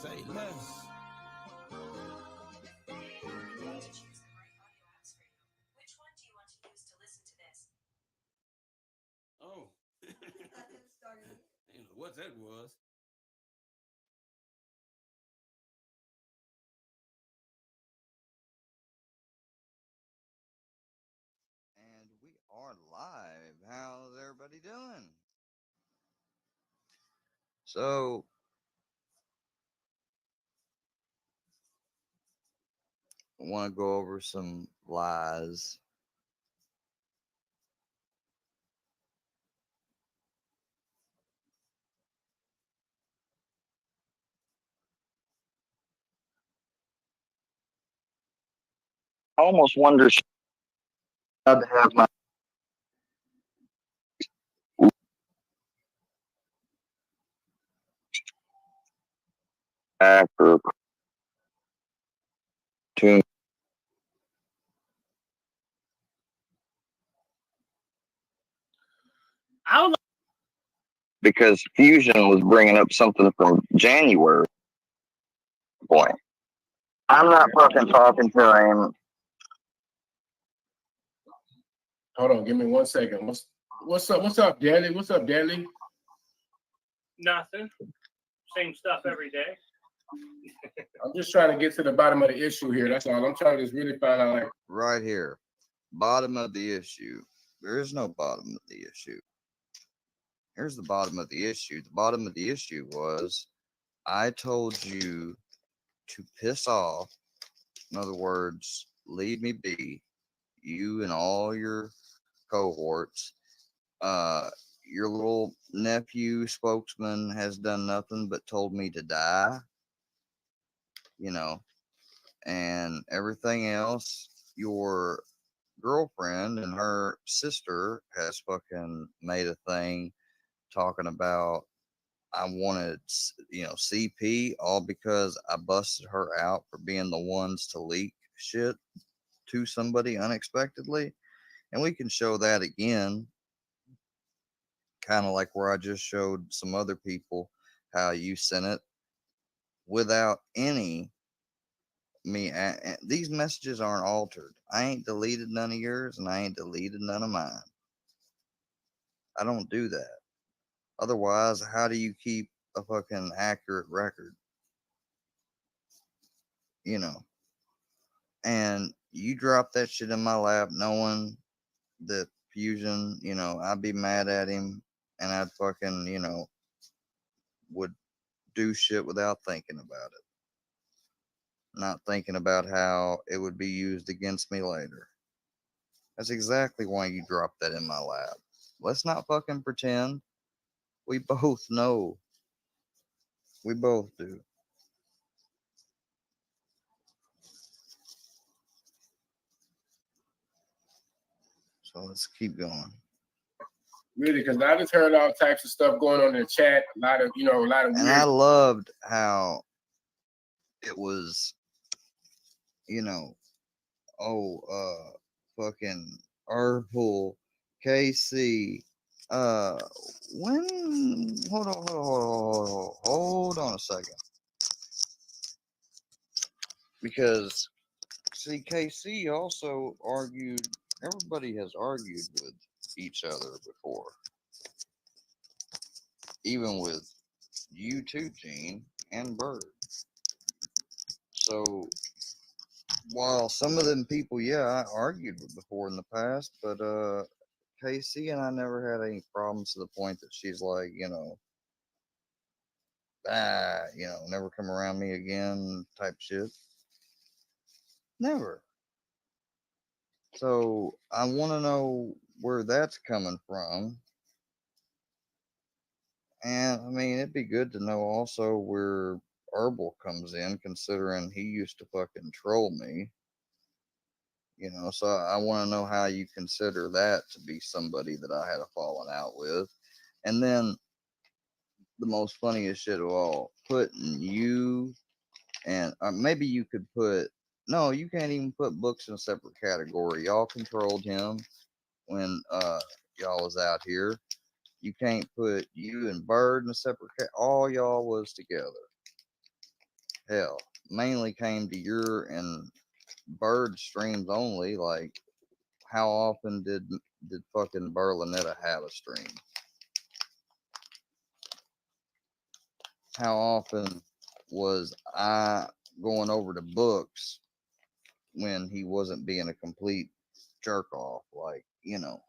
Say less. Oh. I didn't know what that was. And we are live. How's everybody doing? So, I want to go over some lies. I almost wonder should I have my back or tune I don't know. because Fusion was bringing up something from January. Boy, I'm not fucking talking to him. Hold on, give me 1 second. What's up? What's up, Danny? What's up, Danny? Nothing. Same stuff every day. I'm just trying to get to the bottom of the issue here. That's all. I'm trying to just really find out. Like, Right here, bottom of the issue. There is no bottom of the issue. Here's the bottom of the issue. The bottom of the issue was I told you to piss off. In other words, leave me be. You and all your cohorts. Your little nephew spokesman has done nothing but told me to die, you know, and everything else. Your girlfriend and her sister has fucking made a thing talking about I wanted, CP all because I busted her out for being the ones to leak shit to somebody unexpectedly. And we can show that again, kind of like where I just showed some other people how you sent it without any these messages aren't altered. I ain't deleted none of yours and I ain't deleted none of mine. I don't do that. Otherwise, how do you keep a fucking accurate record? You know, and you drop that shit in my lap knowing that Fusion, I'd be mad at him and I'd fucking, would do shit without thinking about it. Not thinking about how it would be used against me later. That's exactly why you dropped that in my lap. Let's not fucking pretend. We both know. We both do. So let's keep going. really, because I just heard all types of stuff going on in the chat. A lot of weird. And I loved how it was, fucking Urkel, KC. When? Hold on a second. Because, see, KC also argued, everybody has argued with each other before. Even with you too, Gene, and Bird. So, while some of them people, yeah, I argued with before in the past, but Casey and I never had any problems to the point that she's like, never come around me again type shit. Never. So I want to know where that's coming from. And I mean, it'd be good to know also where Herbal comes in, considering he used to fucking troll me. So I want to know how you consider that to be somebody that I had a falling out with. And then the most funniest shit of all, putting you and maybe you could put, no, you can't even put books in a separate category. Y'all controlled him when y'all was out here. You can't put you and Bird in a separate all y'all was together. hell, mainly came to your and Bird streams only. Like, how often did fucking Berlinetta have a stream? How often was I going over the books when he wasn't being a complete jerk off? Like, you know.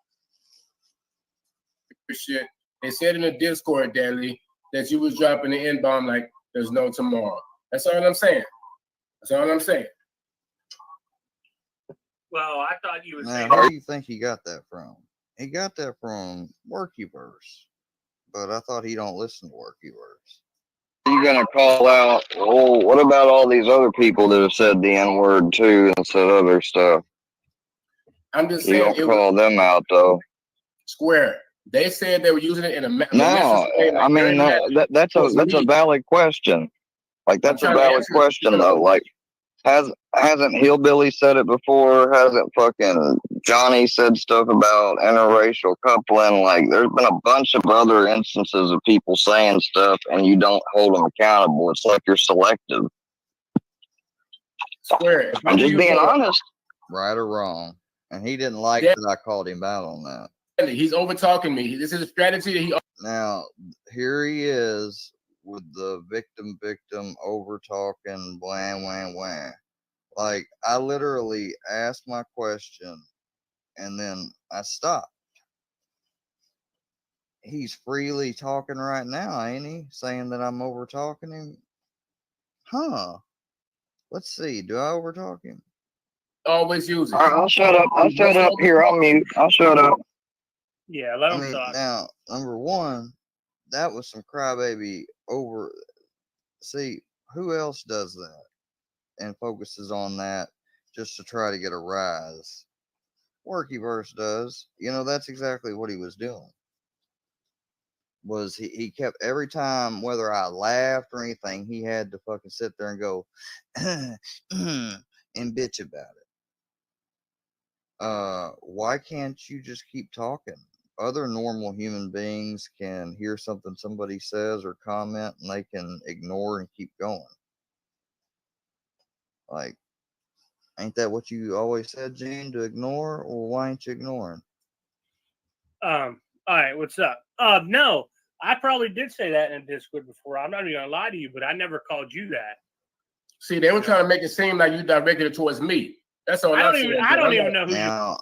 Shit. They said in the Discord, Daily, that you was dropping the N-bomb like there's no tomorrow. That's all I'm saying. That's all I'm saying. Well, I thought you were Now, saying. who do you think he got that from? He got that from Workyverse, but I thought he don't listen to Workyverse. You're gonna call out, oh, what about all these other people that have said the N-word too and said other stuff? I'm just You saying don't call them out though. Square. They said they were using it in a No, I mean that's a valid question. Like that's a valid question though. Like hasn't Hillbilly said it before? Hasn't fucking Johnny said stuff about interracial coupling? Like there's been a bunch of other instances of people saying stuff and you don't hold them accountable. It's like you're selective. Square. I'm just being honest. Right or wrong. And he didn't like that I called him out on that. He's over talking me. This is a strategy that he. Now, here he is with the victim over talking, wham, wham, wham. Like, I literally asked my question and then I stopped. He's freely talking right now, ain't he? Saying that I'm over talking him. Huh. Let's see. Do I over talk him? Always use it. All right, I'll shut up. I'll shut up. Here, I'll mute. I'll shut up. Yeah, let him talk. Now, number one, that was some crybaby over. See, who else does that and focuses on that just to try to get a rise? Workyverse does. You know, that's exactly what he was doing. Was he kept every time, whether I laughed or anything, he had to fucking sit there and go and bitch about it. Why can't you just keep talking? Other normal human beings can hear something somebody says or comment and they can ignore and keep going. Like, ain't that what you always said, Gene, to ignore? Or why ain't you ignoring? All right, what's up? No, I probably did say that in Discord before. I'm not even gonna lie to you, but I never called you that. See, they were trying to make it seem like you directed it towards me. That's all. I don't even know who. Now,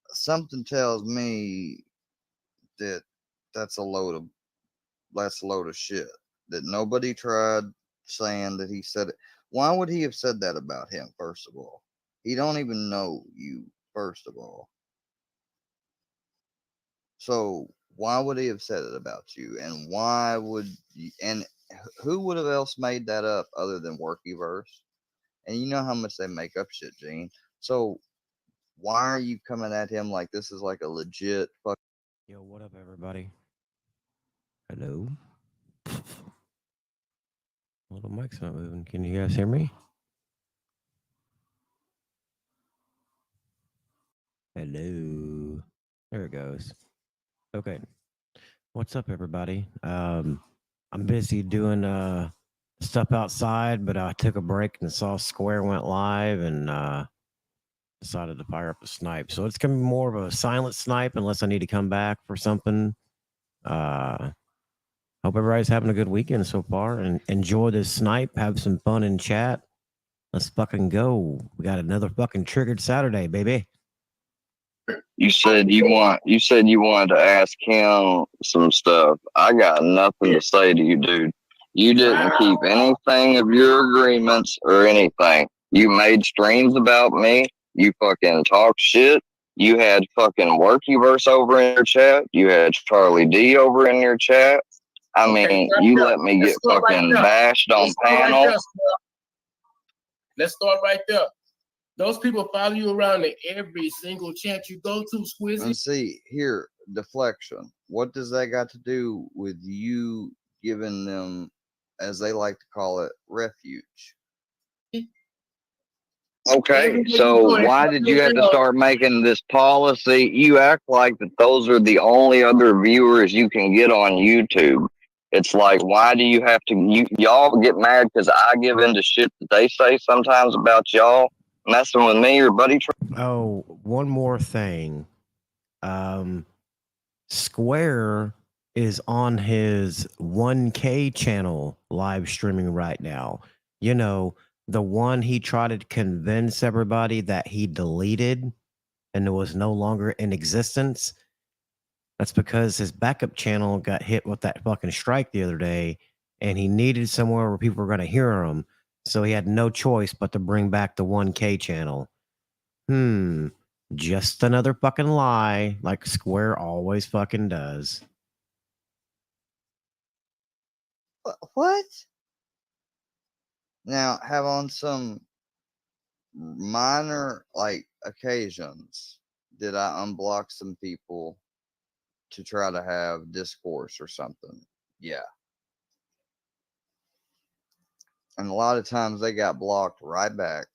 something tells me that that's a load of shit. That nobody tried saying that he said it. Why would he have said that about him? First of all, he don't even know you. First of all, so why would he have said it about you? And why would you, and who would have else made that up other than Workyverse? And you know how much they make up shit, Gene. So why are you coming at him like this is like a legit fuck? Yo, what up, everybody? Hello. Little mic's not moving. Can you guys hear me? Hello. There it goes. Okay. What's up, everybody? I'm busy doing stuff outside, but I took a break and saw Square went live and decided to fire up a snipe. So it's gonna be more of a silent snipe unless I need to come back for something. Hope everybody's having a good weekend so far and enjoy this snipe. Have some fun in chat. Let's fucking go. We got another fucking triggered Saturday, baby. You said you wanted to ask him some stuff. I got nothing to say to you, dude. You didn't keep anything of your agreements or anything. You made streams about me. You fucking talk shit. You had fucking Workyverse over in your chat. You had Charlie D over in your chat. I mean, you let me get fucking bashed on panel. Let's start right there. Those people follow you around in every single chat you go to, Squizzy. And see, here, deflection. What does that got to do with you giving them, as they like to call it, refuge? Okay, so why did you have to start making this policy? You act like that those are the only other viewers you can get on YouTube. It's like, why do you have to? Y'all get mad because I give into shit that they say sometimes about y'all messing with me or buddy. Oh, one more thing. Square is on his 1K channel live streaming right now. You know, the one he tried to convince everybody that he deleted and it was no longer in existence. That's because his backup channel got hit with that fucking strike the other day and he needed somewhere where people were going to hear him. So he had no choice but to bring back the 1K channel. Just another fucking lie, like Square always fucking does. What? Now, have on some minor, like, occasions, did I unblock some people to try to have discourse or something? Yeah. And a lot of times they got blocked right back.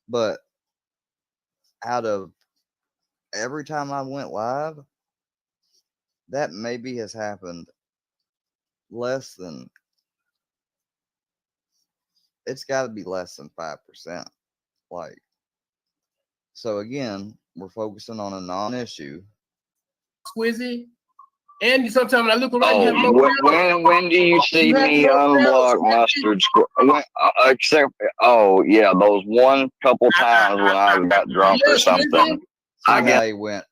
But out of every time I went live, that maybe has happened less than, it's got to be less than 5%. Like, so again, we're focusing on a non-issue. Squizzy. And sometimes when I look around, you have no when do you see You have me no unblock bills. Mustard Square? Except, those one couple times when I got drunk or Yes, something. Squizzy. I I how get he went.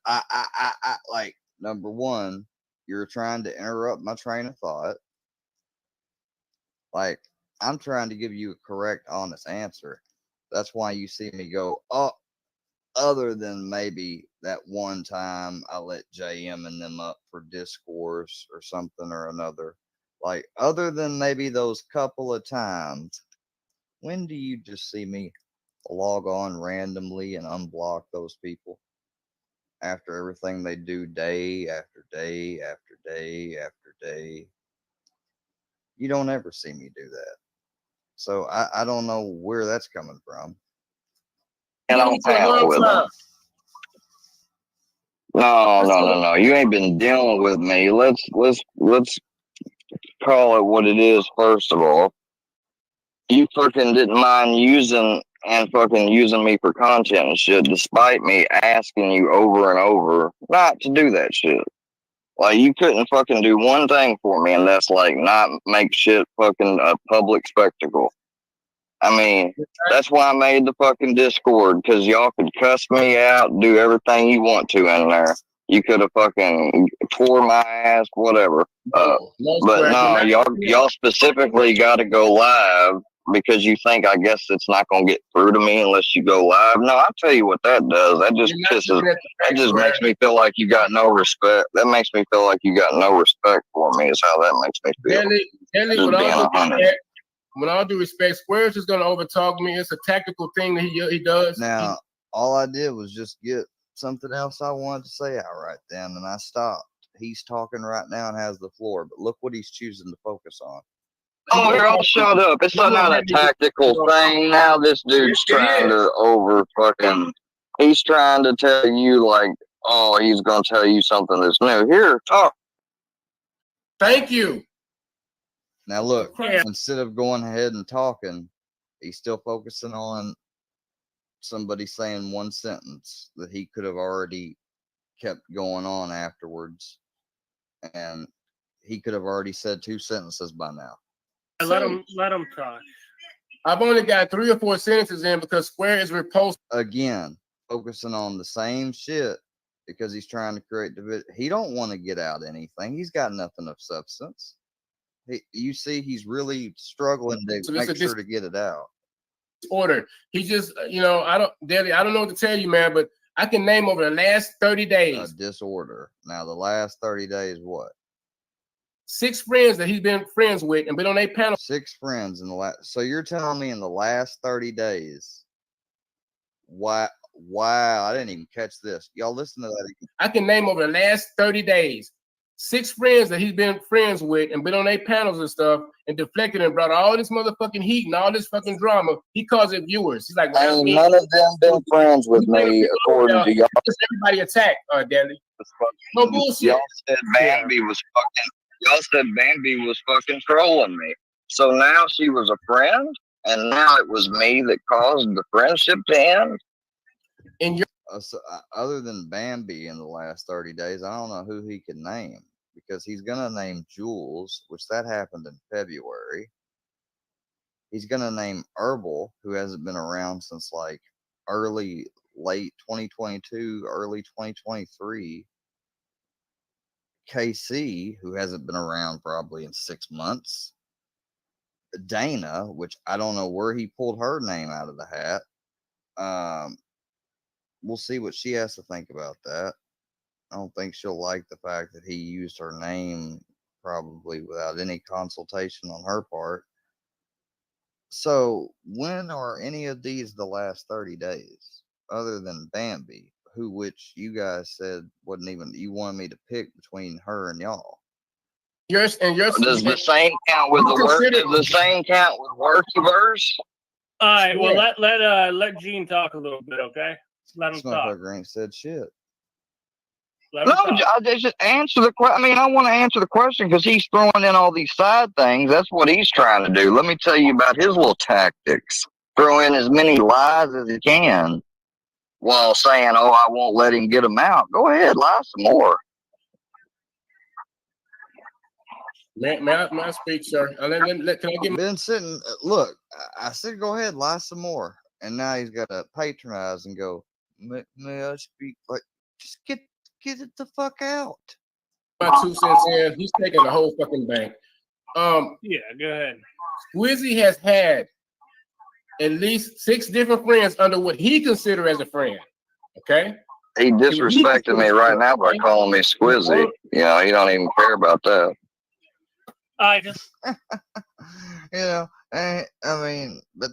Like, number one, you're trying to interrupt my train of thought. Like, I'm trying to give you a correct, honest answer. That's why you see me go, oh, other than maybe that one time I let JM and them up for discourse or something or another. Like, other than maybe those couple of times, when do you just see me log on randomly and unblock those people? After everything they do day after day after day after day. You don't ever see me do that. So I don't know where that's coming from. and on panel with them. No. You ain't been dealing with me. Let's call it what it is. First of all, you fucking didn't mind using me for content and shit, despite me asking you over and over not to do that shit. Like, you couldn't fucking do one thing for me, and that's like not make shit fucking a public spectacle. I mean, that's why I made the fucking Discord, because y'all could cuss me out, do everything you want to in there. You could have fucking tore my ass, whatever. But no, y'all specifically got to go live because you think, I guess, it's not going to get through to me unless you go live. No, I'll tell you what that does. That just makes me feel like you got no respect. That makes me feel like you got no respect for me is how that makes me feel. With all due respect, Square's just gonna overtalk me. It's a tactical thing that he does. Now, all I did was just get something else I wanted to say out right then, and I stopped. He's talking right now and has the floor, but look what he's choosing to focus on. Oh, here, I'll shut up. It's not a tactical thing. Now this dude's trying to he's trying to tell you, like, oh, he's going to tell you something that's new. Here, talk. Thank you. Now, look, instead of going ahead and talking, he's still focusing on somebody saying one sentence that he could have already kept going on afterwards. And he could have already said 2 sentences by now. Let him talk. I've only got 3 or 4 sentences in because Square is reposting. Again, focusing on the same shit because he's trying to create division. He don't want to get out anything. He's got nothing of substance. You see, he's really struggling to make sure to get it out. Order. He just, I don't know what to tell you, man, but I can name over the last 30 days. Disorder. Now, the last 30 days, what? 6 friends that he's been friends with and been on a panel. 6 friends in the last. So you're telling me in the last 30 days? Wow, I didn't even catch this. Y'all listen to that again. I can name over the last 30 days. 6 friends that he's been friends with and been on their panels and stuff and deflected and brought all this motherfucking heat and all this fucking drama. He calls it viewers. He's like, well, none of them been friends with me, according to y'all. Everybody attacked, Danny. No bullshit. Y'all said Bambi was fucking. Y'all said Bambi was fucking trolling me. So now she was a friend, and now it was me that caused the friendship to end. In your Other than Bambi in the last 30 days, I don't know who he could name because he's gonna name Jules, which that happened in February. He's gonna name Herbal, who hasn't been around since like late 2022, early 2023. KC, who hasn't been around probably in 6 months. Dana, which I don't know where he pulled her name out of the hat. We'll see what she has to think about that. I don't think she'll like the fact that he used her name probably without any consultation on her part. So, when are any of these the last 30 days, other than Bambi, which you guys said wasn't even, you wanted me to pick between her and y'all? yours and yours. Does the same count with the work? Does the same count with workivers? All right. Well, Yeah. let Gene talk a little bit, okay? Let him This talk. motherfucker ain't said shit. Let him No, talk. I just answer the question. I mean, I want to answer the question because he's throwing in all these side things. That's what he's trying to do. Let me tell you about his little tactics. Throw in as many lies as he can while saying, "Oh, I won't let him get them out." Go ahead, lie some more. May I speak, sir? Can I get my Been sitting, look, I said go ahead, lie some more. And now he's got to patronize and go, may I speak? Like, just get it the fuck out. 2 cents in? He's taking the whole fucking bank. Yeah, go ahead. Squizzy has had at least 6 different friends under what he considered as a friend. Okay? He disrespected me right now by calling me Squizzy. You know, he don't even care about that. I just You know, I mean, but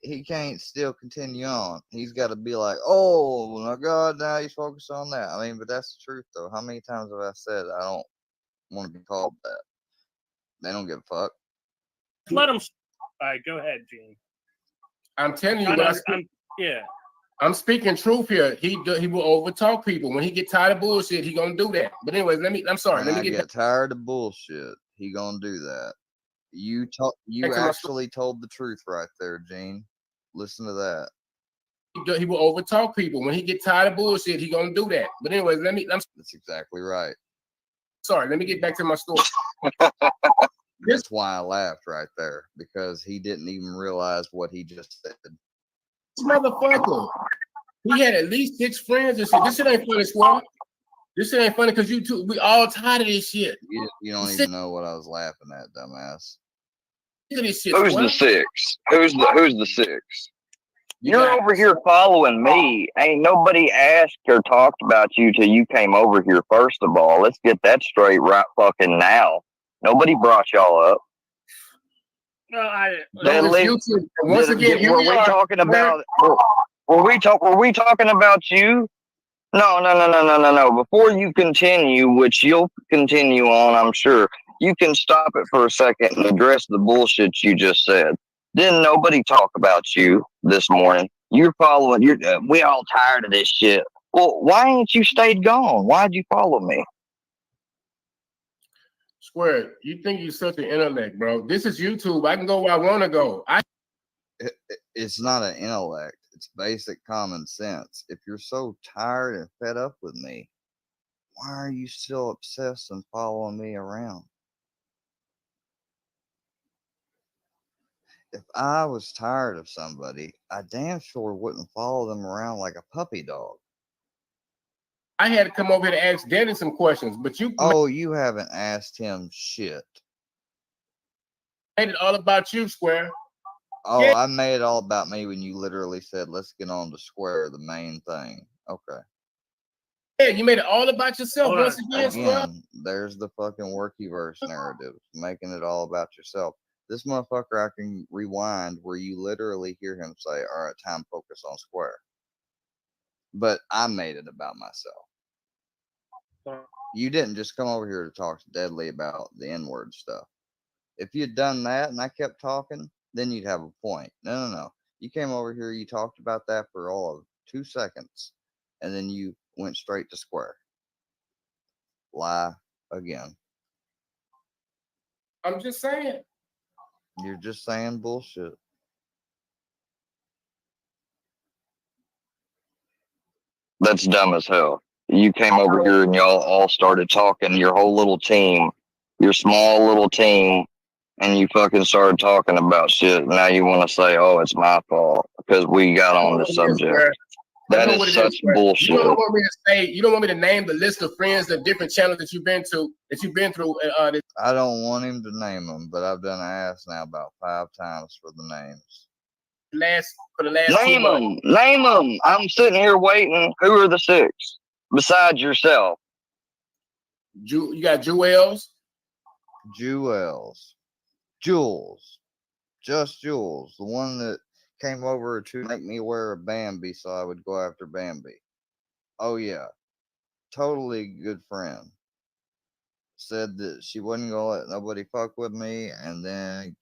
he can't still continue on. He's got to be like, oh my God, now he's focused on that. I mean, but that's the truth, though. How many times have I said I don't want to be called that? They don't give a fuck. let him. All right, go ahead, Gene. I'm telling you, yeah. I'm speaking truth here. He will overtalk people. When he get tired of bullshit, he gonna do that. But anyways, I'm sorry. When Let I me get tired of bullshit, he gonna do that. You actually told the truth right there, Gene. Listen to that. He will overtalk people. When he get tired of bullshit, he gonna do that. But anyways, That's exactly right. Sorry. Let me get back to my story. That's why I laughed right there, because he didn't even realize what he just said. This motherfucker, he had at least 6 friends and shit. This shit ain't funny, squad. This shit ain't funny because you two, we all tired of this shit. You don't even know what I was laughing at, dumbass. Look at this shit. Who's squad. the 6? Who's the 6? You're over here following me. Ain't nobody asked or talked about you till you came over here, first of all. Let's get that straight right fucking now. Nobody brought y'all up. No, I. Once again, here we are. Talking about? Were we talking about you? No. Before you continue, which you'll continue on, I'm sure, you can stop it for a second and address the bullshit you just said. Didn't nobody talk about you this morning? You're following. We all tired of this shit. Well, why ain't you stayed gone? Why'd you follow me? Square, you think you're such an intellect, bro. This is YouTube. I can go where I want to go. It's not an intellect. It's basic common sense. If you're so tired and fed up with me, why are you still obsessed and following me around? If I was tired of somebody, I damn sure wouldn't follow them around like a puppy dog. I had to come over here to ask Danny some questions, but you You haven't asked him shit. made it all about you, Square. Oh, Yeah. I made it all about me when you literally said, let's get on to Square, the main thing. Okay. Yeah, you made it all about yourself once again, Square. There's the fucking workyverse narrative, making it all about yourself. This motherfucker, I can rewind where you literally hear him say, all right, time focus on Square. But I made it about myself. You didn't just come over here to talk deadly about the N-word stuff. If you'd done that and I kept talking, then you'd have a point. No. You came over here, you talked about that for all of 2 seconds, and then you went straight to Square. Lie again. I'm just saying. You're just saying bullshit. That's dumb as hell. You came over here and y'all all started talking, your whole little team, your small little team, and you fucking started talking about shit. Now you want to say, oh, it's my fault because we got on the subject. That is such bullshit. You don't want me to say, you don't want me to name the list of friends of different channels that you've been through. I don't want him to name them, but I've done ask now about 5 times for the names. For the last Name them. Name them. I'm sitting here waiting. Who are the 6 besides yourself? You got Jewels. Jules. Just Jules. The one that came over to make me wear a Bambi so I would go after Bambi. Oh, yeah. Totally good friend. Said that she wasn't going to let nobody fuck with me and then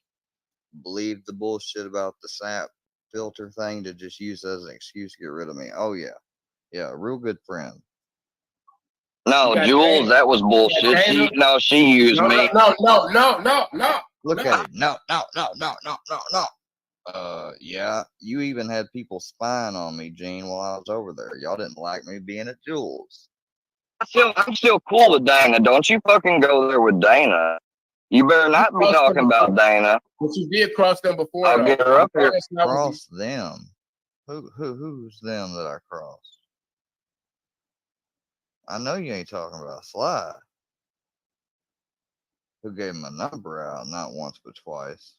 believed the bullshit about the sap filter thing to just use as an excuse to get rid of me. Oh, yeah. Yeah, real good friend. No, Jules, that was bullshit. She used me. No. Look at it. No. Yeah, you even had people spying on me, Gene, while I was over there. Y'all didn't like me being at Jules. I'm still cool with Dana. Don't you fucking go there with Dana. You better not be talking about Dana. But you did cross them before. I'll get her up here. Cross them? Who's them that I crossed? I know you ain't talking about Sly. Who gave my number out, not once but twice.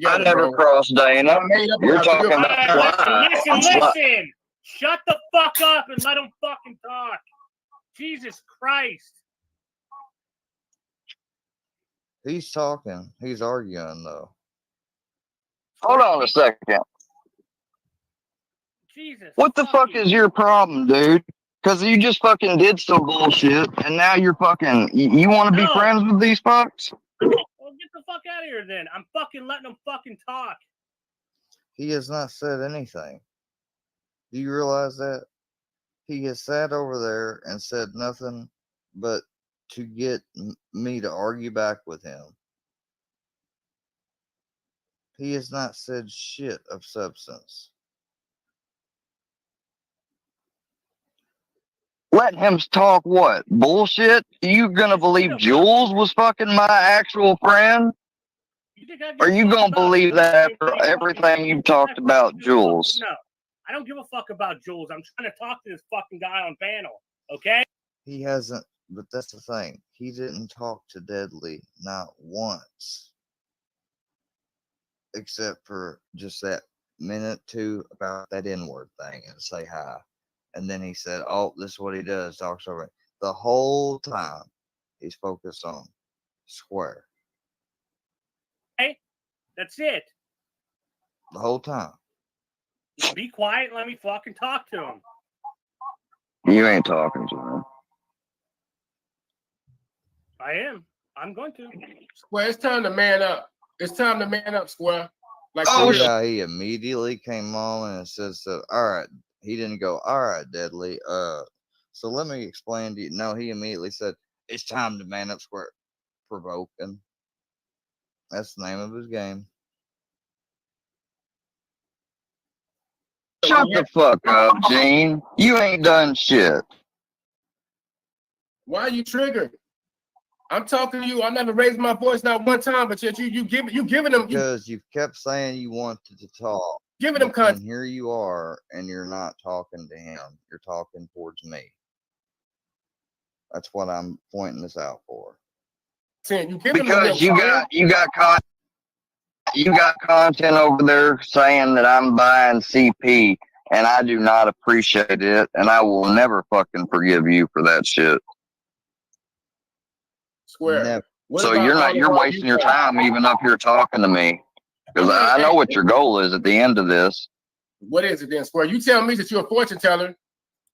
I never crossed Dana. You're talking about Sly. Listen. Shut the fuck up and let them fucking talk. Jesus Christ. He's talking. He's arguing, though. Hold on a second. Jesus. What the fuck is your problem, dude? Because you just fucking did some bullshit, and now you're fucking... You want to be friends with these fucks? Well, get the fuck out of here, then. I'm fucking letting them fucking talk. He has not said anything. Do you realize that? He has sat over there and said nothing but to get me to argue back with him. He has not said shit of substance. Let him talk what? Bullshit? You gonna believe Jules was fucking my actual friend? Are you gonna believe that after everything you've talked about Jules? No, I don't give a fuck about Jules. I'm trying to talk to this fucking guy on panel, okay? He hasn't, but that's the thing. He didn't talk to Deadly not once. Except for just that minute two about that N-word thing and say hi. And then he said, oh, this is what he does, talks over it. The whole time he's focused on Square. Hey, that's it. The whole time. Be quiet and let me fucking talk to him. You ain't talking to him. I am. I'm going to. Square, it's time to man up. It's time to man up, Square. Like, oh, yeah, he immediately came on and said, so, all right. He didn't go, all right, Deadly. So let me explain to you. No, he immediately said, it's time to man up, Square. Provoking. That's the name of his game. Shut the fuck up, Gene. You ain't done shit. Why are you triggered? I'm talking to you. I never raised my voice not one time, but yet you giving them because you've kept saying you wanted to talk. Giving them content. And here you are, and you're not talking to him. You're talking towards me. That's what I'm pointing this out for. Because you got content over there saying that I'm buying CP, and I do not appreciate it, and I will never fucking forgive you for that shit. Square. So you're wasting your time even up here talking to me. Because I know what your goal is at the end of this. What is it then, Square? You tell me that you're a fortune teller.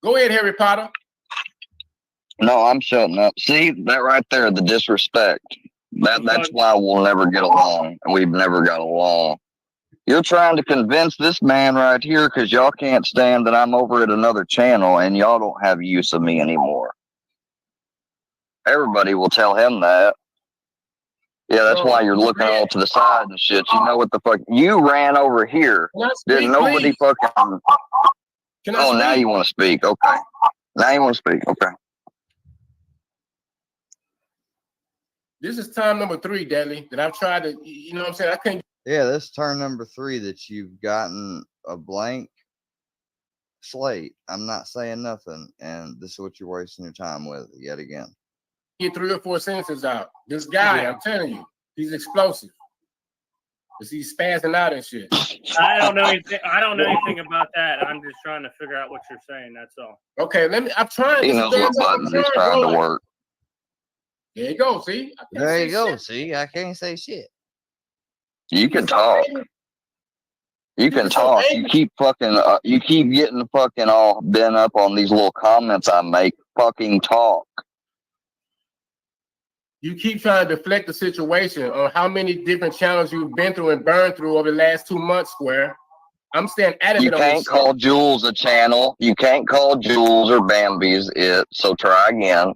Go ahead, Harry Potter. No, I'm shutting up. See, that right there, the disrespect. That's why we'll never get along. And we've never got along. You're trying to convince this man right here because y'all can't stand that I'm over at another channel and y'all don't have use of me anymore. Everybody will tell him that. Yeah, that's why you're looking all to the side and shit. You know what the fuck? You ran over here. Did nobody fucking... Oh, now you want to speak. Okay. Now you want to speak. Okay. This is time number 3, Deadly, that I've tried to, you know what I'm saying? I can't. Yeah, this is turn number 3 that you've gotten a blank slate. I'm not saying nothing, and this is what you're wasting your time with yet again. Get 3 or 4 sentences out. This guy, I'm telling you, he's explosive. Cause he's spazzing out and shit. I don't know anything. I don't know anything about that. I'm just trying to figure out what you're saying. That's all. Okay, I'm trying. He knows what buttons he's trying to work. There you go. See? There you go. See, I can't say shit. You can talk. You can talk. You keep fucking. You keep getting fucking all bent up on these little comments I make. Fucking talk. You keep trying to deflect the situation on how many different channels you've been through and burned through over the last 2 months, Square. I'm staying adamant. You can't call Jules a channel. You can't call Jules or Bambi's it. So try again.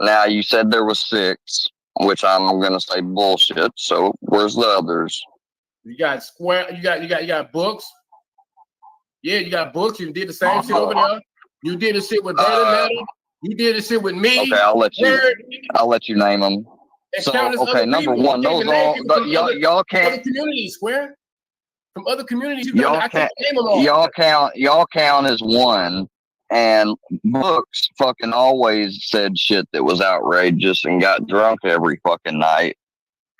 Now you said there was 6, which I'm gonna say bullshit. So where's the others? You got Square. You got books. Yeah, you got books. You did the same shit over there. You did the shit with Berlinetta. You did the shit with me. Okay, I'll let you name them. So okay, number 1, those all y'all can't. Other communities, Square. From other communities, I can't name them all. Y'all count as 1. And Books fucking always said shit that was outrageous and got drunk every fucking night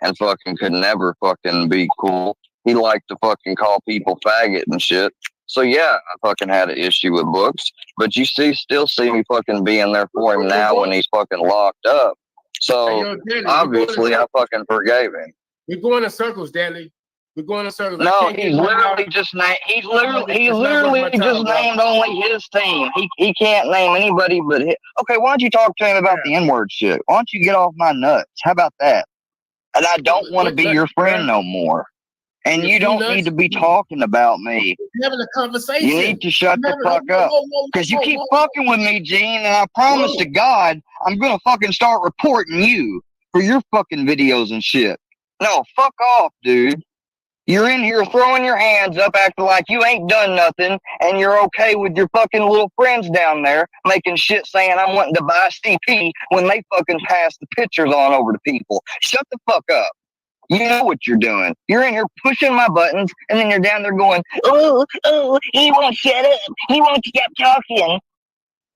and fucking could never fucking be cool. He liked to fucking call people faggot and shit. So yeah, I fucking had an issue with Books, but you still see me fucking being there for him now when he's fucking locked up. So obviously I fucking forgave him. We're going in circles, Danny. We're going in circles. No, he's literally just named. He literally just named only his team. He can't name anybody but his. Okay, why don't you talk to him about the N-word shit? Why don't you get off my nuts? How about that? And I don't want to be your friend no more. And you don't need to be talking about me. We're having a conversation. You need to shut the fuck up. Because you keep fucking with me, Gene, and I promise to God, I'm going to fucking start reporting you for your fucking videos and shit. No, fuck off, dude. You're in here throwing your hands up, acting like you ain't done nothing, and you're okay with your fucking little friends down there making shit saying I'm wanting to buy CP when they fucking pass the pictures on over to people. Shut the fuck up. You know what you're doing. You're in here pushing my buttons, and then you're down there going, oh, he won't shut up. He won't stop talking.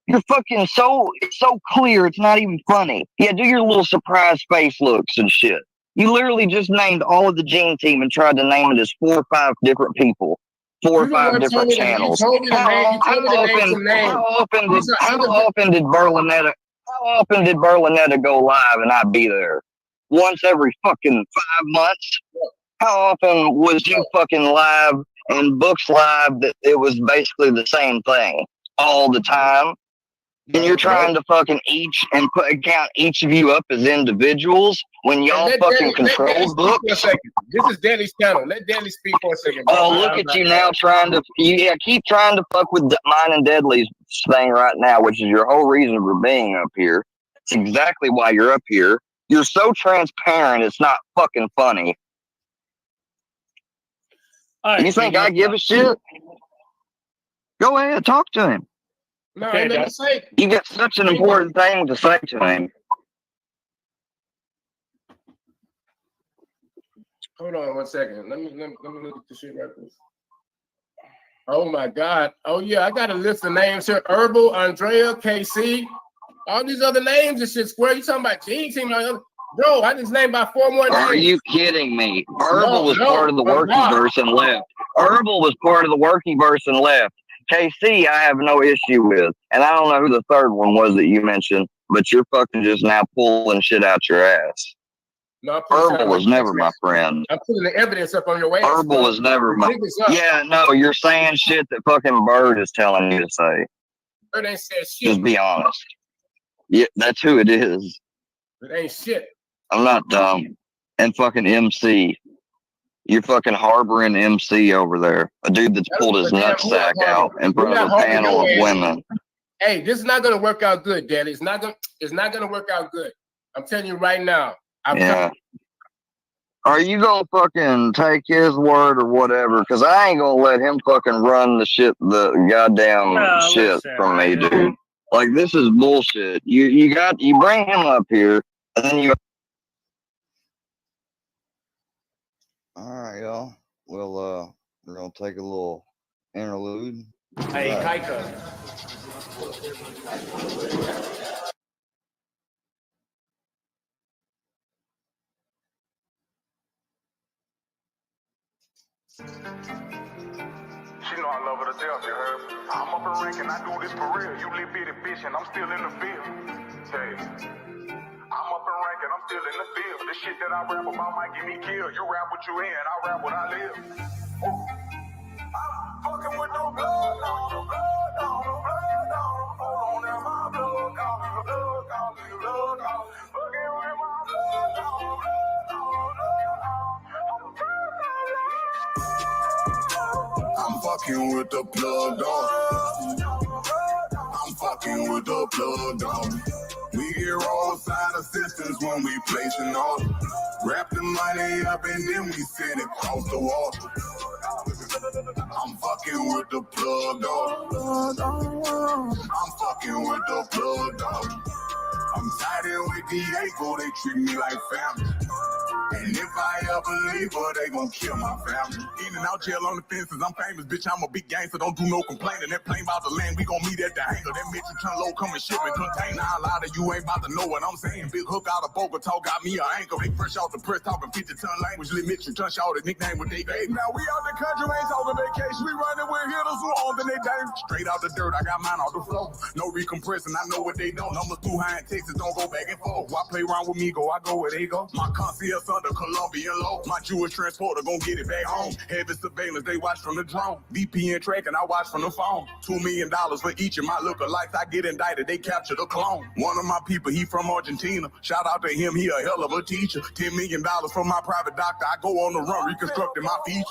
You're fucking it's so clear, it's not even funny. Yeah, do your little surprise face looks and shit. You literally just named all of the Gene team and tried to name it as 4 or 5 different people, 4 or 5 different channels. How often did Berlinetta go live and I'd be there? Once every fucking 5 months? How often was you fucking live and Books live that it was basically the same thing all the time? And you're trying to fucking count each of you up as individuals when y'all fucking control Books. This is Danny's channel. Let Danny speak for a second. Oh, look at you now trying to keep trying to fuck with mine and Deadly's thing right now, which is your whole reason for being up here. It's exactly why you're up here. You're so transparent, it's not fucking funny. Right, you think I give a shit? Go ahead, talk to him. No, okay, you got such an important thing to say to him. Hold on 1 second. Let me look at this shit right quick. Oh my God. Oh yeah, I got a list of names here. Herbal, Andrea, KC, all these other names and shit. Square, you talking about Gene team? Bro, I just named about 4 more names. Are you kidding me? Herbal was part of the Workyverse and left. Herbal was part of the Workyverse and left. KC, I have no issue with. And I don't know who the third one was that you mentioned, but you're fucking just now pulling shit out your ass. No, Herbal was never my friend. I'm putting the evidence up on your way. Herbal was never my... Yeah, no, you're saying shit that fucking Bird is telling you to say. Bird ain't said shit. Just be honest. Yeah, that's who it is. It ain't shit. I'm not dumb. And fucking MC. You're fucking harboring MC over there. A dude that's pulled his nutsack out in front of a panel of women. Hey, this is not gonna work out good, Daddy. It's not gonna work out good. I'm telling you right now. Yeah. Are you gonna fucking take his word or whatever? Because I ain't gonna let him fucking run the goddamn shit listen, from me, dude. Like, this is bullshit. You bring him up here, and then you. All right, y'all. Well, we're gonna take a little interlude. Hey, Kaika. She know I love her to death, you heard? I'm up and ranking, I do this for real. You little bitty bitch and I'm still in the field. Hey, I'm up and ranking, I'm still in the field. The shit that I rap about might get me killed. You rap what you in, I rap what I live. I'm fucking with no blood, no blood, no blood, no. Hold on, that's my blood, call me the blood, call me the blood, call me. Fucking with my blood, no blood, no blood, no. I'm fucking with the plug dog. I'm fucking with the plug dog. We get roadside assistance when we place an order. Wrap the money up and then we send it across the water. I'm fucking with the plug dog. I'm fucking with the plug dog. I'm siding with Diego, they treat me like family. And if I ever leave her, they gon' kill my family. In and out jail on the fences, I'm famous, bitch, I'm a big gangster, don't do no complaining. That plane about to land, we gon' meet at the hangar. That Mitchell turn low, come and ship and container. A lot of you ain't about to know what I'm saying. Big hook out of Bogota, got me an anchor. They fresh off the press, talking 50-ton language. Lil Mitchell turn short, the nickname what they gave. Now we out the country, ain't talking vacation. We running with hitters who on the they dang. Straight out the dirt, I got mine off the floor. No recompressing, I know what they don't. Numbers too high in Texas, don't go back and forth. Why play around with me, I go where they go. My concierge under Colombian low. My Jewish transporter gon' get it back home. Heavy surveillance, they watch from the drone. VPN tracking, I watch from the phone. $2 million for each of my lookalikes. I get indicted, they capture the clone. One of my people, he from Argentina. Shout out to him, he a hell of a teacher. $10 million from my private doctor. I go on the run, reconstructing my features.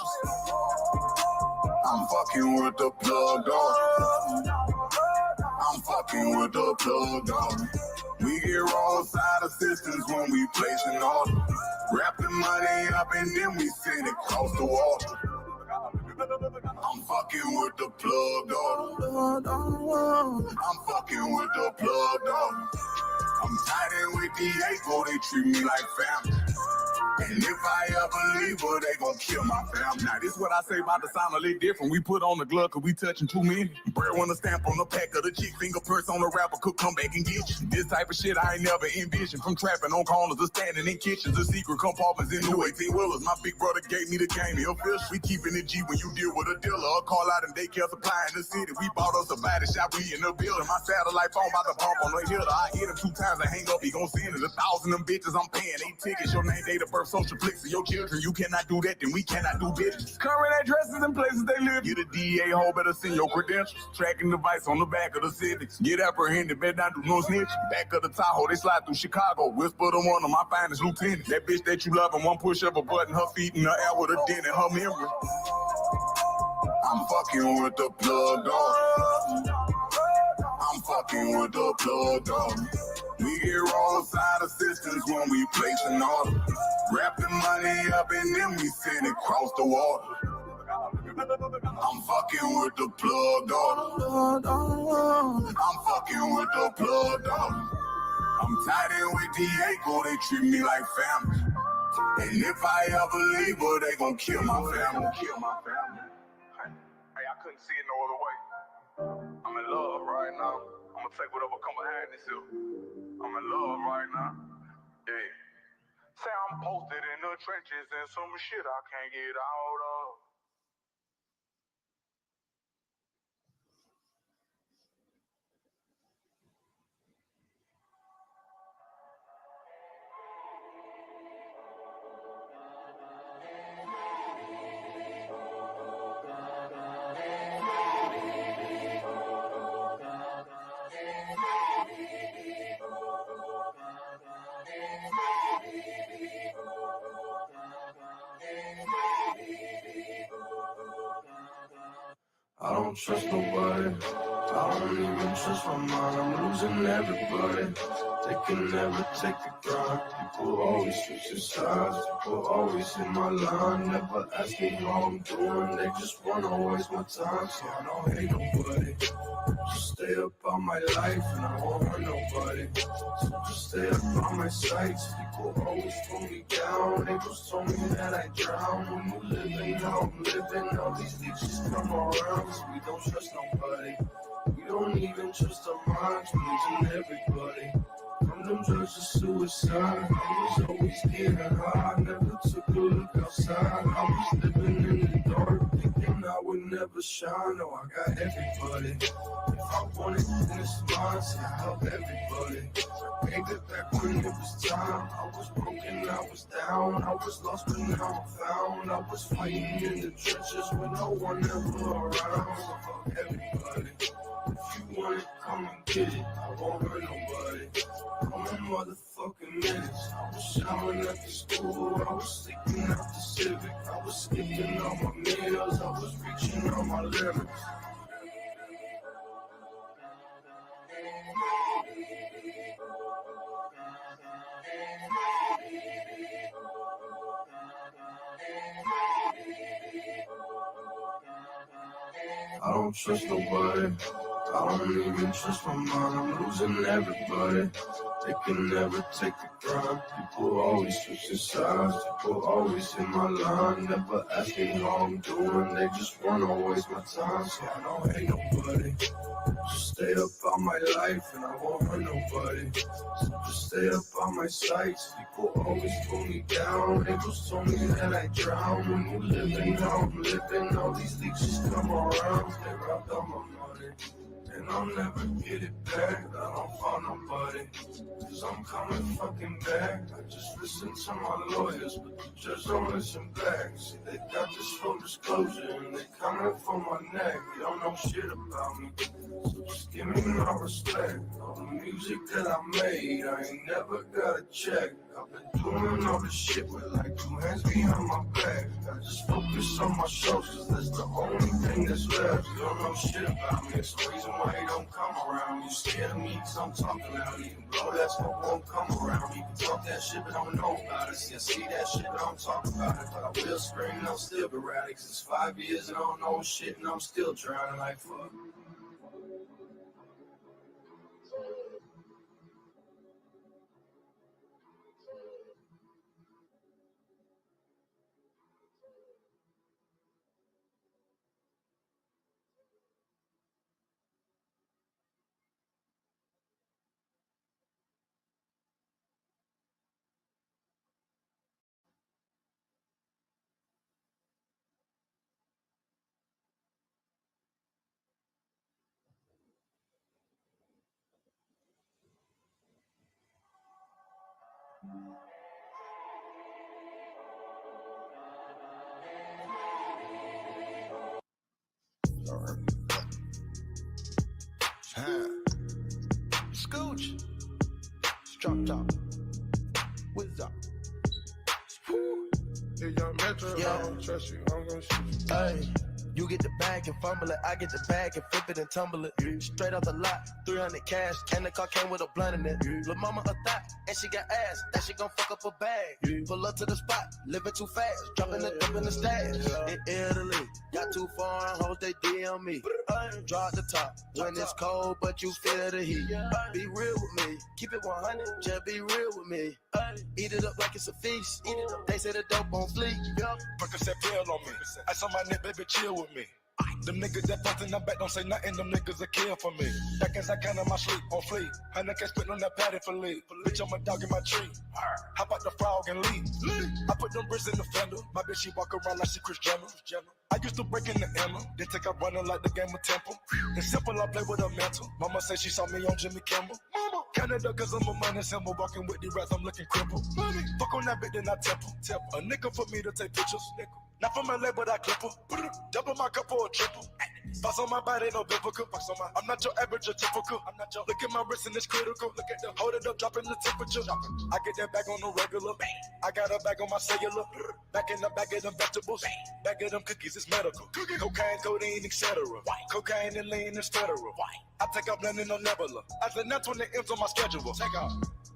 I'm fucking with the plug dog. I'm fucking with the plug dog. We get roadside assistance when we place an order. Wrap the money up and then we send it across the water. I'm fucking with the plug dog. I'm fucking with the plug dog. I'm tied in with Diego, they treat me like family. And if I ever leave her, they gon' kill my family. Now, this what I say about the sound a little different. We put on the glove cause we touching too many. Bread want a stamp on the pack of the chick. Fingerprints on the rapper could come back and get you. This type of shit I ain't never envisioned. From trapping on corners to standing in kitchens. The secret compartments in new 18-wheelers. My big brother gave me the game. He'll feel we keeping it G when you deal with a dealer. A call out and daycare supply in the city. We bought us a body shop, we in the building. My satellite phone about to bump on the hill. I hit him 2 times and hang up. He gon' send it 1,000 them bitches I'm paying. 8 tickets, your name, date of birth, social flicks of your children. You cannot do that, then we cannot do business. Current addresses and places they live. Get a DA hole, better send your credentials. Tracking device on the back of the Civics. Get apprehended, better not do no snitch. Back of the Tahoe, they slide through Chicago. Whisper to one of my finest lieutenants. That bitch that you love and one push up a button, her feet in the air with a dent in her memory. I'm fucking with the plug dog. I'm fucking with the plug dog. We get roadside assistance when we place an order. Wrap the money up and then we send it across the water. I'm fucking with the plug dog. I'm fucking with the plug dog. I'm tied in with Diego, they treat me like family. And if I ever leave her, they gon' kill my family. Kill my family. Hey, I couldn't see it no other way. I'm in love right now. I'm gonna take whatever come behind this here. I'm in love right now. Yeah. Say I'm posted in the trenches and some shit I can't get out of. I don't trust nobody. I don't even trust my mind, I'm losing everybody. They can never take the grind. People always switching sides. People always in my line. Never ask me how I'm doing. They just wanna waste my time. So I don't hate nobody. Just stay up on my life and I won't hurt nobody. So just stay up on my sights. People always pull me down. They just told me that I drown. When you living, how I'm living. All these bitches come around. So we don't trust nobody. We don't even trust our minds. We're losing everybody. From them drugs to suicide, I was always getting high. I never took a look outside. I was living in the dark, thinking I would never shine. No, I got everybody. If I wanted in this mindset, I help everybody. Made it back when it was time. I was broken, I was down. I was lost, but now I'm found. I was fighting in the trenches with no one ever around. So fuck everybody. If you want it, come and get it. I won't hurt nobody. I'm a motherfucking menace. I was showering at the school. I was sleeping at the Civic. I was skipping all my meals. I was reaching all my limits. I don't trust nobody. I don't even trust my mind. I'm losing everybody. They can never take the grind. People always switching sides. People always in my line. Never ask me how I'm doing. They just wanna waste my time. So I don't hate nobody. Just stay up on my life and I won't hurt nobody. So just stay up on my sights. People always pull me down. They just told me that I drown. When you living, how I'm living. All these leeches come around. They robbed all my money. And I'll never get it back. I don't find nobody. Cause I'm coming fucking back. I just listen to my lawyers, but the judge don't listen back. See, they got this full disclosure and they coming for my neck. They don't know shit about me. So just give me my respect. All the music that I made, I ain't never got a check. I've been doing all this shit with like 2 hands behind my back. I just focus on my shows, cause that's the only thing that's left. You don't know shit about me, it's the reason why you don't come around. You scared of me cause I'm talking loud. You can blow that smoke, won't come around. You can talk that shit but don't know about it. See that shit but don't talk about it. But I will scream and I'll still be rowdy. Cause it's 5 years and I don't know shit and I'm still trying like fuck. Scooch, drop top, what's up? If young Metro, I don't trust you, I'm gonna shoot you. Hey, you get the bag and fumble it, I get the bag and flip it and tumble it. Straight off the lot, 300 cash, and the car came with a blunt in it. Lil' mama a thot, and she got ass, that she gon' fuck up a bag. Pull up to the spot, living too fast, dropping the dump in the stash. In Italy, got too foreign hoes, they DM me. Drop the top, when it's cold, but you feel the heat. Be real with me, keep it 100, just be real with me. Eat it up like it's a feast. They say the dope on fleek. Percocet pill on me. I saw my nigga, baby, chill with me. Them niggas that fucked in the back don't say nothing, them niggas a kill for me. Back as I count on my sleep, on fleek. 100K spit on that patty for lead. Bitch, I'm a dog in my tree. Hop out the frog and leave. I put them bricks in the fender. My bitch, she walk around like she Kris Jenner. I used to break in the Emma, then take out running like the game of Temple. It's simple, I play with a mantle. Mama say she saw me on Jimmy Kimmel. Canada, cause I'm a money symbol. Walking with the rats, I'm looking crippled. Fuck on that bitch, then I temple. A nigga for me to take pictures. Not from LA, but I clip her. Double my cup or a triple. Box on my body, no biblical. I'm not your average or typical. Look at my wrist and it's critical. Look at the hold it up, dropping the temperature. I get that back on the regular. I got a bag on my cellular, back in the bag of them vegetables, back of them cookies, it's medical. Cocaine, codeine, etc. Cocaine and lean is federal. I take out blending on Nebula. I said that's when the M's on my schedule. Take off.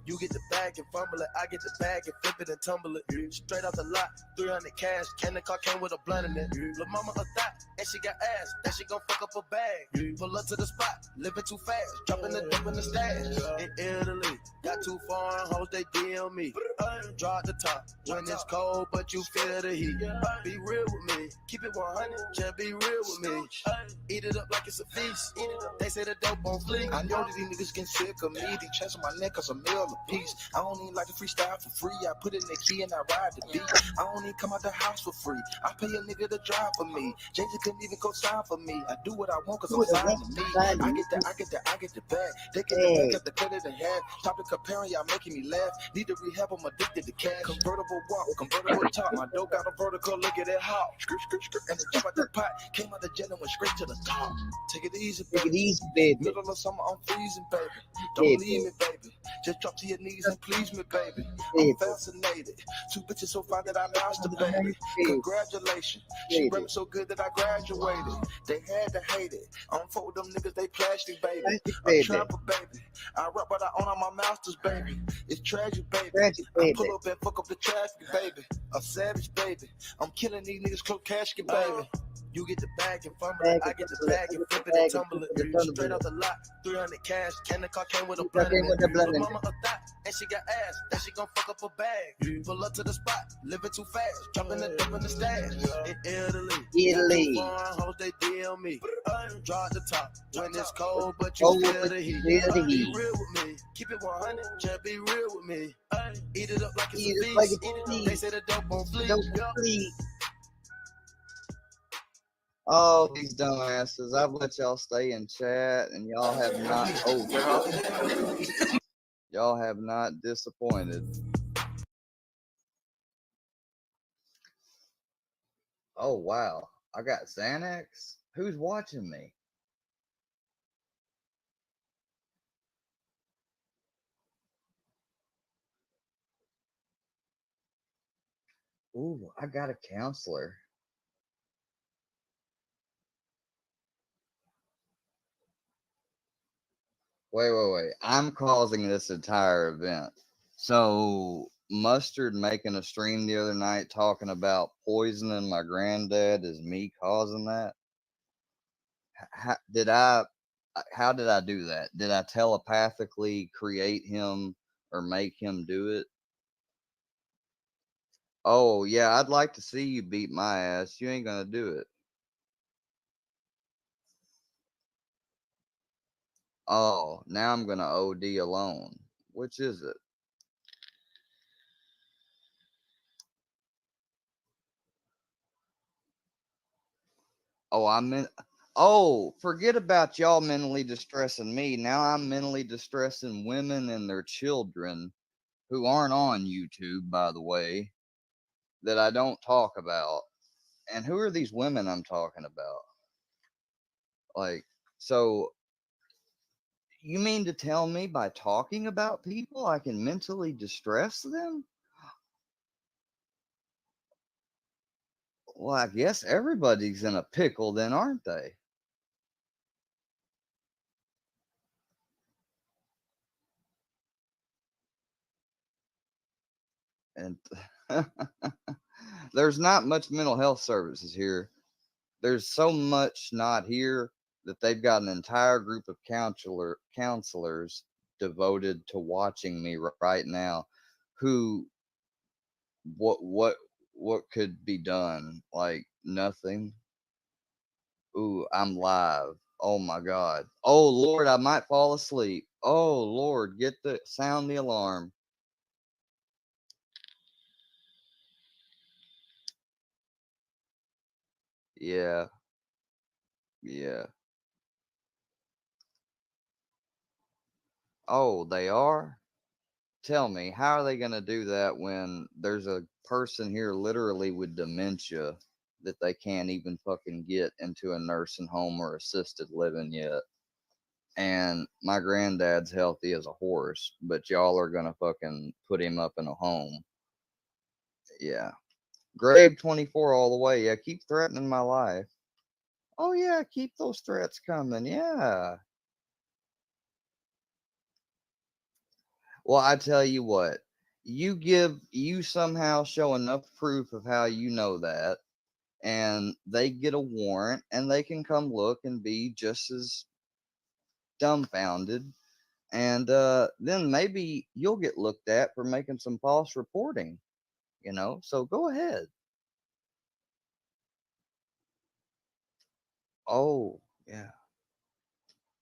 You get the bag and fumble it, I get the bag and flip it and tumble it. Straight out the lot, 300 cash, and the car came with a blunt in it. Lil' mama a thot, and she got ass, that she gon' fuck up a bag. Pull up to the spot, living too fast, dropping the dip in the stash. In Italy, got two foreign hoes, they deal me. Draw at the top, when it's cold, but you feel the heat. Be real with me, keep it 100, just be real with me. Eat it up like it's a feast, they say the dope on fleek. I know that these niggas getting sick of me. They chest on my neck cause a meal a piece. I don't even like to freestyle for free. I put in the key and I ride the beat. I don't even come out the house for free. I pay a nigga to drive for me. James couldn't even co-sign for me. I do what I want cause I'm fine to me. I get the bag. They get the bag, got the credit they have. Stop the comparing, y'all making me laugh. Need to rehab, I'm addicted to cash. Convertible walk, convertible top. My dope got a vertical, look at it hot. And the jump out the pot, came out the jet and went straight to the top. Take it easy, baby. Middle of summer, I'm freezing, baby. Don't leave me, baby. Just drop to your knees and please me, baby. I'm fascinated. Two bitches so fine that I masturbated. Congratulations. She brought me so good that I graduated. They had to hate it. I don't fuck with them niggas, they plastic, baby. I'm trapper, baby. I rap but I own all my masters, baby. It's tragic, baby. I pull up and fuck up the traffic, baby. A savage, baby. I'm killing these niggas, close casket, baby. You get the bag and fumble it, I get the bag and flip it and tumble it. Straight out the lot, 300 cash, and the car came with a blunt in it. Lil' mama a thot, and she got ass, that she gon' fuck up a bag. Pull up to the spot, living too fast, dropping the dip in the stash. In Italy, foreign hoes, they deal me. Draw at the top, when it's cold, but you feel the heat. Be real with me, keep it 100, just be real with me. Eat it up like it's a feast, they say the dope on fleek. Oh, these dumbasses. I've let y'all stay in chat and y'all have not. Oh, y'all have not disappointed. Oh, wow. I got Xanax? Who's watching me? Ooh, I got a counselor. Wait. I'm causing this entire event. So, Mustard making a stream the other night talking about poisoning my granddad is me causing that? How did I do that? Did I telepathically create him or make him do it? Oh, yeah, I'd like to see you beat my ass. You ain't gonna do it. Oh, now I'm gonna OD alone. Which is it? Oh, forget about y'all mentally distressing me. Now I'm mentally distressing women and their children who aren't on YouTube, by the way, that I don't talk about. And who are these women I'm talking about? Like, so you mean to tell me by talking about people I can mentally distress them? Well, I guess everybody's in a pickle then, aren't they? And there's not much mental health services here. There's so much not here that they've got an entire group of counselors devoted to watching me right now. Who, what could be done? Like nothing. Ooh, I'm live. Oh my God. Oh Lord, I might fall asleep. Oh Lord, sound the alarm. Yeah. Oh, they are? Tell me, how are they going to do that when there's a person here literally with dementia that they can't even fucking get into a nursing home or assisted living yet? And my granddad's healthy as a horse, but y'all are going to fucking put him up in a home. Yeah. Grade 24 all the way. Yeah, keep threatening my life. Oh, yeah, keep those threats coming. Yeah. Well, I tell you what, you somehow show enough proof of how you know that, and they get a warrant, and they can come look and be just as dumbfounded. And then maybe you'll get looked at for making some false reporting, So go ahead. Oh, yeah.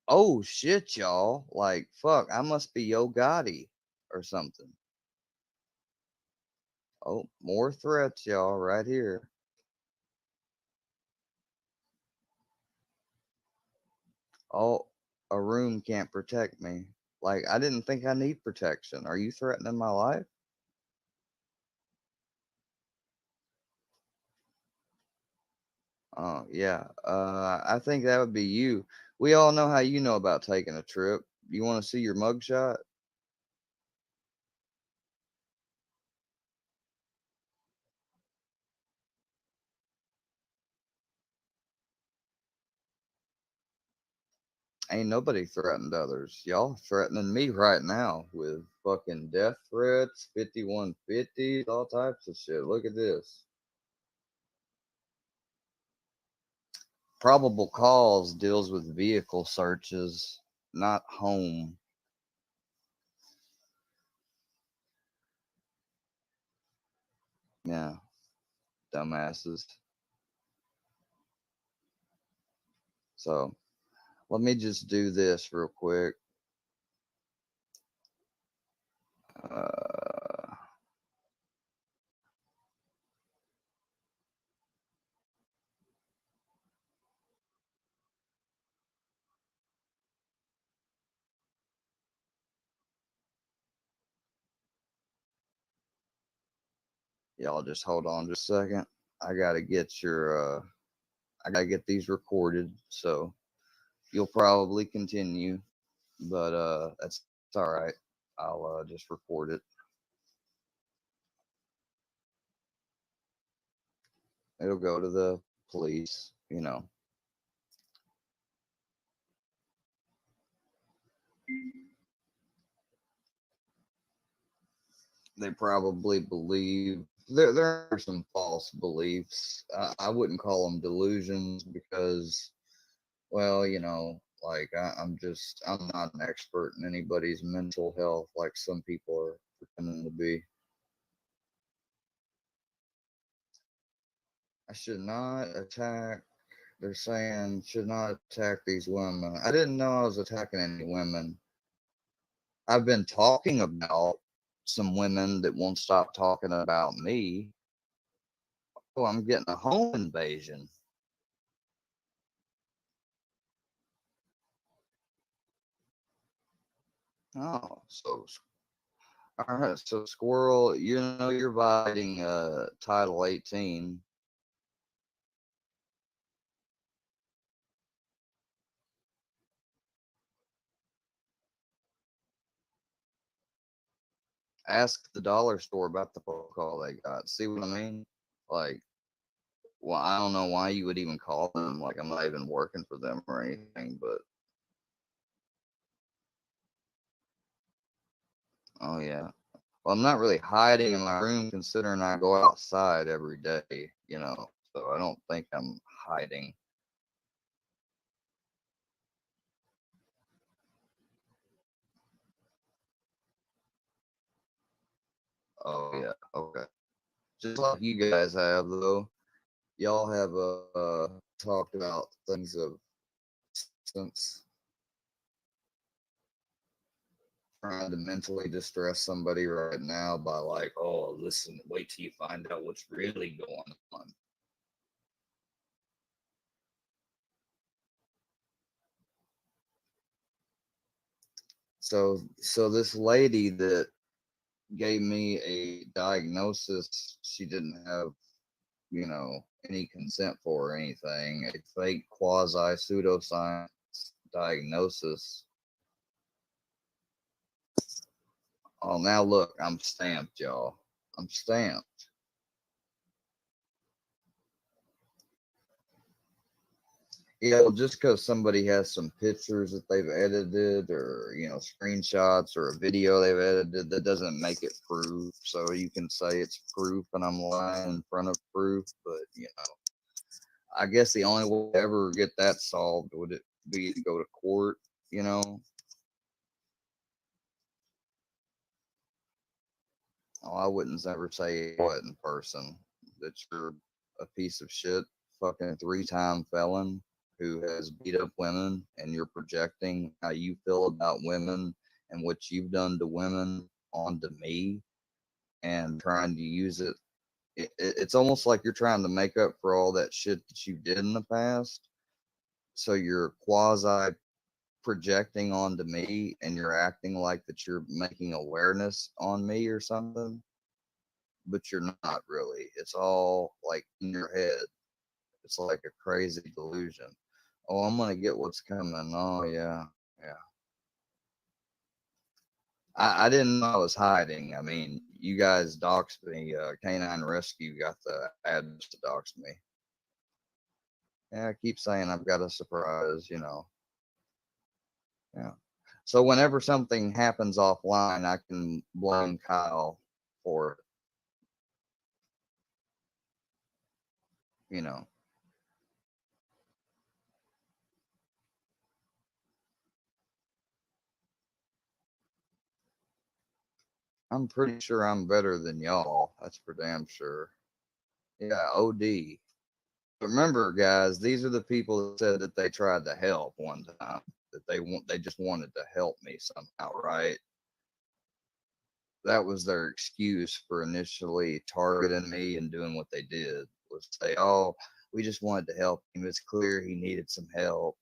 Oh shit, y'all. Like, fuck, I must be Yo Gotti or something. Oh, more threats, y'all, right here. Oh, a room can't protect me. Like, I didn't think I need protection. Are you threatening my life? Oh, yeah. I think that would be you. We all know how you know about taking a trip. You want to see your mugshot? Ain't nobody threatened others. Y'all threatening me right now with fucking death threats, 5150s, all types of shit. Look at this. Probable cause deals with vehicle searches, not home. Yeah, dumbasses. So let me just do this real quick. Uh, y'all just hold on just a second. I gotta get I gotta get these recorded, so you'll probably continue, but that's all right. I'll just record it. It'll go to the police. They probably believe there are some false beliefs. I wouldn't call them delusions because, well, like I'm not an expert in anybody's mental health like some people are pretending to be. I should not attack. They're saying should not attack these women. I didn't know I was attacking any women. I've been talking about some women that won't stop talking about me. Oh, I'm getting a home invasion. Oh, so all right. So Squirrel, you're violating Title 18. Ask the dollar store about the phone call they got. See what I mean? Like, well, I don't know why you would even call them. Like, I'm not even working for them or anything, but oh yeah. Well, I'm not really hiding in my room considering I go outside every day. So I don't think I'm hiding. Oh yeah, okay. Just like you guys have though. Y'all have talked about things of substance, trying to mentally distress somebody right now by like, oh, listen, wait till you find out what's really going on. So this lady that gave me a diagnosis she didn't have, any consent for or anything, a fake quasi pseudoscience diagnosis. Oh, now look, I'm stamped, y'all. I'm stamped. Yeah, well, just because somebody has some pictures that they've edited or, screenshots or a video they've edited, that doesn't make it proof. So you can say it's proof and I'm lying in front of proof, but, I guess the only way to ever get that solved would it be to go to court, you know? Oh, I wouldn't ever say what in person that you're a piece of shit, fucking 3-time felon who has beat up women, and you're projecting how you feel about women and what you've done to women onto me and trying to use it. It's almost like you're trying to make up for all that shit that you did in the past. So you're quasi projecting onto me and you're acting like that you're making awareness on me or something, but you're not really. It's all like in your head. It's like a crazy delusion. Oh, I'm gonna get what's coming. Oh yeah, yeah. I didn't know I was hiding. I mean, you guys doxed me. Canine Rescue got the address to dox me. Yeah, I keep saying I've got a surprise. Yeah. So whenever something happens offline, I can blame Kyle for it. I'm pretty sure I'm better than y'all. That's for damn sure. Yeah, OD. Remember, guys, these are the people that said that they tried to help one time. That they just wanted to help me somehow, right? That was their excuse for initially targeting me and doing what they did, was say, "Oh, we just wanted to help him. It's clear he needed some help."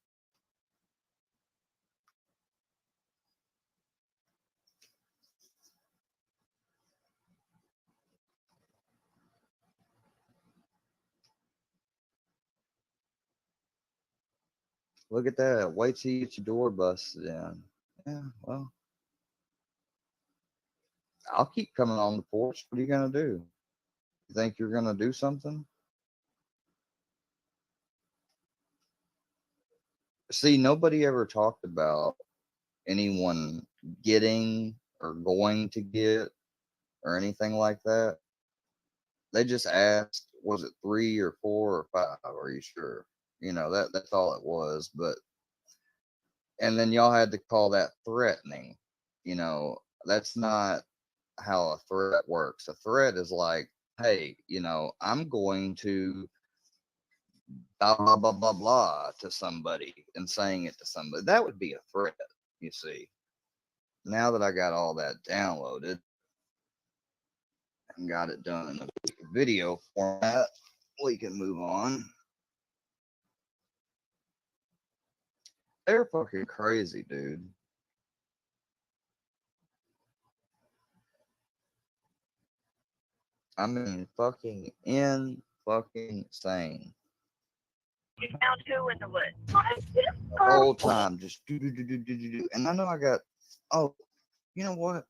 Look at that. Wait till you get your door busted in. Yeah, well, I'll keep coming on the porch. What are you gonna do? You think you're gonna do something? See, nobody ever talked about anyone getting or going to get or anything like that. They just asked, was it 3 or 4 or 5? Are you sure? That's all it was. But and then y'all had to call that threatening. That's not how a threat works. A threat is like, hey, I'm going to blah blah blah blah blah to somebody and saying it to somebody. That would be a threat, you see. Now that I got all that downloaded and got it done in a video format, we can move on. They're fucking crazy, dude. I mean, fucking insane. You found who in the woods? The whole time, just do. And I know I got. Oh, you know what?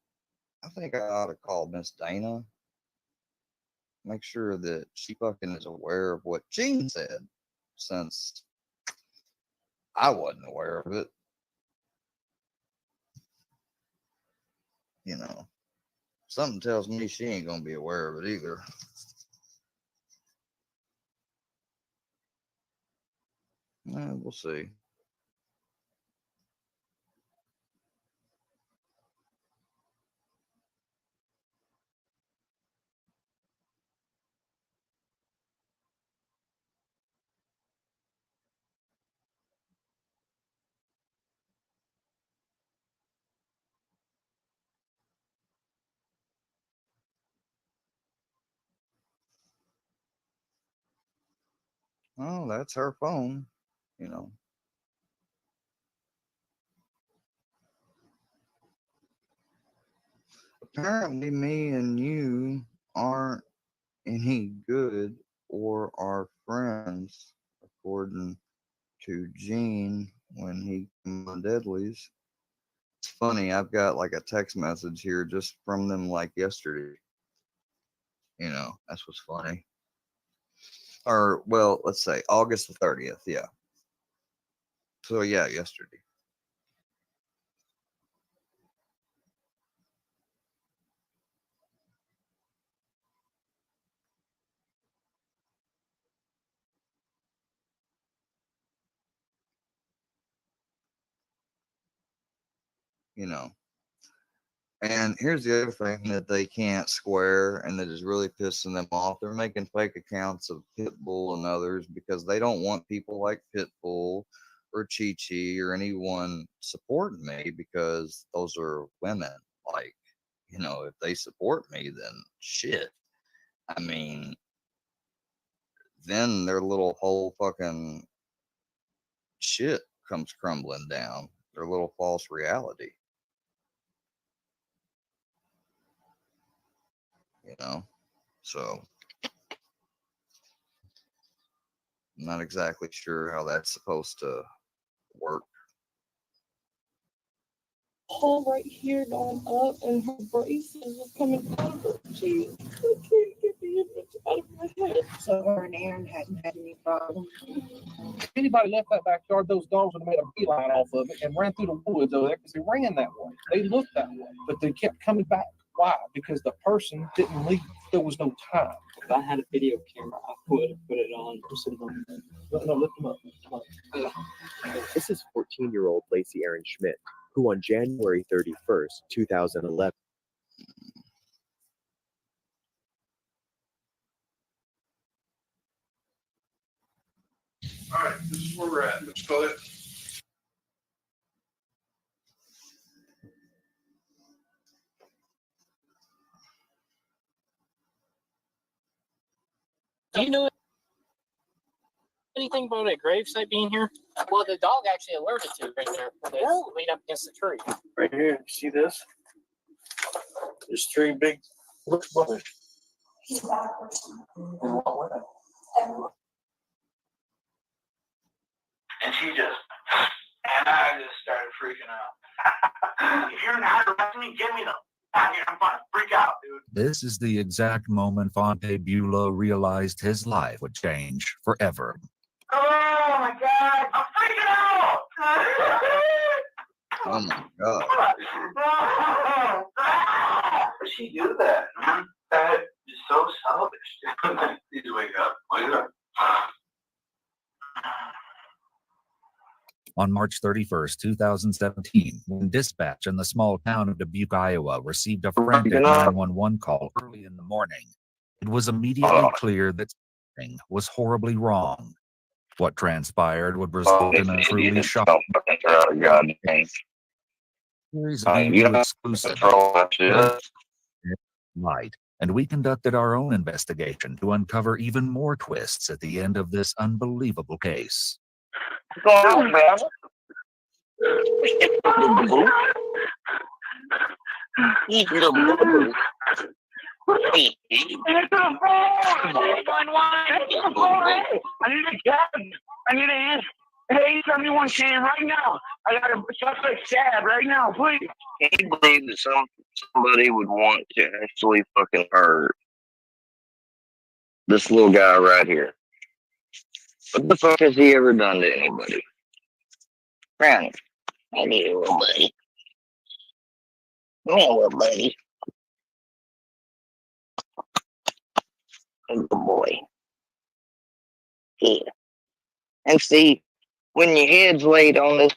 I think I ought to call Miss Dana. Make sure that she fucking is aware of what Gene said, since I wasn't aware of it. Something tells me she ain't gonna be aware of it either. We'll see. Oh, that's her phone. Apparently, me and you aren't any good or are friends, according to Gene when he came on Deadlies. It's funny, I've got like a text message here just from them like yesterday. That's what's funny. Or, well, let's say August the 30th. Yeah. So yeah, yesterday. You know. And here's the other thing that they can't square and that is really pissing them off. They're making fake accounts of Pitbull and others because they don't want people like Pitbull or Chi Chi or anyone supporting me because those are women. Like, you know, if they support me, then shit. I mean, then their little whole fucking shit comes crumbling down. Their little false reality. You know? So I'm not exactly sure how that's supposed to work. Hole right here going up, and her braces are coming out of her cheek. I can't get the image out of my head. So her and Aaron hadn't had any problems. If anybody left that backyard, those dogs would have made a beeline off of it and ran through the woods over there because they ran that way. They looked that way, but they kept coming back. Why? Because the person didn't leave. There was no time. If I had a video camera, I would have put it on or something. No, lift them up. This is 14-year-old Lacey Aaron Schmidt, who on January 31st, 2011. All right, this is where we're at. Let's go ahead. Do you know anything about a gravesite being here? Well, the dog actually alerted to it right there. It's leaned up against the tree. Right here. See this? There's three big. Looks like He's a bad person. And she just, and I just started freaking out. If you're not arresting me, give me the package. I'm gonna freak out, dude. This is the exact moment Fonte Beulah realized his life would change forever. Oh my God, I'm freaking out. Oh my God. How does she do that, man? That is so selfish. Please wake up. Wake up. On March 31st, 2017, when dispatch in the small town of Dubuque, Iowa, received a frantic 911 call early in the morning, it was immediately clear that something was horribly wrong. What transpired would result in a truly shocking series of exclusive light, and we conducted our own investigation to uncover even more twists at the end of this unbelievable case. What's going on, man? I need a cab. I need a 871 can right now. I got a suspect stab right now, please. Can you believe that somebody would want to actually fucking hurt this little guy right here? What the fuck has he ever done to anybody? Brownie, I need a little buddy. Come here, little buddy. Good boy. Here. And see, when your head's laid on this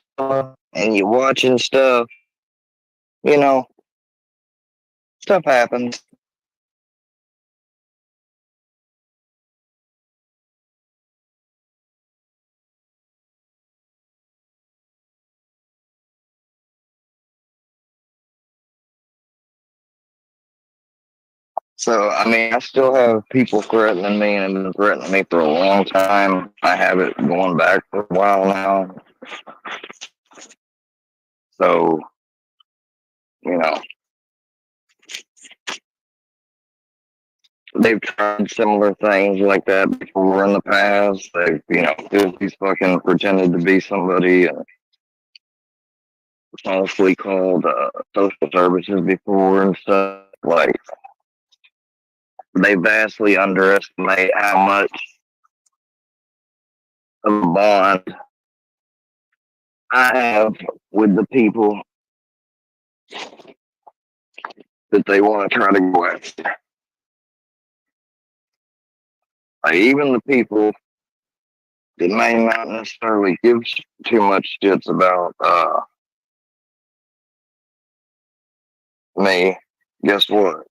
and you're watching stuff, you know, stuff happens. So, I mean, I still have people threatening me and have been threatening me for a long time. I have it going back for a while now. So, you know, they've tried similar things like that before in the past. They've, you know, he's fucking pretended to be somebody and falsely called social services before and stuff. Like, they vastly underestimate how much of a bond I have with the people that they want to try to go after. Like, even the people that may not necessarily give too much shits about me, guess what?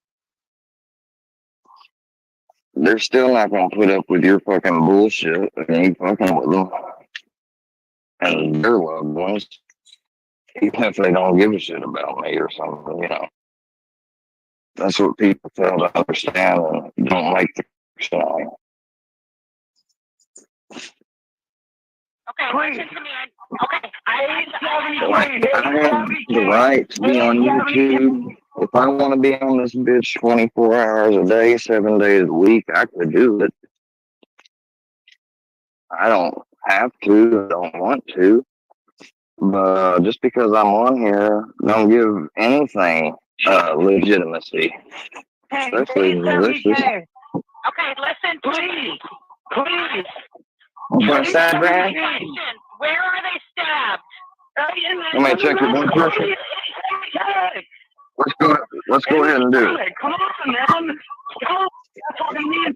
They're still not gonna put up with your fucking bullshit and you fucking with them and their loved ones, even if they don't give a shit about me or something, you know. That's what people fail to understand and don't make the connection. Okay, listen to me. Okay, I have the right to be on YouTube. If I want to be on this bitch 24 hours a day, 7 days a week, I could do it. I don't have to, I don't want to. But just because I'm on here, don't give anything legitimacy. Especially malicious. okay, listen, please. Please. What's that, Brad? Where are they stabbed? Let me check your blood pressure. Let's go ahead and do it. Come on, man. Come on. That's what we need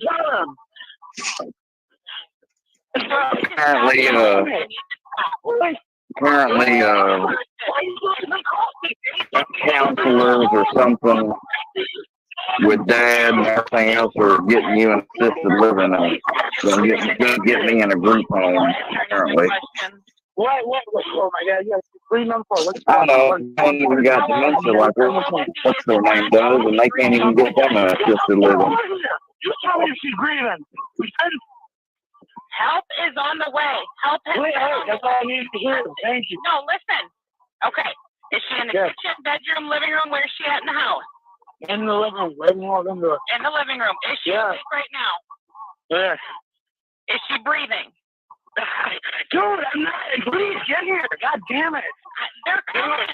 Apparently, counselors or something with dad and everything else are getting you an assisted living and gonna get me in a group home, apparently. What? Oh my God, you have 3 months for it. I don't know. One even got dementia like what's their name does, and they can't even get them an assisted living. You tell me if she's grieving. Help is on the way. Help is on the way. That's all I need to hear. Thank you. No, listen. Okay. Is she in the kitchen, bedroom, living room? Where's she at in the house? In the living room. Right now, in the living room. Is she awake right now? Yeah. Is she breathing? Dude, I'm not. Please get here. God damn it. They're coming.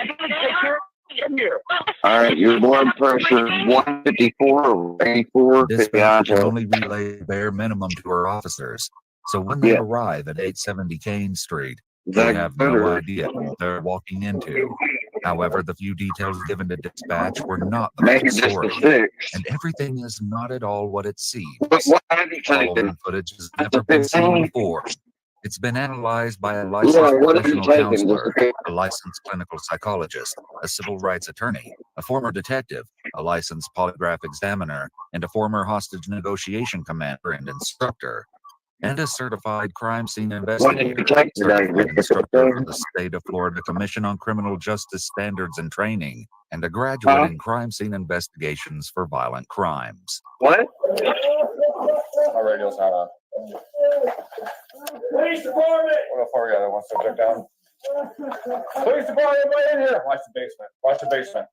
Get here. All right, your blood pressure is 154, 84, Dispatch can 59. only relay the bare minimum to her officers. So when they arrive at 870 Kane Street, they have no idea what they're walking into. However, the few details given to dispatch were not the full story, and everything is not at all what it seems. Following footage has never been seen before. It's been analyzed by a licensed professional counselor, a licensed clinical psychologist, a civil rights attorney, a former detective, a licensed polygraph examiner, and a former hostage negotiation commander and instructor, and a certified crime scene investigator, certified instructor for the State of Florida Commission on Criminal Justice Standards and Training, and a graduate in crime scene investigations for violent crimes. What? My radio's not on. Police department! 104, yeah, that wants to check down. Police department, everybody in here! Watch the basement. Watch the basement.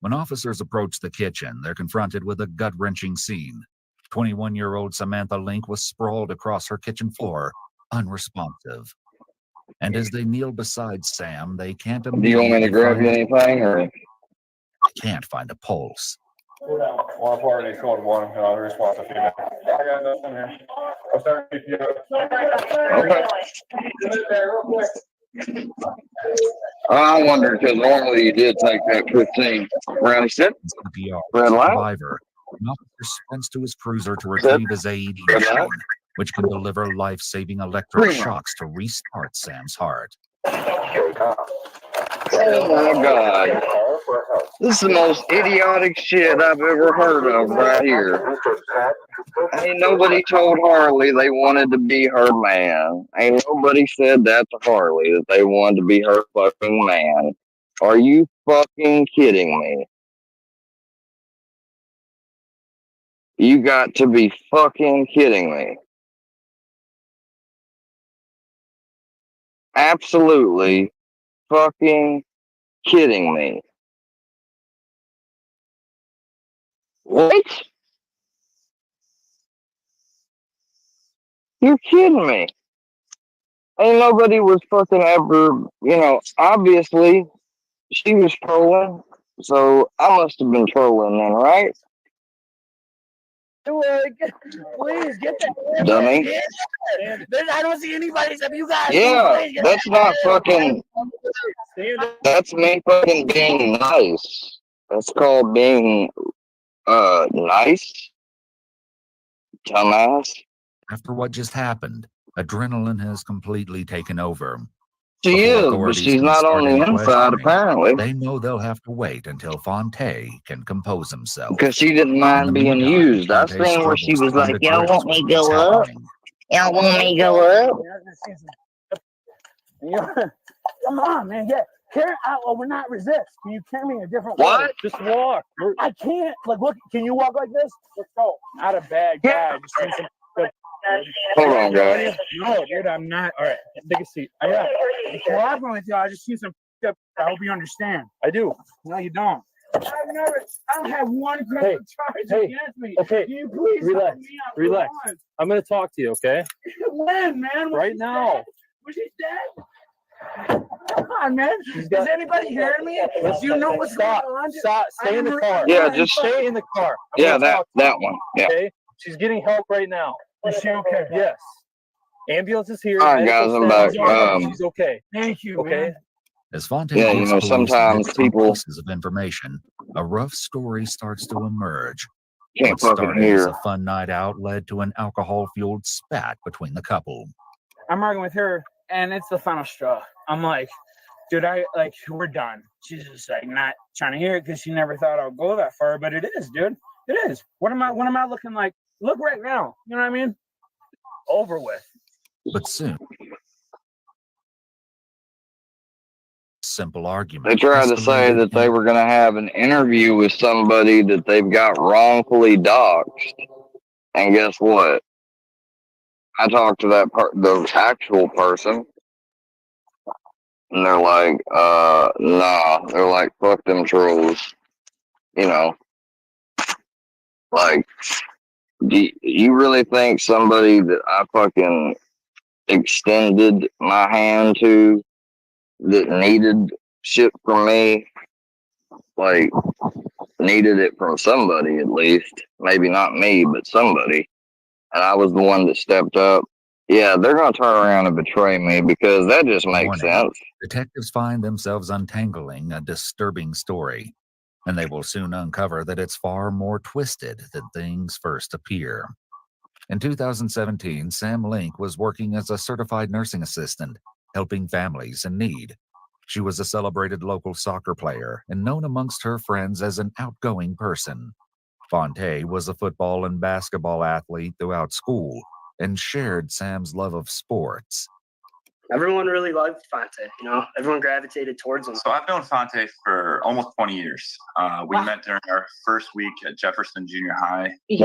When officers approach the kitchen, they're confronted with a gut-wrenching scene. 21-year-old Samantha Link was sprawled across her kitchen floor, unresponsive. And as they kneel beside Sam, they can't Do you want me to grab you anything, or? Can't find a pulse. 104, they code 1. Response a few minutes. I got nothing here. I'll start CPR. Okay. I wonder, because normally you did take that 15. Brownie sit. Red light. Survivor. An officer sprints to his cruiser to retrieve his AED machine, which can deliver life-saving electric shocks to restart Sam's heart. Oh my God. This is the most idiotic shit I've ever heard of right here. Ain't nobody told Harley they wanted to be her man. Ain't nobody said that to Harley, that they wanted to be her fucking man. Are you fucking kidding me? You got to be fucking kidding me. Absolutely fucking kidding me. What? You're kidding me. Ain't nobody was fucking ever, obviously she was trolling, so I must have been trolling then, right? Please get that. Dummy. I don't see anybody except you guys. Yeah, Please get that's not fucking. That's me fucking being nice. That's called being nice. Dumbass. After what just happened, adrenaline has completely taken over. She Before is, but authorities she's can not start on the any inside, questioning, apparently. They know they'll have to wait until Fonte can compose himself. Because she didn't In mind the being meantime, used. I Fonte seen where she struggles was to come like, to y'all grips want with me what's go up? happening. Y'all want me go up? Come on, man. Yeah. Carry out. Well, we're not resist. Can you carry me a different way? What? Just walk. I can't. Like, look. Can you walk like this? Let's go. Not a bad guy. Just need some. Hold on, guys. No, dude, I'm not. All right, take a seat. Yeah. I'm cooperating with you. I just need some. I hope you understand. I do. No, you don't. I don't have one criminal charge against me. Okay. Can you please Relax. help me out for Relax. once? I'm gonna talk to you, okay? When, man? Was Right she now. dead? Was she dead? Come on, man. got- Is anybody hearing me? Let's- Do you know what's stop. going on? Stop. Stay in the car. Yeah, just stay in the car. I'm Yeah, gonna that talk to that you, one. Yeah. Okay. She's getting help right now. Is she okay? Yes. Ambulance is here. All right, medical guys, I'm staff back. is here. She's okay. Thank you, Okay. man. As Fonte Yeah, you gives know, police sometimes bits and people pieces of information, a rough story starts to emerge. can't What fucking started as hear. a fun night out led to an alcohol-fueled spat between the couple. I'm arguing with her, and it's the final straw. I'm like, dude, we're done. She's just like not trying to hear it because she never thought I would go that far, but it is, dude. It is. What am I looking like? Look right now. You know what I mean? Over with. But soon, simple argument. They tried to say escalated that they were going to have an interview with somebody that they've got wrongfully doxxed. And guess what? I talked to the actual person, and they're like, nah. They're like, fuck them trolls. You know, like, do you really think somebody that I fucking extended my hand to that needed shit from me, like, needed it from somebody at least, maybe not me, but somebody, and I was the one that stepped up? Yeah, they're gonna turn around and betray me because that just makes sense. Detectives find themselves untangling a disturbing story, and they will soon uncover that it's far more twisted than things first appear. In 2017, Sam Link was working as a certified nursing assistant, helping families in need. She was a celebrated local soccer player and known amongst her friends as an outgoing person. Fonte was a football and basketball athlete throughout school and shared Sam's love of sports. Everyone really loved Fonte, you know, everyone gravitated towards him. So I've known Fonte for almost 20 years. We met during our first week at Jefferson Junior High. He's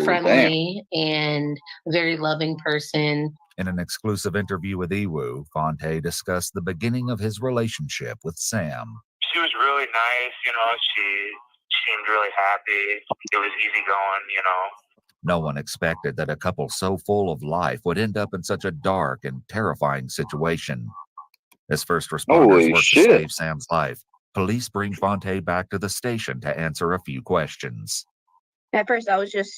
friendly and a very loving person. In an exclusive interview with Ooooooo, Fonte discussed the beginning of his relationship with Sam. She was really nice, you know, she seemed really happy. It was easygoing, you know. No one expected that a couple so full of life would end up in such a dark and terrifying situation. As first responders work to save Sam's life, police bring Fonte back to the station to answer a few questions. At first, I was just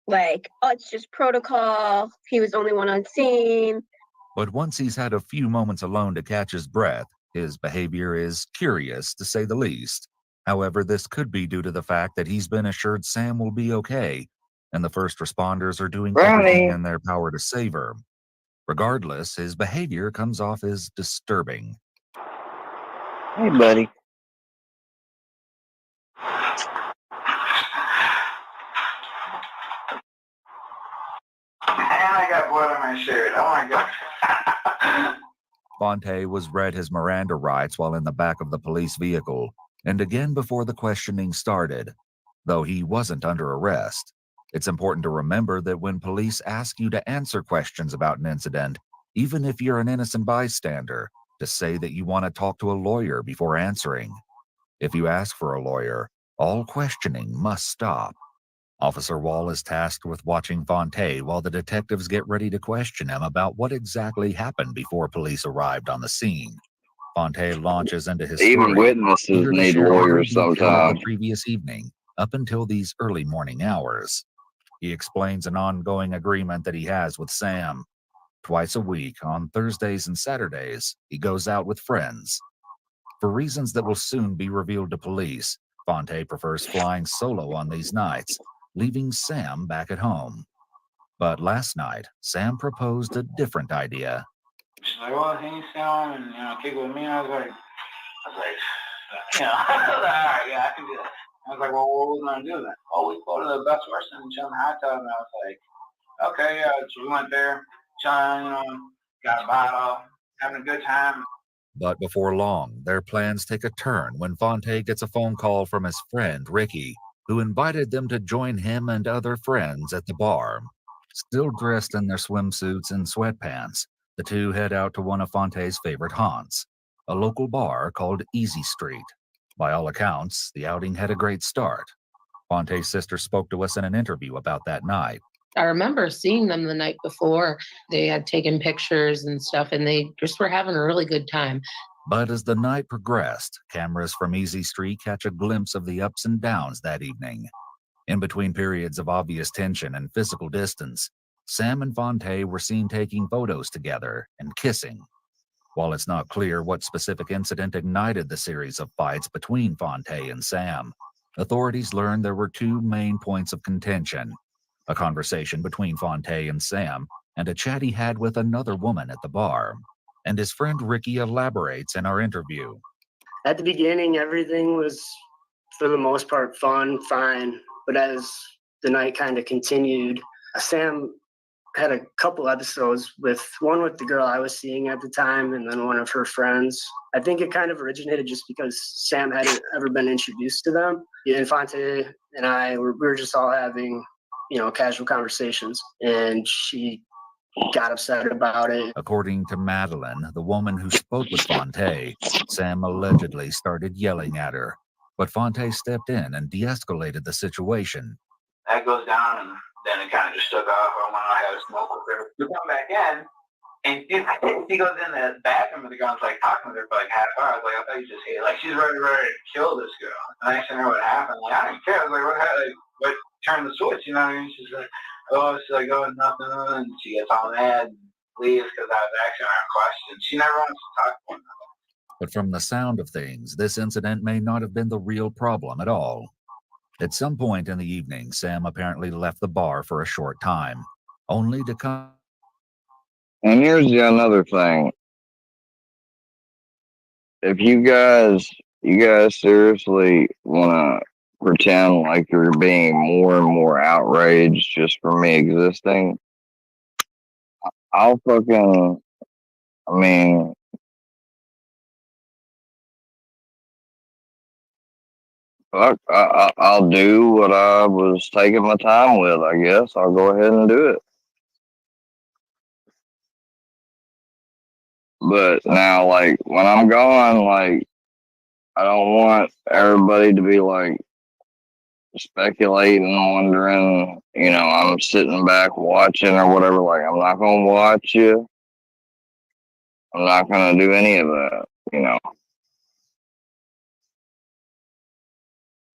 like, oh, it's just protocol. He was the only one on scene. But once he's had a few moments alone to catch his breath, his behavior is curious, to say the least. However, this could be due to the fact that he's been assured Sam will be okay, and the first responders are doing everything in their power to save her. Regardless, his behavior comes off as disturbing. Hey, buddy. And I got blood on my shirt. Oh my god. Fonte was read his Miranda rights while in the back of the police vehicle, and again before the questioning started, though he wasn't under arrest. It's important to remember that when police ask you to answer questions about an incident, even if you're an innocent bystander, to say that you want to talk to a lawyer before answering. If you ask for a lawyer, all questioning must stop. Officer Wall is tasked with watching Fonte while the detectives get ready to question him about what exactly happened before police arrived on the scene. Fonte launches into his Even story, witnesses eager to need share every lawyers detail of sometimes. the previous evening, up until these early morning hours. He explains an ongoing agreement that he has with Sam. Twice a week, on Thursdays and Saturdays, he goes out with friends. For reasons that will soon be revealed to police, Fonte prefers flying solo on these nights, leaving Sam back at home. But last night, Sam proposed a different idea. She's like, well, can you stay home and, kick with me? I was like, I was like, all right, yeah, I can do that. I was like, well, what are we going to do then? Oh, we go to the Best Western and chill in the hot tub. And I was like, okay, yeah. So we went there, chilling, got a bottle, having a good time. But before long, their plans take a turn when Fonte gets a phone call from his friend, Ricky, who invited them to join him and other friends at the bar. Still dressed in their swimsuits and sweatpants, the two head out to one of Fonte's favorite haunts, a local bar called Easy Street. By all accounts, the outing had a great start. Fonte's sister spoke to us in an interview about that night. I remember seeing them the night before. They had taken pictures and stuff, and they just were having a really good time. But as the night progressed, cameras from Easy Street catch a glimpse of the ups and downs that evening. In between periods of obvious tension and physical distance, Sam and Fonte were seen taking photos together and kissing. While it's not clear what specific incident ignited the series of fights between Fonte and Sam, authorities learned there were two main points of contention: a conversation between Fonte and Sam, and a chat he had with another woman at the bar. And his friend Ricky elaborates in our interview. At the beginning, everything was, for the most part, fun, fine. But as the night kind of continued, Sam had a couple episodes with the girl I was seeing at the time, and then one of her friends. I think it kind of originated just because Sam hadn't ever been introduced to them. And Fonte and I, we were just all having, casual conversations, and she got upset about it. According to Madeline, the woman who spoke with Fonte, Sam allegedly started yelling at her, but Fonte stepped in and de-escalated the situation. That goes down, and then it kind of just took off. I went out, had a smoke with her. We come back in, and she goes in the bathroom with the girl and like talking with her for like half an hour. I was like, I thought you just hate it. Like, she's ready to kill this girl. And I asked her what happened. Like, I didn't care. I was like, what turned the switch? You know what I mean? She's like, nothing. And she gets all mad and leaves because I was asking her questions. She never wants to talk to me. But from the sound of things, this incident may not have been the real problem at all. At some point in the evening, Sam apparently left the bar for a short time, only to come. And here's another thing. If you guys seriously want to pretend like you're being more and more outraged just for me existing, I'll do what I was taking my time with, I guess. I'll go ahead and do it. But now, like, when I'm gone, like, I don't want everybody to be, like, speculating, wondering, I'm sitting back watching or whatever. Like, I'm not going to watch you. I'm not going to do any of that,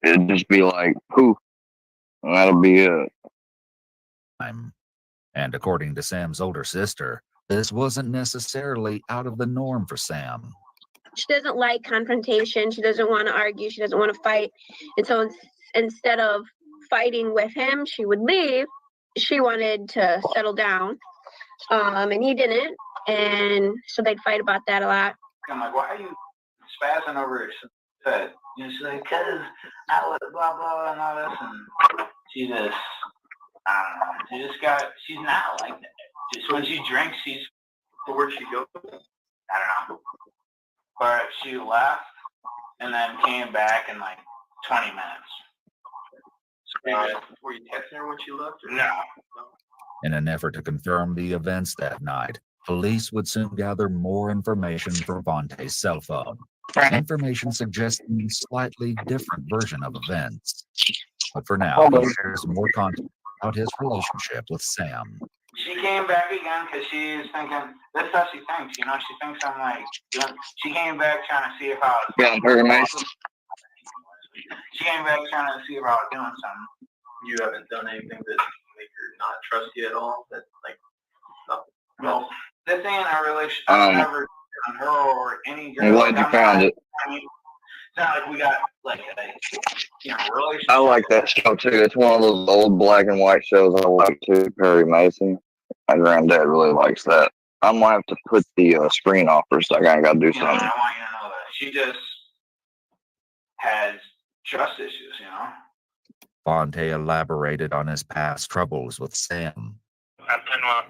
It'd just be like, poof, and that'll be it. And according to Sam's older sister, this wasn't necessarily out of the norm for Sam. She doesn't like confrontation. She doesn't want to argue. She doesn't want to fight. And so instead of fighting with him, she would leave. She wanted to settle down, and he didn't. And so they'd fight about that a lot. I'm like, why are you spazzing over it? She's like, because I was blah, blah, and all this. And she just, I don't know. She's not like that. Just when she drinks, where'd she go? I don't know. But she left and then came back in like 20 minutes. Were you texting her when she left? No. In an effort to confirm the events that night, police would soon gather more information from Fonte's cell phone. Information suggesting a slightly different version of events. But for now, he shares more content about his relationship with Sam. She came back again because she's thinking, that's how she thinks, She thinks I'm like, she came back trying to see if I was She came back trying to see if I was doing something. You haven't done anything that not trust you at all? That like, nothing. No, this ain't our relationship. I've never on her or any girl. I'm glad you found it. I mean, it's not like we got like a relationship. I like that show too. It's one of those old black and white shows I like too. Perry Mason. My granddad really likes that. I might have to put the screen off for a second. I gotta do something. I want you to know that she just has trust issues. Fonte elaborated on his past troubles with Sam. I've been a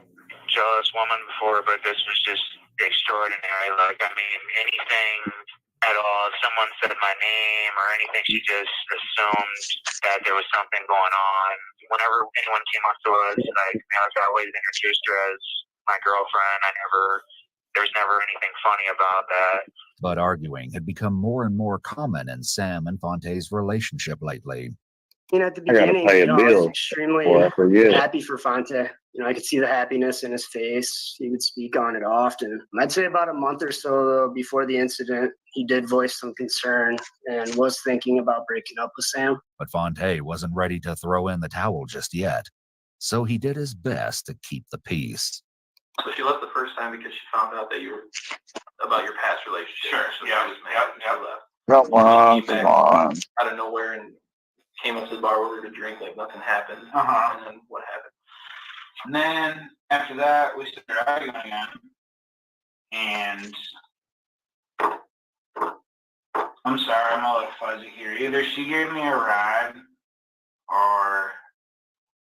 jealous woman before, but this was just extraordinary. Like, I mean, anything at all. If someone said my name or anything, she just assumed that there was something going on. Whenever anyone came up to us, like, I was always introduced her as my girlfriend. There was never anything funny about that. But arguing had become more and more common in Sam and Fonte's relationship lately. At the beginning, I was extremely happy for Fonte. I could see the happiness in his face. He would speak on it often. I'd say about a month or so though, before the incident, he did voice some concern and was thinking about breaking up with Sam. But Fonte wasn't ready to throw in the towel just yet, so he did his best to keep the peace. So she left the first time because she found out that you were about your past relationship. Sure. So yeah, left. Come on. Out of nowhere and came up to the bar with her to drink like nothing happened. And then what happened? And then after that, we started arguing again. And I'm sorry, I'm all like fuzzy here. Either she gave me a ride, or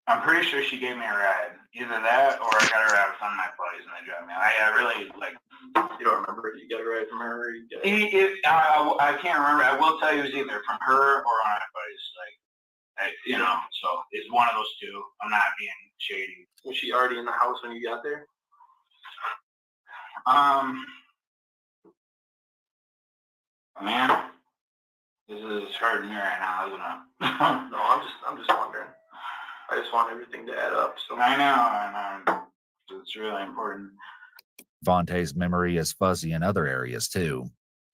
I'm pretty sure she gave me a ride. Either that, or I got a ride with some of my buddies and they dropped me. I really like. You don't remember if you got a ride from her? Or you got I can't remember. I will tell you it was either from her or one of my buddies. So it's one of those two. I'm not being shady. Was she already in the house when you got there? Man, this is hurting me right now, isn't it? No, I'm just wondering. I just want everything to add up. So I know. It's really important. Fonte's memory is fuzzy in other areas too.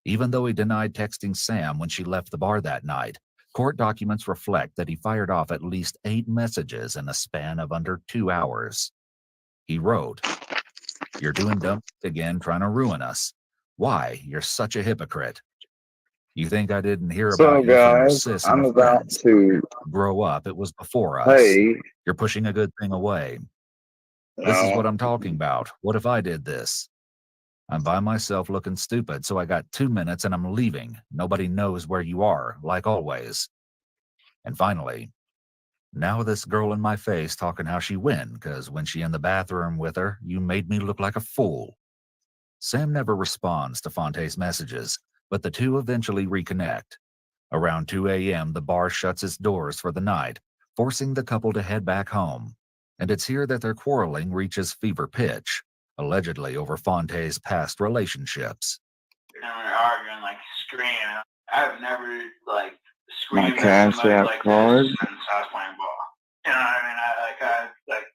Even though he denied texting Sam when she left the bar that night, court documents reflect that he fired off at least 8 messages in a span of under 2 hours. He wrote, "You're doing dumb again, trying to ruin us. Why? You're such a hypocrite. You think I didn't hear about you from your sis and I'm her about friends? to Grow up. It was before us. Hey. You're pushing a good thing away. This is what I'm talking about. What if I did this? I'm by myself looking stupid, so I got 2 minutes and I'm leaving. Nobody knows where you are, like always. And finally, now this girl in my face talking how she win, because when she in the bathroom with her, you made me look like a fool." Sam never responds to Fonte's messages, but the two eventually reconnect. Around 2 a.m., the bar shuts its doors for the night, forcing the couple to head back home. And it's here that their quarreling reaches fever pitch, allegedly over Fonte's past relationships. And we're arguing, like, screaming. I've never, like, screamed My at somebody like card. this since I was playing ball. You know what I mean? That's, like,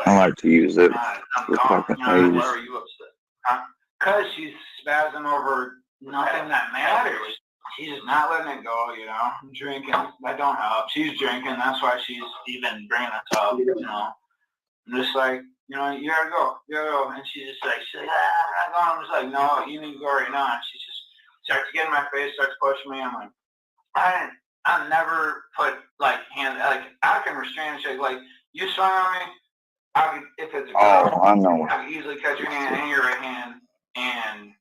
I like to use it. I'm for gone. fucking Why haters. are you upset? Huh? Because she's spazzing over nothing that matters. She's not letting it go, drinking. That don't help. She's drinking. That's why she's even bringing it up, I'm just like, you gotta go. And she's like, I'm not going. I'm just like, no, you need to go right now. And she just starts getting in my face, starts pushing me. I'm like, I never put, like, hands, like, I can restrain shit. Like, you swing on me, if it's a girl, I know. I can easily catch your hand and your right hand. And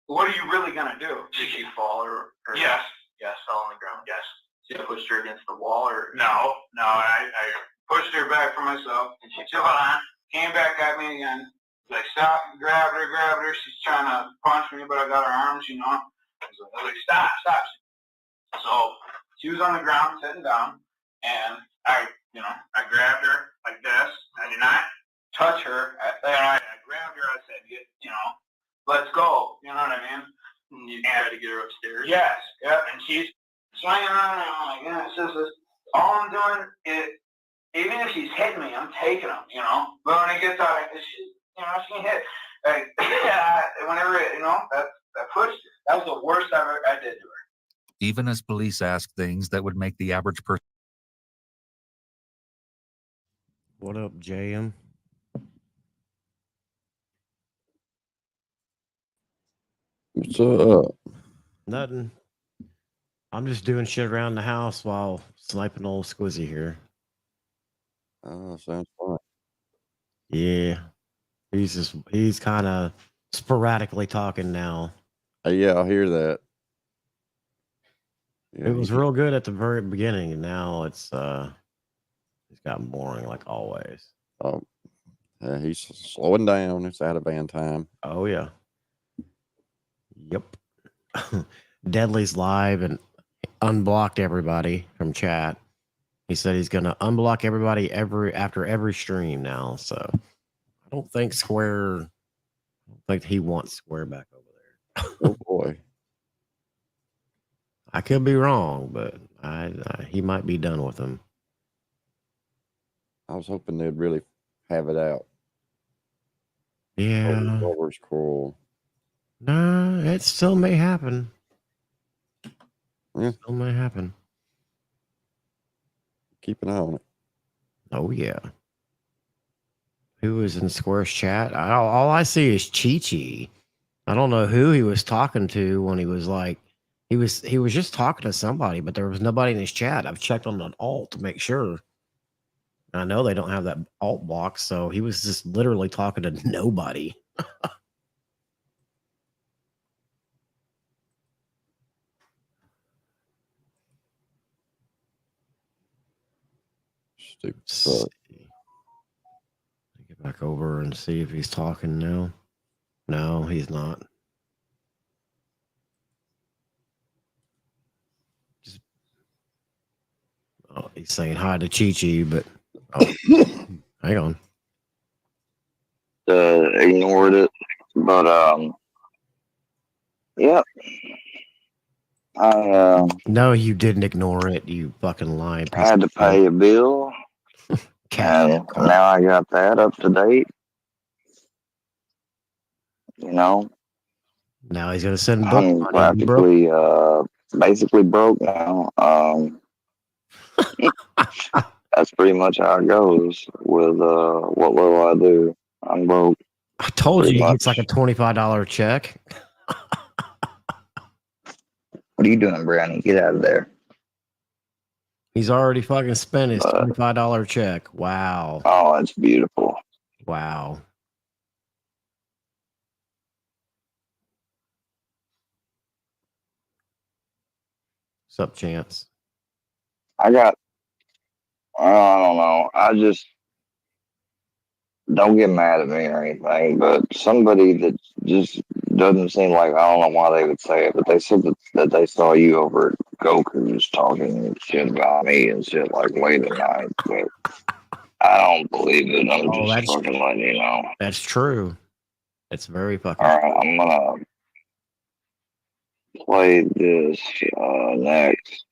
what are you really going to do? Did she fall or Yes. Yes, fell on the ground. Yes. So you pushed her against the wall or? No, I pushed her back for myself and she took on, came back at me again. Like, stop, grabbed her. She's trying to punch me, but I got her arms, I was like, stop. So she was on the ground, sitting down, and I grabbed her like this. I did not touch her. I grabbed her. I said, let's go. You know what I mean? And you tried to get her upstairs. Yes. Yeah. And she's swinging around, and I'm like, yeah, it's just this. All I'm doing is, even if she's hitting me, I'm taking them, But when it gets out, she can hit. Like, whenever, that pushed her. That was the worst I did to her. Even as police ask things that would make the average person. What up, JM? What's up? Nothing. I'm just doing shit around the house while sniping old Squizzy here. Oh, sounds fun. Yeah. He's kind of sporadically talking now. Yeah, I hear that. Yeah, It was real good at the very beginning, and now it's gotten boring like always. Oh, yeah, he's slowing down. It's out of van time. Oh yeah. Yep. Deadly's live and unblocked everybody from chat. He said he's gonna unblock everybody after every stream now. So I don't think he wants Square back over there. Oh boy. I could be wrong, but he might be done with him. I was hoping they'd really have it out. Yeah. Over's cool. No, it still may happen. Yeah. Still may happen. Keep an eye on it. Oh yeah. Who is in Square's chat? All I see is Chi-Chi. I don't know who he was talking to when he was like, he was just talking to somebody, but there was nobody in his chat. I've checked on an alt to make sure. I know they don't have that alt box, so he was just literally talking to nobody. Stupid. Get back over and see if he's talking now. No, he's not. Oh, he's saying hi to Chi-Chi, but hang on. Ignored it, but yeah. No, you didn't ignore it. You fucking lying. I had to pay a bill, and now I got that up to date. You know. Now he's gonna send I'm book money. basically broke now. That's pretty much how it goes with what little I do. I'm broke. I told you it's like a $25 check. What are you doing, Brownie? Get out of there. He's already fucking spent his $25 check. Wow. Oh, that's beautiful. Wow. What's up, Chance? I don't know. I just don't get mad at me or anything, but somebody that just doesn't seem like, I don't know why they would say it, but they said that they saw you over at Goku's talking shit about me and shit like late at night, but I don't believe it. I'm just fucking letting you know. That's true. It's very fucking Alright, I'm gonna play this next.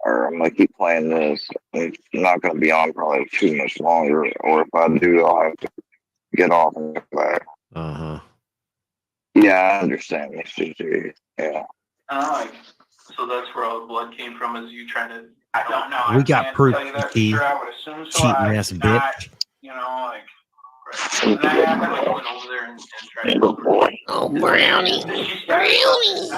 Or I'm gonna keep playing this. It's not gonna be on probably too much longer, or if I do, I'll have to get off and get back. Yeah, I understand, Mr. G. Yeah. So that's where all the blood came from, is you trying to, I don't know. We got proof, I cheating would assume so. cheating ass bitch. You know, like, and then I went over there and tried to. Oh, Brownie. Brownie.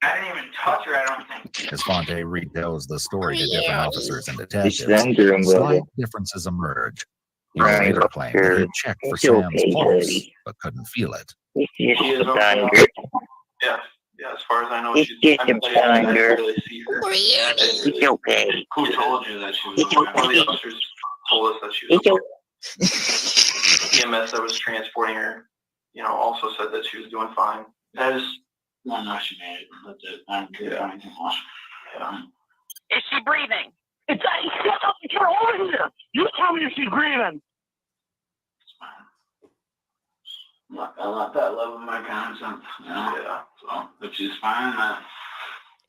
I didn't even touch her, I don't think. As Fonte retells the story to different officers and detectives, syndrome, slight brother. differences emerge. He Right, later claimed that he sure. checked for It's Sam's okay, pulse, buddy. but couldn't feel it. She is also, yeah, as far as I know, It's she's. just a binder. Really see her. It's okay. Who told you that she was okay? One of the officers told us that she was okay. EMS that was transporting her, you know, also said that she was doing fine. That is. No, she made it. That's it. I'm good. Yeah. Is she breathing? It's shut up! You're over here. You tell me if she's breathing. I let that love of my conscience. Yeah. So if she's fine,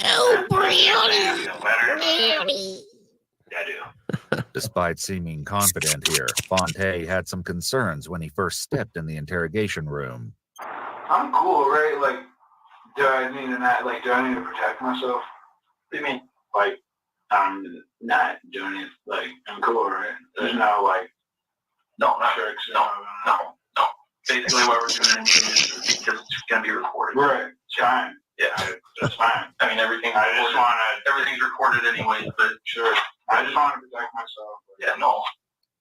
Oh, Brownie. Brownie. I do. Despite seeming confident here, Fonte had some concerns when he first stepped in the interrogation room. I'm cool, right? Like, do I need to protect myself? What do you mean? Like, I'm not doing it, like, I'm cool, right? There's no, like, no. Basically, what we're doing is because it's going to be recorded. Right. It's fine. Yeah, that's fine. I mean, everything's recorded anyways, but sure. I just want to protect myself. Yeah, no.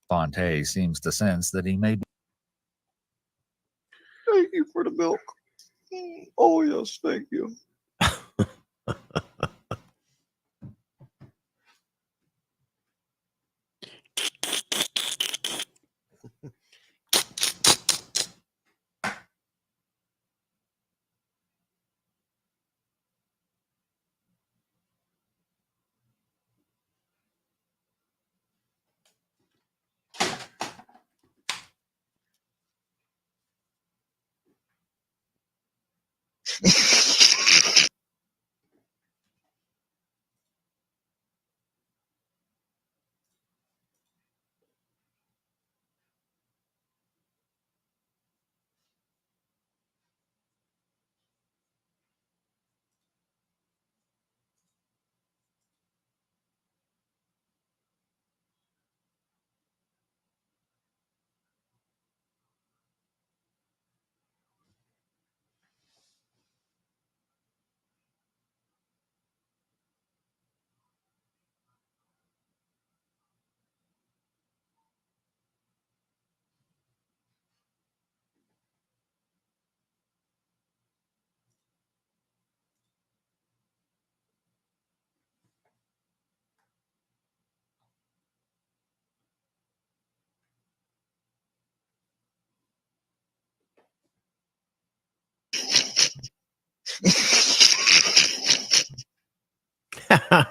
Fonte seems to sense that he may be. Thank you for the milk. Oh, yes, thank you.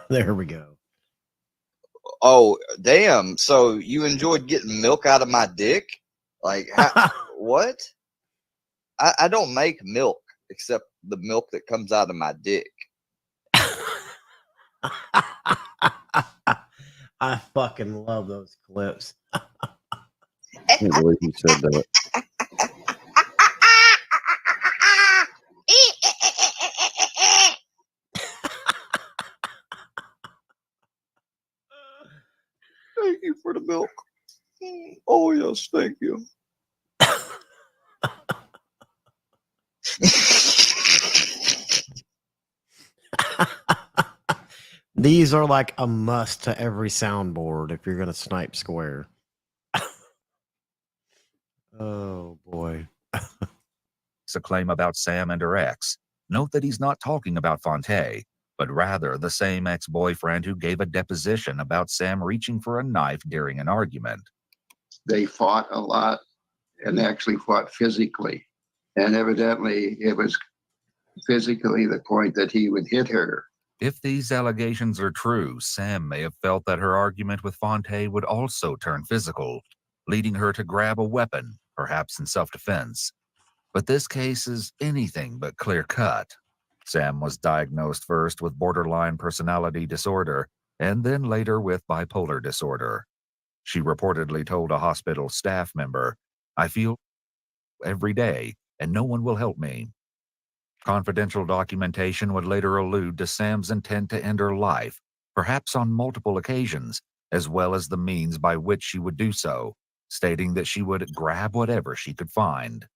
There we go. Oh, damn. So you enjoyed getting milk out of my dick? Like, what? I don't make milk except the milk that comes out of my dick. I fucking love those clips. I can't believe you said that. Thank you for the milk. Oh, yes, thank you. These are like a must to every soundboard if you're going to snipe square. Oh, boy. A claim about Sam and her ex. Note that he's not talking about Fonte, but rather the same ex-boyfriend who gave a deposition about Sam reaching for a knife during an argument. They fought a lot and actually fought physically. And evidently it was physically the point that he would hit her. If these allegations are true, Sam may have felt that her argument with Fonte would also turn physical, leading her to grab a weapon, perhaps in self-defense. But this case is anything but clear-cut. Sam was diagnosed first with borderline personality disorder, and then later with bipolar disorder. She reportedly told a hospital staff member, "I feel every day, and no one will help me." Confidential documentation would later allude to Sam's intent to end her life, perhaps on multiple occasions, as well as the means by which she would do so, stating that she would grab whatever she could find.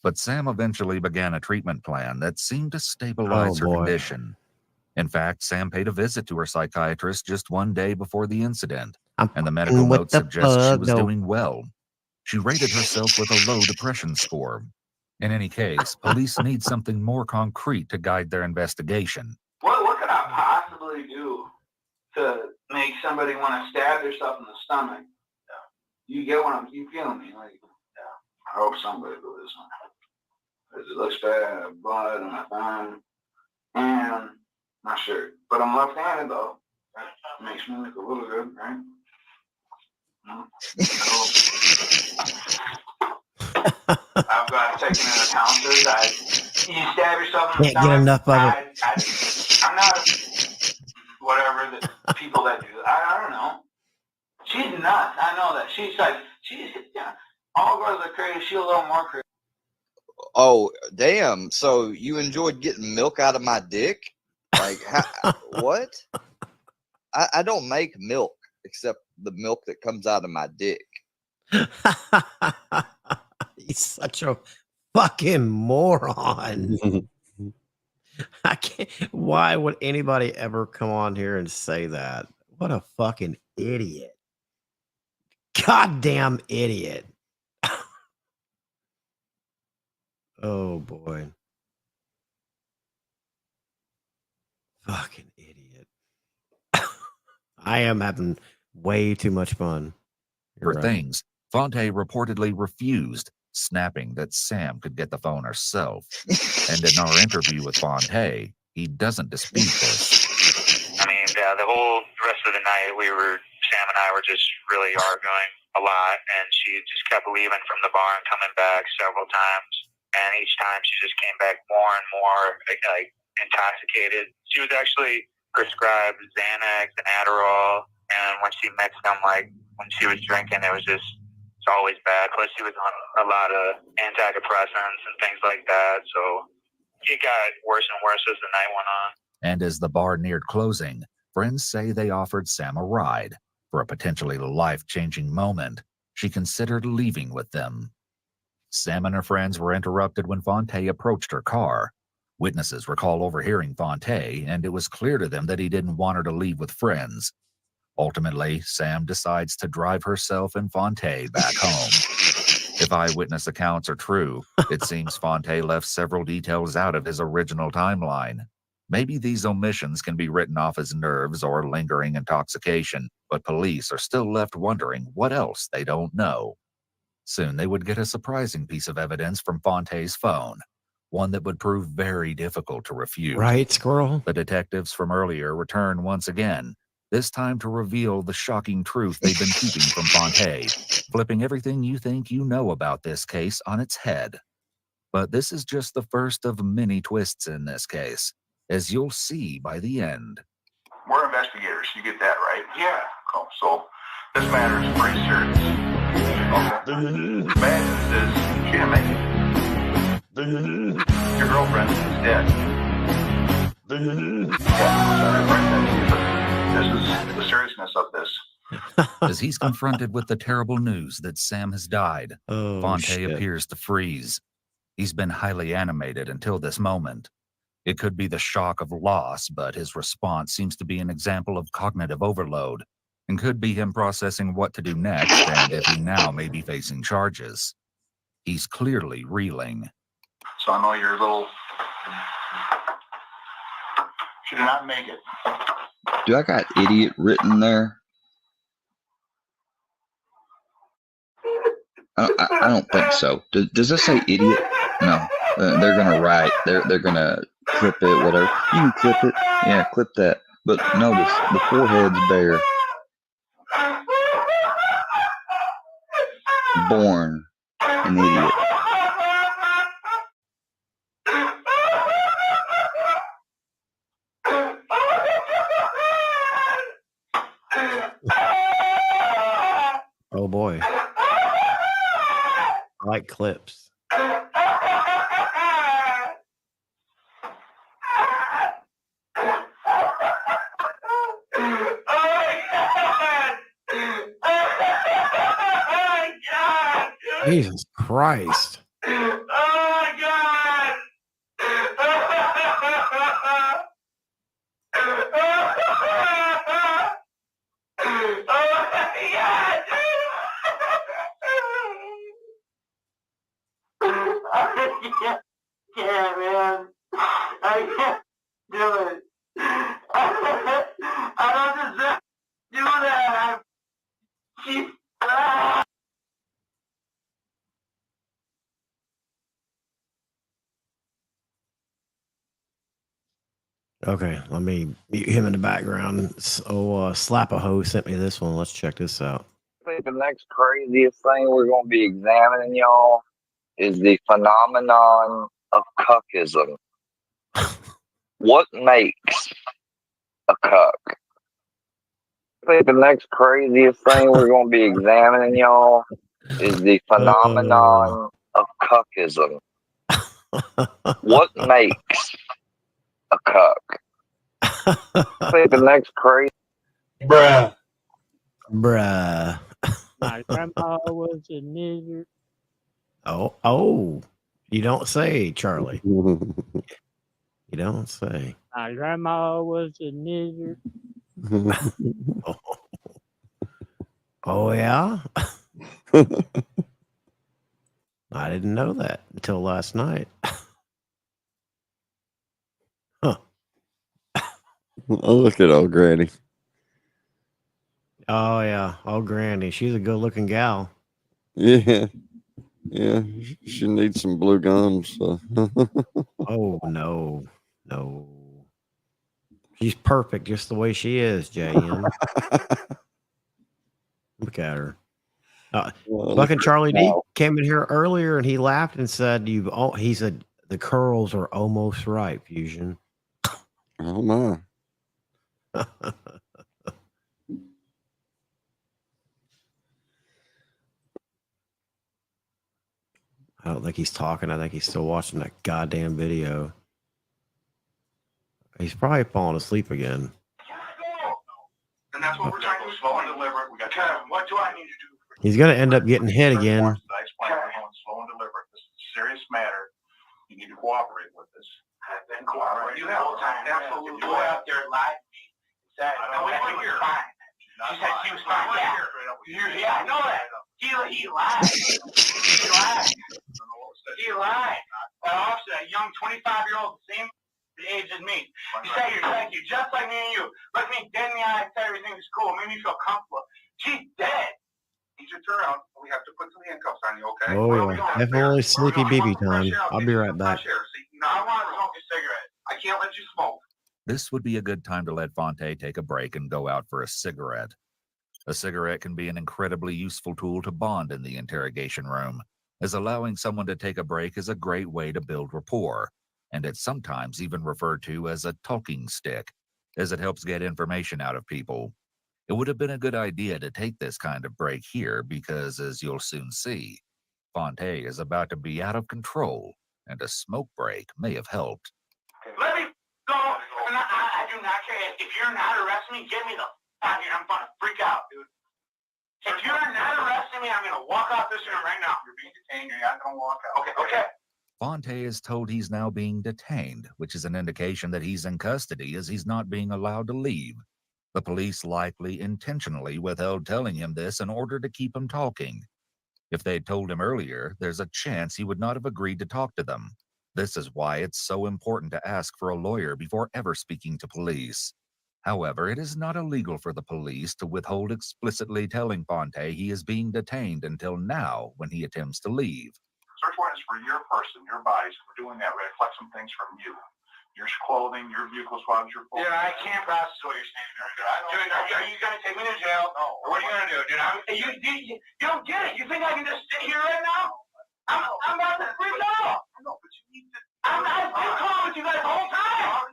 But Sam eventually began a treatment plan that seemed to stabilize her condition. In fact, Sam paid a visit to her psychiatrist just one day before the incident, and the medical notes suggest she was doing well. She rated herself with a low depression score. In any case, police need something more concrete to guide their investigation. What could I possibly do to make somebody want to stab themselves in the stomach? You get what you feel me? Like, yeah. I hope somebody will listen. Because it looks bad, blood on my thumb and my shirt. But I'm left-handed though. That makes me look a little good, right? I've got taken into account this. You stab yourself in the Can't get stomach. enough of it. I'm not whatever the people that do. I don't know. She's nuts. I know that. She's yeah. All girls are crazy. She's a little more crazy. Oh, damn. So you enjoyed getting milk out of my dick? Like, what? I don't make milk except the milk that comes out of my dick. He's such a fucking moron. I can't. Why would anybody ever come on here and say that? What a fucking idiot. Goddamn idiot. Oh boy. Fucking idiot. I am having way too much fun. You're For right. things, Fonte reportedly refused, snapping that Sam could get the phone herself. And in our interview with Fonte, he doesn't dispute this. I mean, the whole rest of the night, Sam and I were just really arguing a lot, and she just kept leaving from the bar and coming back several times. And each time she just came back more and more like intoxicated. She was actually prescribed Xanax and Adderall, and when she mixed them, like when she was drinking, it's always bad. Plus, she was on a lot of antidepressants and things like that, so it got worse and worse as the night went on. And as the bar neared closing, friends say they offered Sam a ride. For a potentially life-changing moment, she considered leaving with them. Sam and her friends were interrupted when Fonte approached her car. Witnesses recall overhearing Fonte, and it was clear to them that he didn't want her to leave with friends. Ultimately, Sam decides to drive herself and Fonte back home. If eyewitness accounts are true, it seems Fonte left several details out of his original timeline. Maybe these omissions can be written off as nerves or lingering intoxication, but police are still left wondering what else they don't know. Soon they would get a surprising piece of evidence from Fonte's phone, one that would prove very difficult to refute. Right, Squirrel? The detectives from earlier return once again, this time to reveal the shocking truth they've been keeping from Fonte, flipping everything you think you know about this case on its head. But this is just the first of many twists in this case, as you'll see by the end. We're investigators. You get that, right? Yeah. Cool. So this matter is pretty serious. Okay. Bad news is she didn't make it. Your girlfriend is dead. This is the seriousness of this. As he's confronted with the terrible news that Sam has died, Fonte appears to freeze. He's been highly animated until this moment. It could be the shock of loss, but his response seems to be an example of cognitive overload, and could be him processing what to do next and if he now may be facing charges. He's clearly reeling. So I know you're a little. She did not make it. Do I got idiot written there? I don't think so. Does this say idiot? No. They're gonna write. They're gonna clip it. Whatever. You can clip it. Yeah, clip that. But notice the forehead's bare. Born an idiot. Oh boy. I like clips. Jesus Christ. Yeah, man. I can't do it. I don't deserve to do that. Okay, let me mute him in the background. So Slap a Ho sent me this one. Let's check this out. I think the next craziest thing we're going to be examining, y'all, is the phenomenon of cuckism. What makes a cuck? I think the next craziest thing we're going to be examining, y'all, is the phenomenon of cuckism. What makes a cuck? Thinking that's crazy. Bruh. Bruh. My grandpa was a nigger. Oh, you don't say, Charlie. You don't say. My grandma was a nigger. Oh yeah. I didn't know that until last night. Huh. Oh, look at old granny. Oh yeah. Oh, Granny. She's a good-looking gal. Yeah. Yeah. She needs some blue gums. So. Oh no. She's perfect just the way she is, J.M. Look at her. Well, look Fucking at Charlie D now. came in here earlier and he laughed and said, he said, the curls are almost right, Fusion. Oh, my. I don't think he's talking. I think he's still watching that goddamn video. He's probably falling asleep again. And that's what we're trying to slow and deliberate. We got what do I need to do? He's going to end up getting hit again. I explain we're going slow and deliberate. This is a serious matter. You need to cooperate with us. I've been cooperating the whole time. Absolutely. You went out there and lied to me. Said, no, we were fine. She said she was fine. Yeah, I know that. He lied. He lied. He lied. That officer, that young 25-year-old, the same age as me. He said you're just like me and you. Look me dead in the eye and said everything's cool. Made me feel comfortable. She's dead. Need your turn out. We have to put some handcuffs on you, okay? Oh, yeah. Definitely sleepy BB time. I'll be right back. No, I want to smoke a cigarette. I can't let you smoke. This would be a good time to let Fonte take a break and go out for a cigarette. A cigarette can be an incredibly useful tool to bond in the interrogation room, as allowing someone to take a break is a great way to build rapport, and it's sometimes even referred to as a talking stick, as it helps get information out of people. It would have been a good idea to take this kind of break here because, as you'll soon see, Fonte is about to be out of control, and a smoke break may have helped. Let me go. I do not care. If you're not arresting me, get me the fuck here. I'm going to freak out, dude. If you're not arresting me, I'm going to walk out this room right now. You're being detained. You're not going to walk out. Okay. Fonte is told he's now being detained, which is an indication that he's in custody as he's not being allowed to leave. The police likely intentionally withheld telling him this in order to keep him talking. If they'd told him earlier, there's a chance he would not have agreed to talk to them. This is why it's so important to ask for a lawyer before ever speaking to police. However, it is not illegal for the police to withhold explicitly telling Fonte he is being detained until now when he attempts to leave. Search warrant is for your person, your bodies. We're doing that. We're going to collect some things from you. Your clothing, your vehicle swabs, your phone. Dude, I can't process what you're saying there. Dude, are you going to take me to jail? No. Or what are you going to do? Dude, you don't get it. You think I can just sit here right now? I'm about to freak out. No, but you need to. I've been calm with you guys the whole time.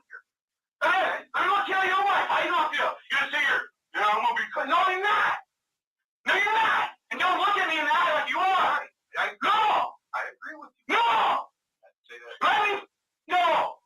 Hey, I'm going to kill your wife. How you going to feel? You're going to sit here. Yeah, I'm going to be. No, you're not. No, you're not. And don't look at me in the eye like you are. No. I agree with you. No. Say that. Let me. No.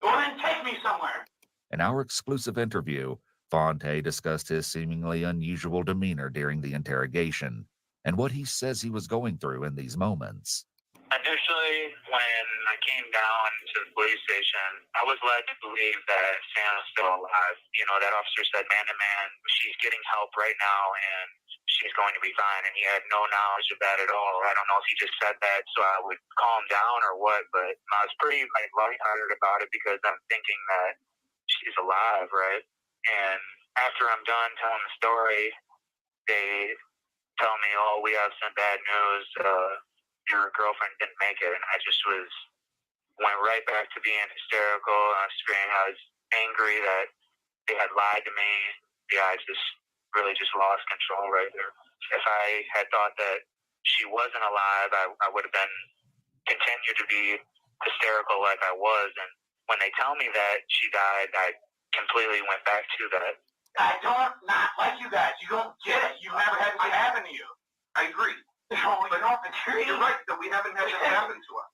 Well, then take me somewhere. In our exclusive interview, Fonte discussed his seemingly unusual demeanor during the interrogation and what he says he was going through in these moments. Initially, when I came down to the police station, I was led to believe that Sam was still alive. You know, that officer said, man to man, she's getting help right now and she's going to be fine. And he had no knowledge of that at all. I don't know if he just said that so I would calm down or what, but I was pretty lighthearted about it because I'm thinking that she's alive, right? And after I'm done telling the story, they tell me, oh, we have some bad news. Your girlfriend didn't make it. And I just went right back to being hysterical. I was screaming. I was angry that they had lied to me. Yeah, I just really just lost control right there. If I had thought that she wasn't alive, I would have been continued to be hysterical like I was. And when they tell me that she died, I completely went back to that. I don't not like you guys. You don't get it. You never had it happen to you. I agree. But no, you're right that we haven't had it happen to us.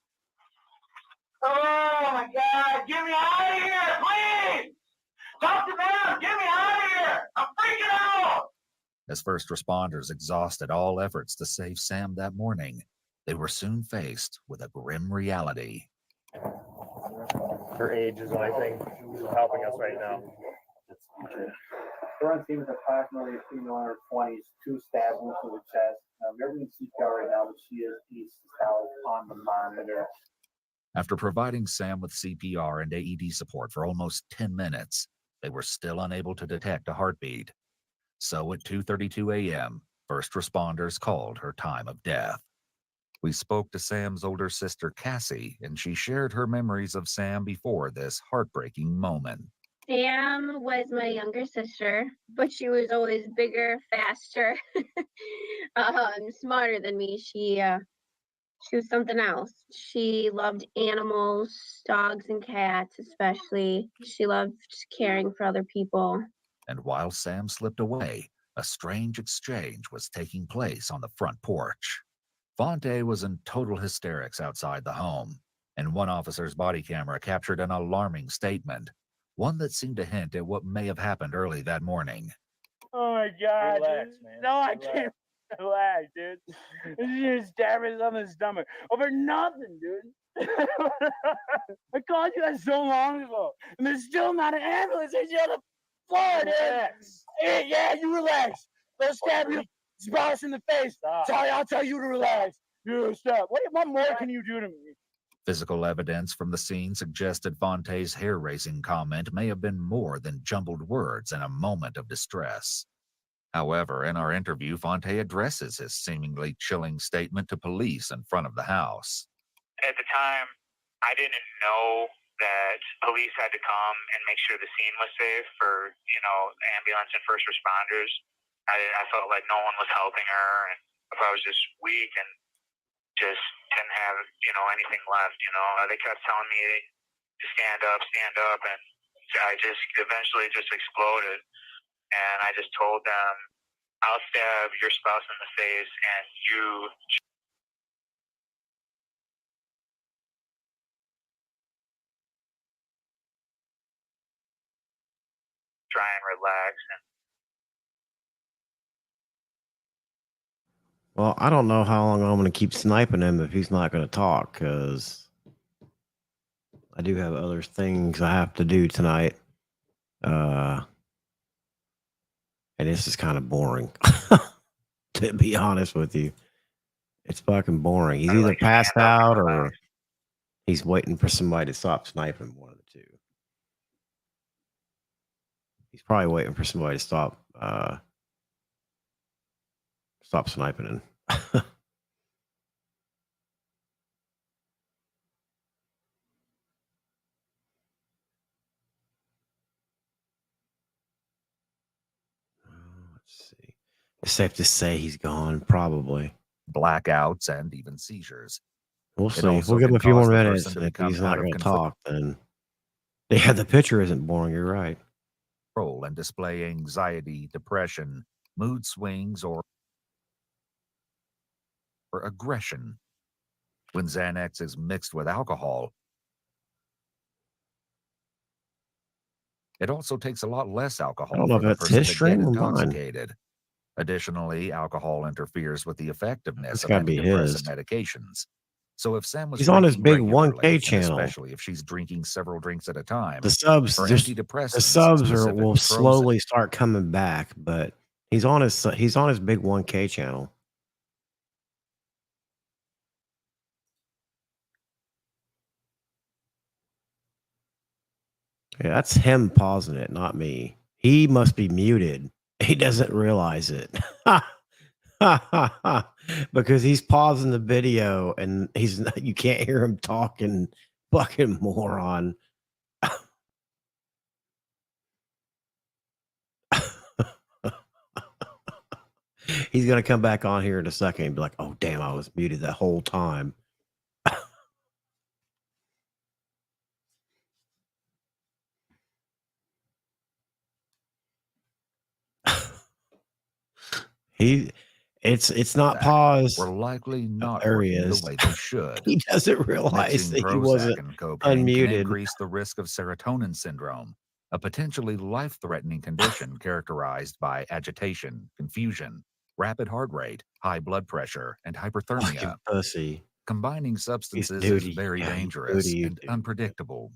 Oh my God! Get me out of here, please! Talk to them! Get me out of here! I'm freaking out! As first responders exhausted all efforts to save Sam that morning, they were soon faced with a grim reality. Her age is the only thing helping us right now. Her on scene is approximately a female in her 20s, 2 stab wounds to the chest. We're in CPR right now, but she is systolic on the monitor. After providing Sam with CPR and AED support for almost 10 minutes, they were still unable to detect a heartbeat. So at 2:32 a.m., first responders called her time of death. We spoke to Sam's older sister, Cassie, and she shared her memories of Sam before this heartbreaking moment. Sam was my younger sister, but she was always bigger, faster, smarter than me. She was something else. She loved animals, dogs and cats especially. She loved caring for other people. And while Sam slipped away, a strange exchange was taking place on the front porch. Fonte was in total hysterics outside the home, and one officer's body camera captured an alarming statement, one that seemed to hint at what may have happened early that morning. Oh my God. Relax, dude. man. No, I Relax. can't relax, dude. She just stabbed herself in the stomach over nothing, dude. I called you that so long ago, and there's still not an ambulance. There's on the floor, dude. Relax. Hey, yeah, you relax. They'll stab you. Spot us in the face. Stop. Sorry, I'll tell you to relax. You stop. What more can you do to me? Physical evidence from the scene suggested Fonte's hair-raising comment may have been more than jumbled words in a moment of distress. However, in our interview, Fonte addresses his seemingly chilling statement to police in front of the house. At the time, I didn't know that police had to come and make sure the scene was safe for, ambulance and first responders. I felt like no one was helping her, and if I was just weak and just didn't have, anything left, they kept telling me to stand up, and I just eventually just exploded, and I just told them, I'll stab your spouse in the face, and you try and relax. And Well, I don't know how long I'm going to keep sniping him if he's not going to talk, because I do have other things I have to do tonight. And this is kind of boring, to be honest with you. It's fucking boring. He's either passed out or he's waiting for somebody to stop sniping, one of the two. He's probably waiting for somebody to stop sniping him. Let's see. It's safe to say he's gone, probably. Blackouts and even seizures. We'll It see. also We'll give him can a few cause more the minutes. person to If become he's not out of going to control talk, then yeah, the picture isn't boring. You're right. and display anxiety, depression, mood swings, or aggression. When Xanax is mixed with alcohol, it also takes a lot less I alcohol don't know for if the that's person his to get stream or mine. intoxicated. Additionally, alcohol interferes with the effectiveness It's of got to be his. antidepressant medications. So if Sam was He's on his drinking big regularly, 1K and channel. especially if she's drinking several drinks at a time, The subs, her the antidepressants subs will specifically Prozac, slowly start coming back, but he's on his big 1K channel. Yeah, that's him pausing it, not me. He must be muted. He doesn't realize it. Because he's pausing the video and you can't hear him talking. Fucking moron. He's gonna come back on here in a second and be like, oh damn, I was muted that whole time. It's not Prozac pause. were likely not There he working the is. way they should. He doesn't realize Mixing that he Prozac wasn't and cocaine can unmuted. increase the risk of serotonin syndrome, a potentially life-threatening condition characterized by agitation, confusion, rapid heart rate, high blood pressure, and Fucking hyperthermia. pussy. Combining He's substances is duty. very Yeah, he's dangerous duty. and unpredictable.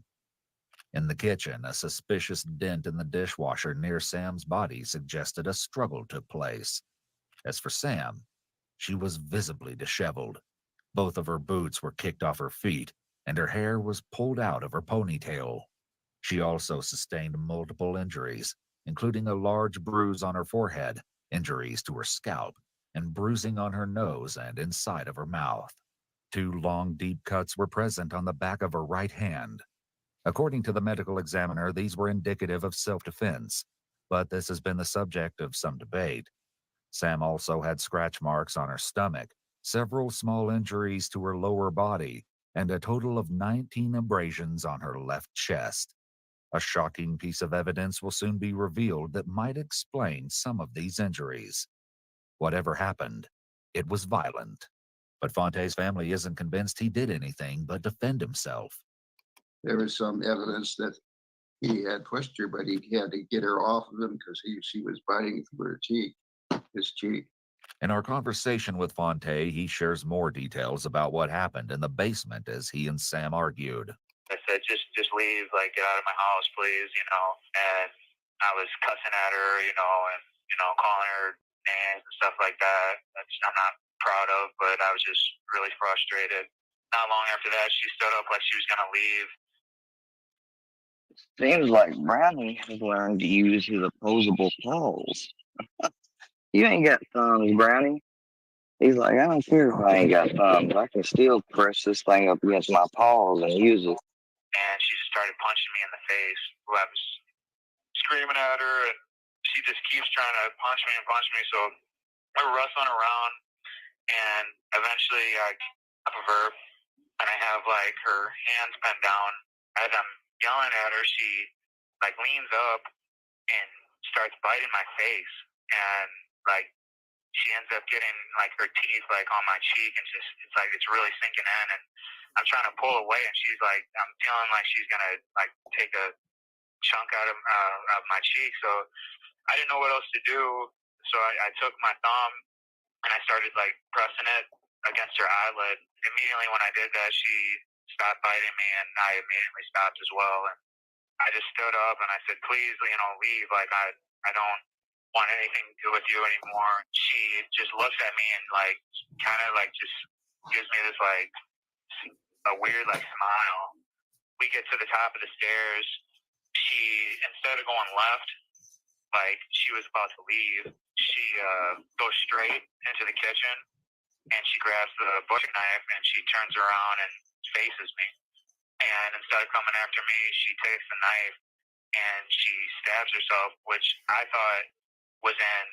In the kitchen, a suspicious dent in the dishwasher near Sam's body suggested a struggle took place. As for Sam, she was visibly disheveled. Both of her boots were kicked off her feet, and her hair was pulled out of her ponytail. She also sustained multiple injuries, including a large bruise on her forehead, injuries to her scalp, and bruising on her nose and inside of her mouth. 2 long, deep cuts were present on the back of her right hand. According to the medical examiner, these were indicative of self-defense, but this has been the subject of some debate. Sam also had scratch marks on her stomach, several small injuries to her lower body, and a total of 19 abrasions on her left chest. A shocking piece of evidence will soon be revealed that might explain some of these injuries. Whatever happened, it was violent. But Fonte's family isn't convinced he did anything but defend himself. There was some evidence that he had pushed her, but he had to get her off of him because she was biting through her cheek, his cheek. In our conversation with Fonte, he shares more details about what happened in the basement as he and Sam argued. I said, just leave, like, get out of my house, please, you know. And I was cussing at her, you know, and, you know, calling her names and stuff like that. I'm not proud of, but I was just really frustrated. Not long after that, she stood up like she was going to leave. Seems like Brownie has learned to use his opposable paws. You ain't got thumbs, Brownie. He's like, I don't care if I ain't got thumbs. I can still press this thing up against my paws and use it. And she just started punching me in the face. I was screaming at her, and she just keeps trying to punch me. So we're wrestling around, and eventually I get up of her, and I have, like, her hands bent down. As I'm yelling at her, she, like, leans up and starts biting my face, and, like, she ends up getting, like, her teeth, like, on my cheek, and just, it's like, it's really sinking in, and I'm trying to pull away, and she's like, I'm feeling like she's gonna, like, take a chunk out of my cheek. So I didn't know what else to do. So I took my thumb and I started, like, pressing it against her eyelid. Immediately when I did that, she stopped biting me, and I immediately stopped as well. And I just stood up and I said, please, you know, leave. Like, I don't want anything to do with you anymore. She just looks at me and, like, kind of, like, just gives me this, like, a weird, like, smile. We get to the top of the stairs. She, instead of going left, like she was about to leave, she goes straight into the kitchen, and she grabs the butcher knife and she turns around and faces me. And instead of coming after me, she takes the knife and she stabs herself, which I thought was in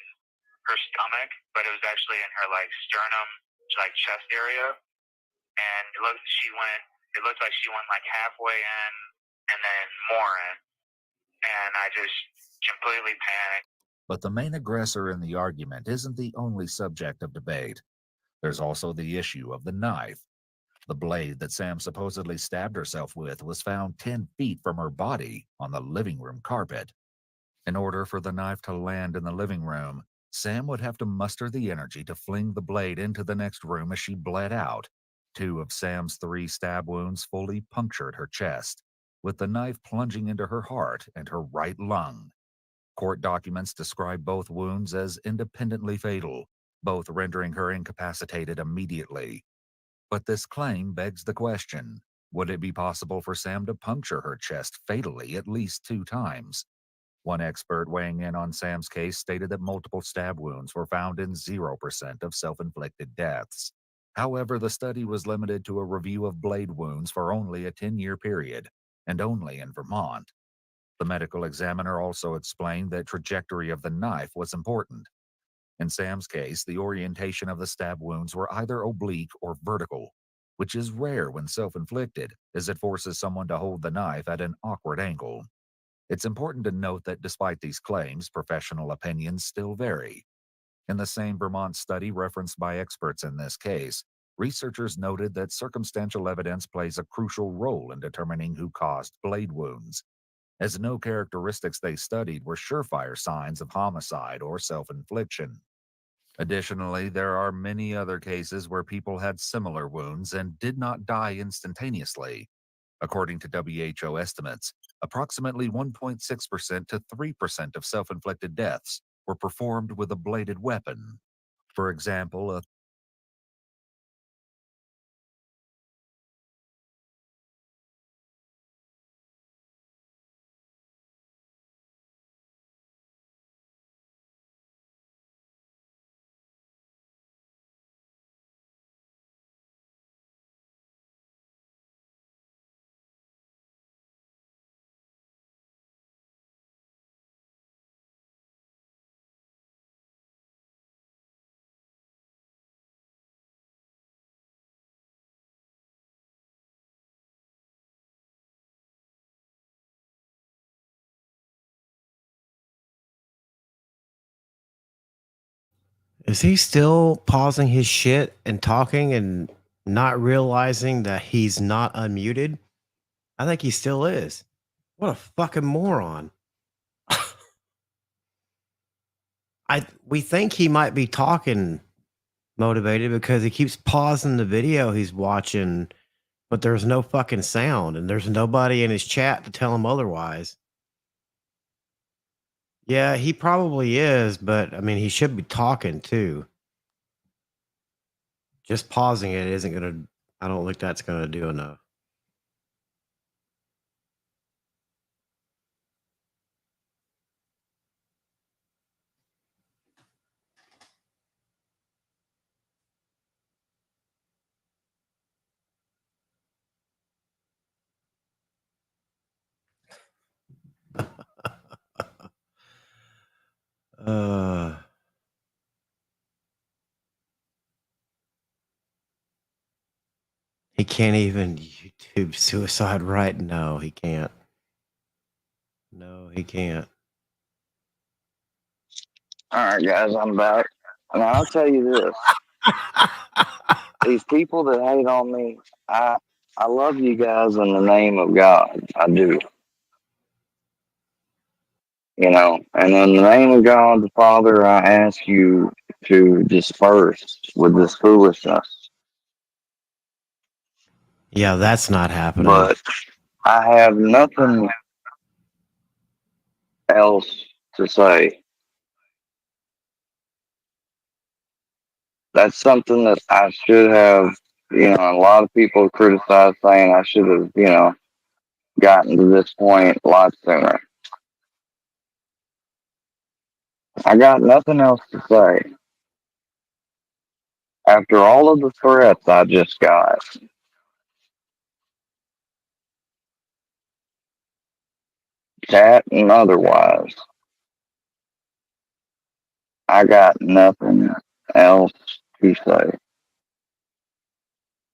her stomach, but it was actually in her, like, sternum, like, chest area. And it looked like she went, like, halfway in and then more in. And I just completely panicked. But the main aggressor in the argument isn't the only subject of debate. There's also the issue of the knife. The blade that Sam supposedly stabbed herself with was found 10 feet from her body on the living room carpet. In order for the knife to land in the living room, Sam would have to muster the energy to fling the blade into the next room as she bled out. 2 of Sam's 3 stab wounds fully punctured her chest, with the knife plunging into her heart and her right lung. Court documents describe both wounds as independently fatal, both rendering her incapacitated immediately. But this claim begs the question, would it be possible for Sam to puncture her chest fatally at least 2 times? One expert weighing in on Sam's case stated that multiple stab wounds were found in 0% of self-inflicted deaths. However, the study was limited to a review of blade wounds for only a 10-year period, and only in Vermont. The medical examiner also explained that trajectory of the knife was important. In Sam's case, the orientation of the stab wounds were either oblique or vertical, which is rare when self-inflicted, as it forces someone to hold the knife at an awkward angle. It's important to note that despite these claims, professional opinions still vary. In the same Vermont study referenced by experts in this case, researchers noted that circumstantial evidence plays a crucial role in determining who caused blade wounds, as no characteristics they studied were surefire signs of homicide or self-infliction. Additionally, there are many other cases where people had similar wounds and did not die instantaneously. According to WHO estimates, approximately 1.6% to 3% of self-inflicted deaths were performed with a bladed weapon. For example, a Is he still pausing his shit and talking and not realizing that he's not unmuted? I think he still is. What a fucking moron. We think he might be talking motivated because he keeps pausing the video he's watching, but there's no fucking sound and there's nobody in his chat to tell him otherwise. Yeah, he probably is, but I mean, he should be talking too. Just pausing it isn't going to, I don't think that's going to do enough. He can't even YouTube suicide right? No, he can't. No, he can't. All right, guys, I'm back. And I'll tell you this. These people that hate on me, I love you guys in the name of God. I do. You know, and in the name of God the Father, I ask you to disperse with this foolishness. Yeah, that's not happening. But I have nothing else to say. That's something that I should have, you know, a lot of people criticize saying I should have, you know, gotten to this point a lot sooner. I got nothing else to say. After all of the threats I just got, chat and otherwise, I got nothing else to say.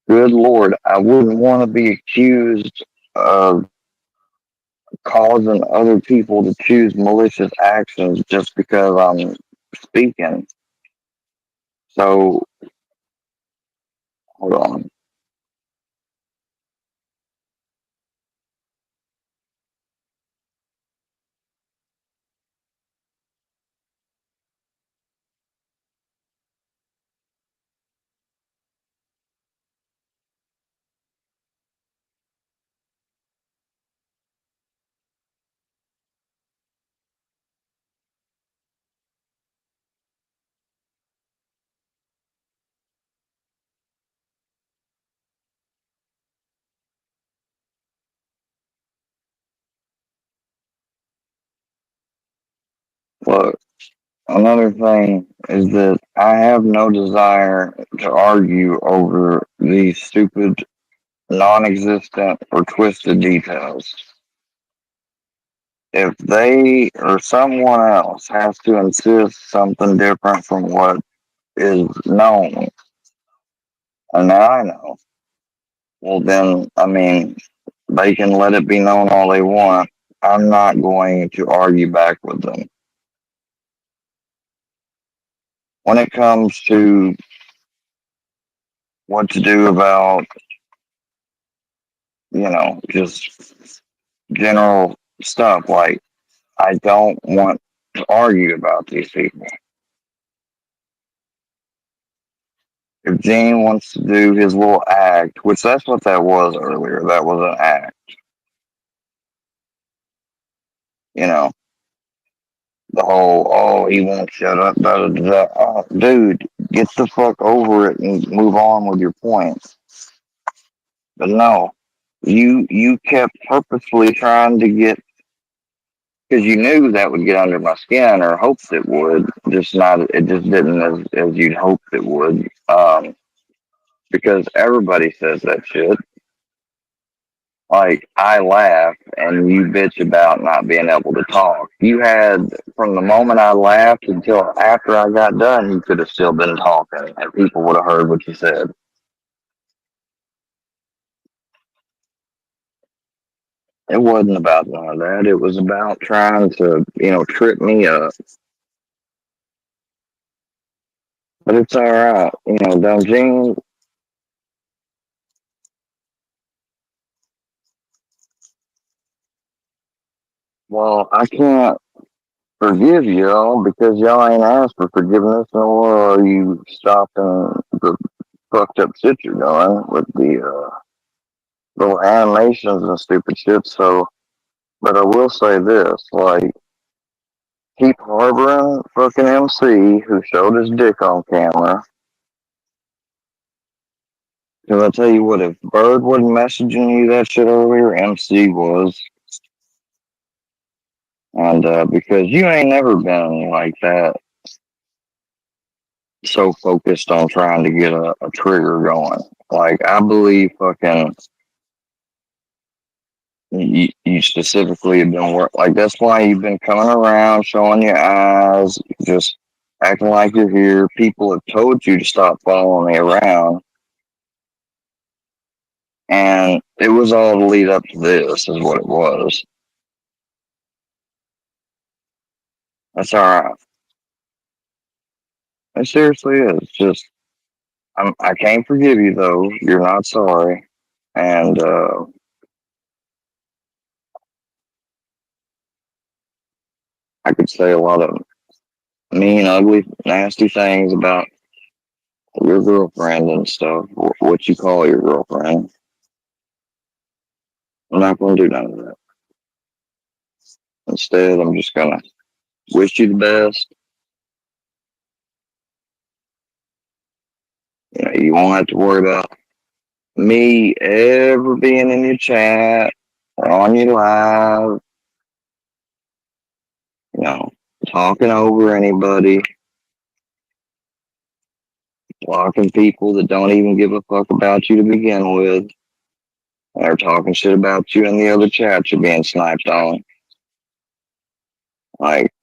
Good Lord, I wouldn't want to be accused of causing other people to choose malicious actions just because I'm speaking. So, hold on. Look, another thing is that I have no desire to argue over these stupid, non-existent, or twisted details. If they or someone else has to insist something different from what is known, and now I know, well then, I mean, they can let it be known all they want. I'm not going to argue back with them. when it comes to what to do about, just general stuff, like, I don't want to argue about these people. If Gene wants to do his little act, which that's what that was earlier, that was an act. The whole, oh, he won't shut up, da, da, da, da. Oh, dude, get the fuck over it and move on with your points. But no, you kept purposefully trying to get, because you knew that would get under my skin, or hoped it would, it just didn't as you'd hoped it would, because everybody says that shit. Like, I laugh and you bitch about not being able to talk. You had, from the moment I laughed until after I got done, you could have still been talking and people would have heard what you said. It wasn't about none of that. It was about trying to, trip me up. But it's alright. Dungeon, well, I can't forgive y'all because y'all ain't asked for forgiveness, nor are you stopping the fucked up shit you're doing with the little animations and stupid shit. So, but I will say this, like, keep harboring fucking MC who showed his dick on camera. Because I tell you what, if Bird wasn't messaging you that shit earlier, MC was. And because you ain't never been like that, so focused on trying to get a trigger going. Like, I believe fucking you specifically have been like, that's why you've been coming around, showing your eyes, just acting like you're here. People have told you to stop following me around. And it was all to lead up to this, is what it was. That's alright. It seriously is. Just, I can't forgive you though. You're not sorry. And I could say a lot of mean, ugly, nasty things about your girlfriend and stuff, what you call your girlfriend. I'm not going to do none of that. Instead, I'm just going to wish you the best. You won't have to worry about me ever being in your chat or on your live, talking over anybody, blocking people that don't even give a fuck about you to begin with, or talking shit about you in the other chats you're being sniped on. Like,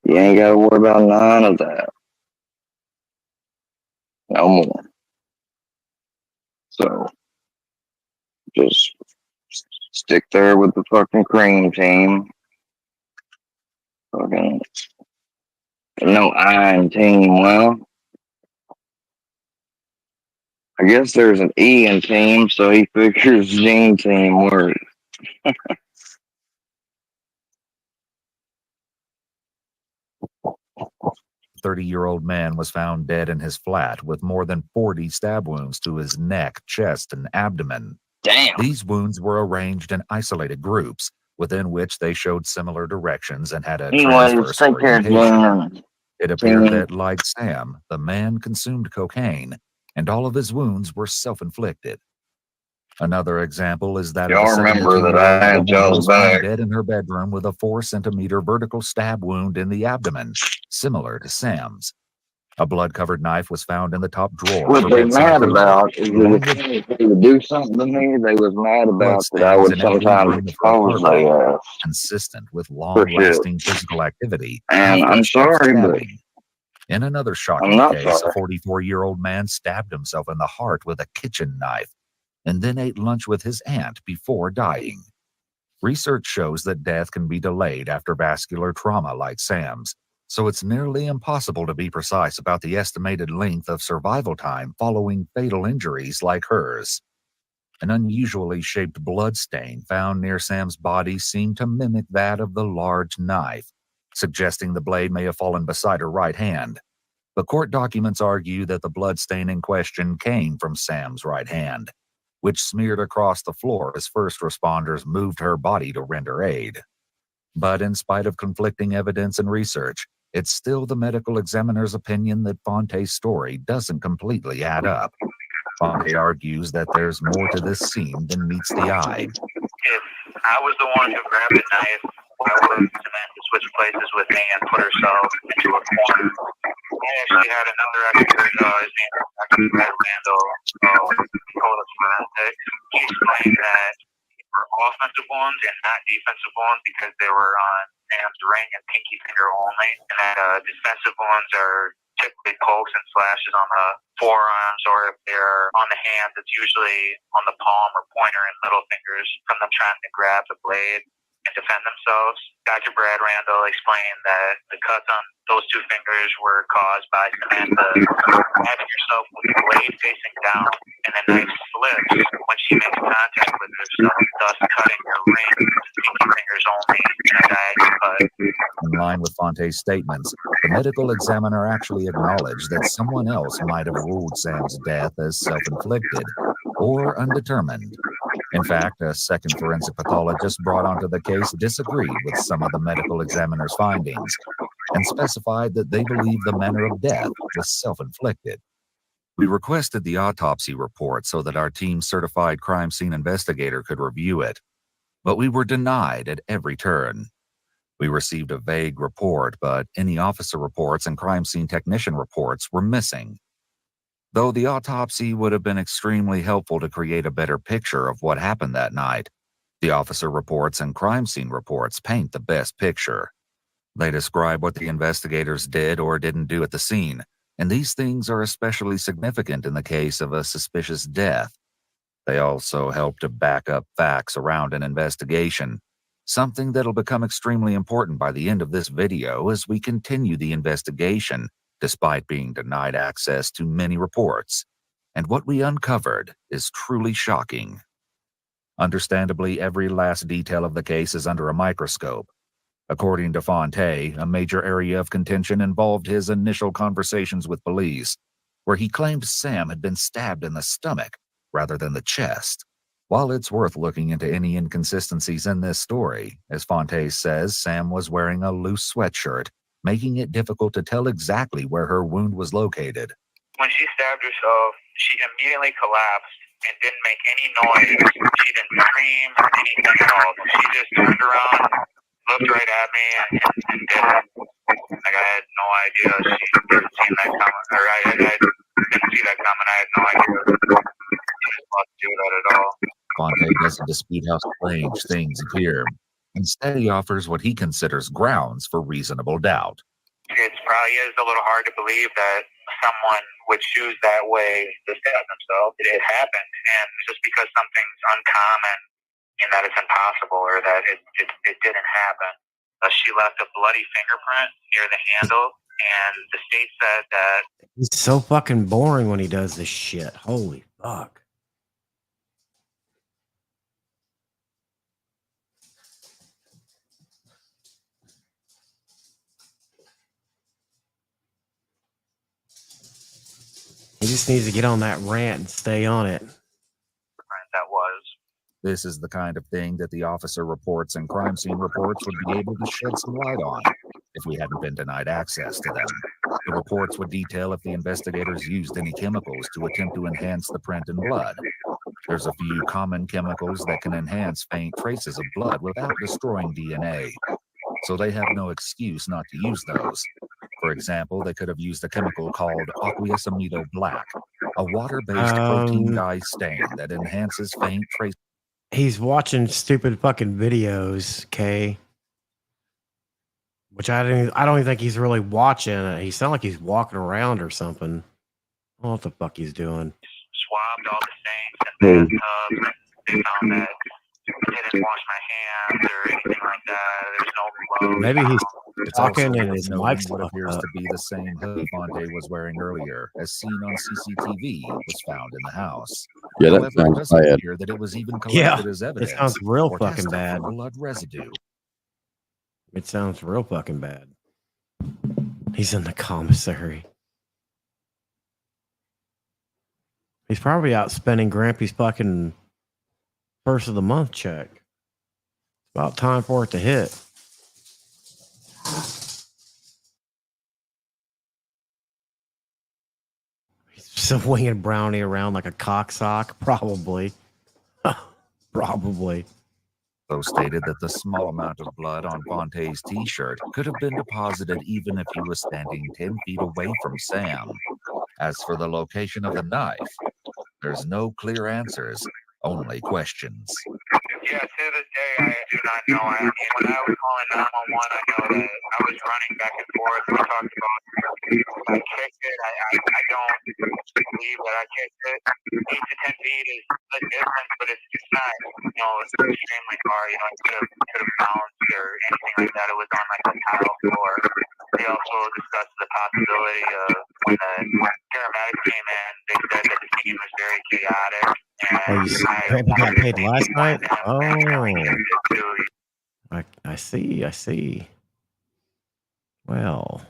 you ain't got to worry about none of that. No more. So, just stick there with the fucking cream team. Fucking, no I in team. Well, I guess there's an E in team, so he figures Gene team works. 30-year-old man was found dead in his flat with more than 40 stab wounds to his neck, chest, and abdomen. Damn. These wounds were arranged in isolated groups, within which they showed similar directions and had a transverse Take care, orientation. Gene. It appeared that, like Sam, the man consumed cocaine, and all of his wounds were self-inflicted. Another example is that Y'all of a remember that I had woman who Joe's was found back. dead in her bedroom with a 4-centimeter vertical stab wound in the abdomen, similar to Sam's. A blood-covered knife was found in the top drawer. What they mad about is that if they would do something to me, they was mad about that I would sometimes expose their ass. Consistent with long-lasting physical activity. And I'm sorry, but in another shocking case, a 44-year-old man stabbed himself in the heart with a kitchen knife and then ate lunch with his aunt before dying. Research shows that death can be delayed after vascular trauma like Sam's, so it's nearly impossible to be precise about the estimated length of survival time following fatal injuries like hers. An unusually shaped blood stain found near Sam's body seemed to mimic that of the large knife, suggesting the blade may have fallen beside her right hand. But court documents argue that the blood stain in question came from Sam's right hand, which smeared across the floor as first responders moved her body to render aid. But in spite of conflicting evidence and research, it's still the medical examiner's opinion that Fonte's story doesn't completely add up. Fonte argues that there's more to this scene than meets the eye. If I was the one who grabbed the knife, why would Samantha switch places with me and put herself into a corner? I actually had another expert, his name is Dr. Brad Randall, told us forensics. He explained that they were offensive wounds and not defensive wounds because they were on Sam's ring and pinky finger only. And that defensive wounds are typically pokes and slashes on the forearms, or if they're on the hands, it's usually on the palm or pointer and middle fingers from them trying to grab the blade and defend themselves. Dr. Brad Randall explained that the cuts on those two fingers were caused by Samantha having herself with the blade facing down, and the knife slips when she makes contact with herself, thus cutting her ring with pinky fingers only in a diagonal cut. In line with Fonte's statements, the medical examiner actually acknowledged that someone else might have ruled Sam's death as self-inflicted or undetermined. In fact, a second forensic pathologist brought onto the case disagreed with some of the medical examiner's findings and specified that they believed the manner of death was self-inflicted. We requested the autopsy report so that our team's certified crime scene investigator could review it, but we were denied at every turn. We received a vague report, but any officer reports and crime scene technician reports were missing. Though the autopsy would have been extremely helpful to create a better picture of what happened that night, the officer reports and crime scene reports paint the best picture. They describe what the investigators did or didn't do at the scene, and these things are especially significant in the case of a suspicious death. They also help to back up facts around an investigation, something that'll become extremely important by the end of this video as we continue the investigation, despite being denied access to many reports. And what we uncovered is truly shocking. Understandably, every last detail of the case is under a microscope. According to Fonte, a major area of contention involved his initial conversations with police, where he claimed Sam had been stabbed in the stomach rather than the chest. While it's worth looking into any inconsistencies in this story, as Fonte says, Sam was wearing a loose sweatshirt, making it difficult to tell exactly where her wound was located. When she stabbed herself, she immediately collapsed and didn't make any noise. She didn't scream or anything at all. She just turned around, looked right at me, and did it. Like, I had no idea she didn't see that coming, or I didn't see that coming. I had no idea she was about to do that at all. Fonte doesn't dispute how strange things appear. Instead, he offers what he considers grounds for reasonable doubt. It probably is a little hard to believe that someone would choose that way to stab themselves. It happened, and just because something's uncommon and that it's impossible or that it didn't happen. She left a bloody fingerprint near the handle, and the state said that... He's so fucking boring when he does this shit. Holy fuck. He just needs to get on that rant and stay on it. That was. This is the kind of thing that the officer reports and crime scene reports would be able to shed some light on if we hadn't been denied access to them. The reports would detail if the investigators used any chemicals to attempt to enhance the print in blood. There's a few common chemicals that can enhance faint traces of blood without destroying DNA, so they have no excuse not to use those. For example, they could have used a chemical called aqueous amido black, a water-based protein dye stain that enhances faint traces. He's watching stupid fucking videos, okay? Which I don't even think he's really watching. He sounds like he's walking around or something. I don't know what the fuck he's doing. Swabbed all the sinks and bathtubs. They found that I didn't wash my hands or anything like that. There's no gloves. It's also talking and worth his noting mic's what fucked appears up. to be the same hoodie Fonte was wearing earlier, as seen on CCTV, was found in the house. Yeah, that However, it sounds doesn't bad. appear that it was even Yeah, collected as it evidence sounds real or fucking tested bad. for blood residue. It sounds real fucking bad. He's in the commissary. He's probably out spending Grampy's fucking first of the month check. About time for it to hit. He's swinging Brownie around like a cocksock, probably. Probably. Though stated that the small amount of blood on Fonte's t-shirt could have been deposited even if he was standing 10 feet away from Sam. As for the location of the knife, there's no clear answers, only questions. Yeah, to this day, I do not know. I mean, when I was calling 911, I know that I was running back and forth. We talked about I kicked it. I don't believe that I kicked it. 8 to 10 feet is a difference, but it's not, it's extremely far. I could have bounced or anything like that. It was on like a tile floor. We also discussed the possibility of when the paramedics came in, they said that the scene was very chaotic. Oh, Grandpa got paid last night? Oh. I see, I see. Well.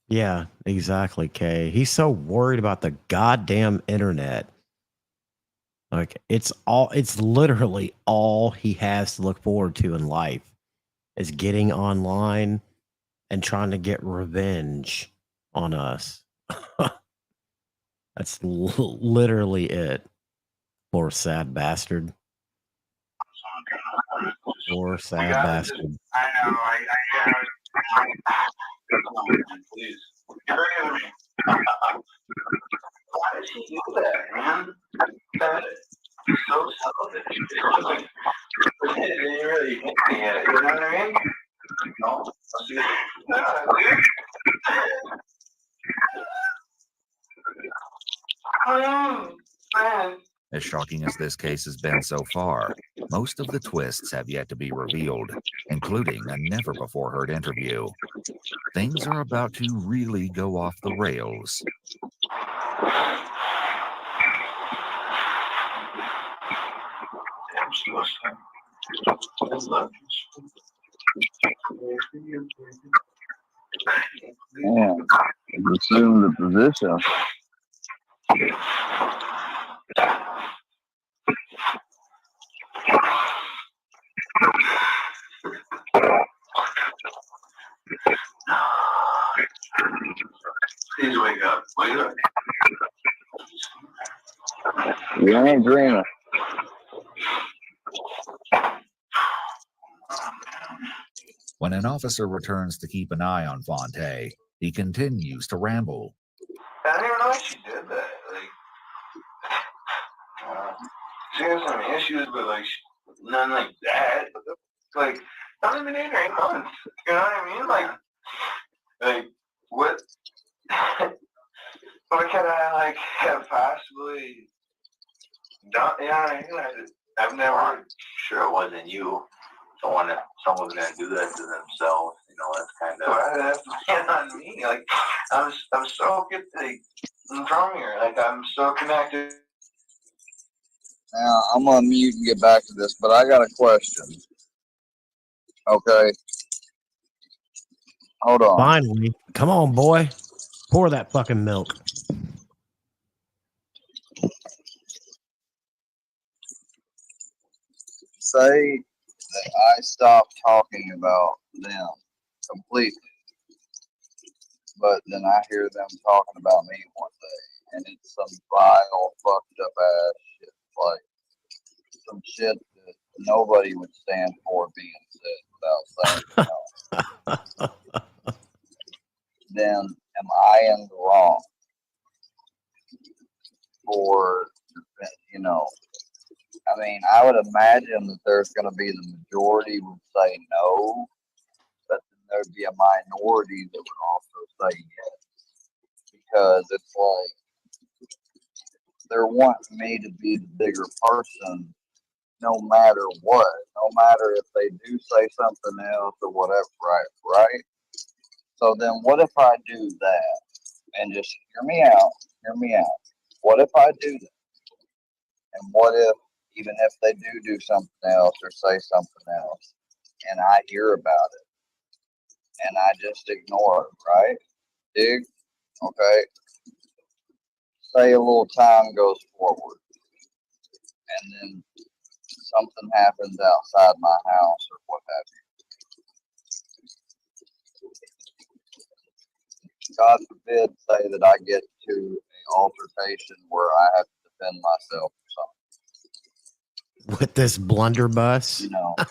Yeah, exactly, Kay. He's so worried about the goddamn internet. Like, it's literally all he has to look forward to in life is getting online and trying to get revenge on us. That's literally it. Poor sad bastard. Poor sad bastard. I know. Please. Get ready with me. Why did she do that, man? That is so selfish. It didn't really hit me yet. You know what I mean? No. I'll see you. No, dude. Man. As shocking as this case has been so far, most of the twists have yet to be revealed, including a never-before-heard interview. Things are about to really go off the rails. Yeah, assume the position. Please wake up. Wake up. You ain't dreaming. When an officer returns to keep an eye on Fonte, he continues to ramble. I didn't even know she did that. She has some issues, but none like that. Like, not even 8 months. You know what I mean? Like what? What could I have possibly done? Yeah, I've never. Sure, it wasn't you. Someone's gonna do that to themselves. That's kind of. Why did that have to be on me? I'm so good. I'm from here. I'm so connected. Now, I'm gonna mute and get back to this, but I got a question. Okay. Hold on. Finally. Come on, boy. Pour that fucking milk. Say that I stopped talking about them completely, but then I hear them talking about me one day, and it's some vile, fucked up ass shit, like some shit that nobody would stand for being said without saying, then am I in the wrong for, I mean, I would imagine that there's going to be the majority would say no, but then there'd be a minority that would also say yes, because it's like they're wanting me to be the bigger person no matter what, no matter if they do say something else or whatever, right? So then what if I do that? And just hear me out. What if I do that? And what if, even if they do something else or say something else, and I hear about it, and I just ignore it, right? Dig? Okay. Say a little time goes forward, and then something happens outside my house or what have you. God forbid, say that I get to an altercation where I have to defend myself or With this blunderbuss. something.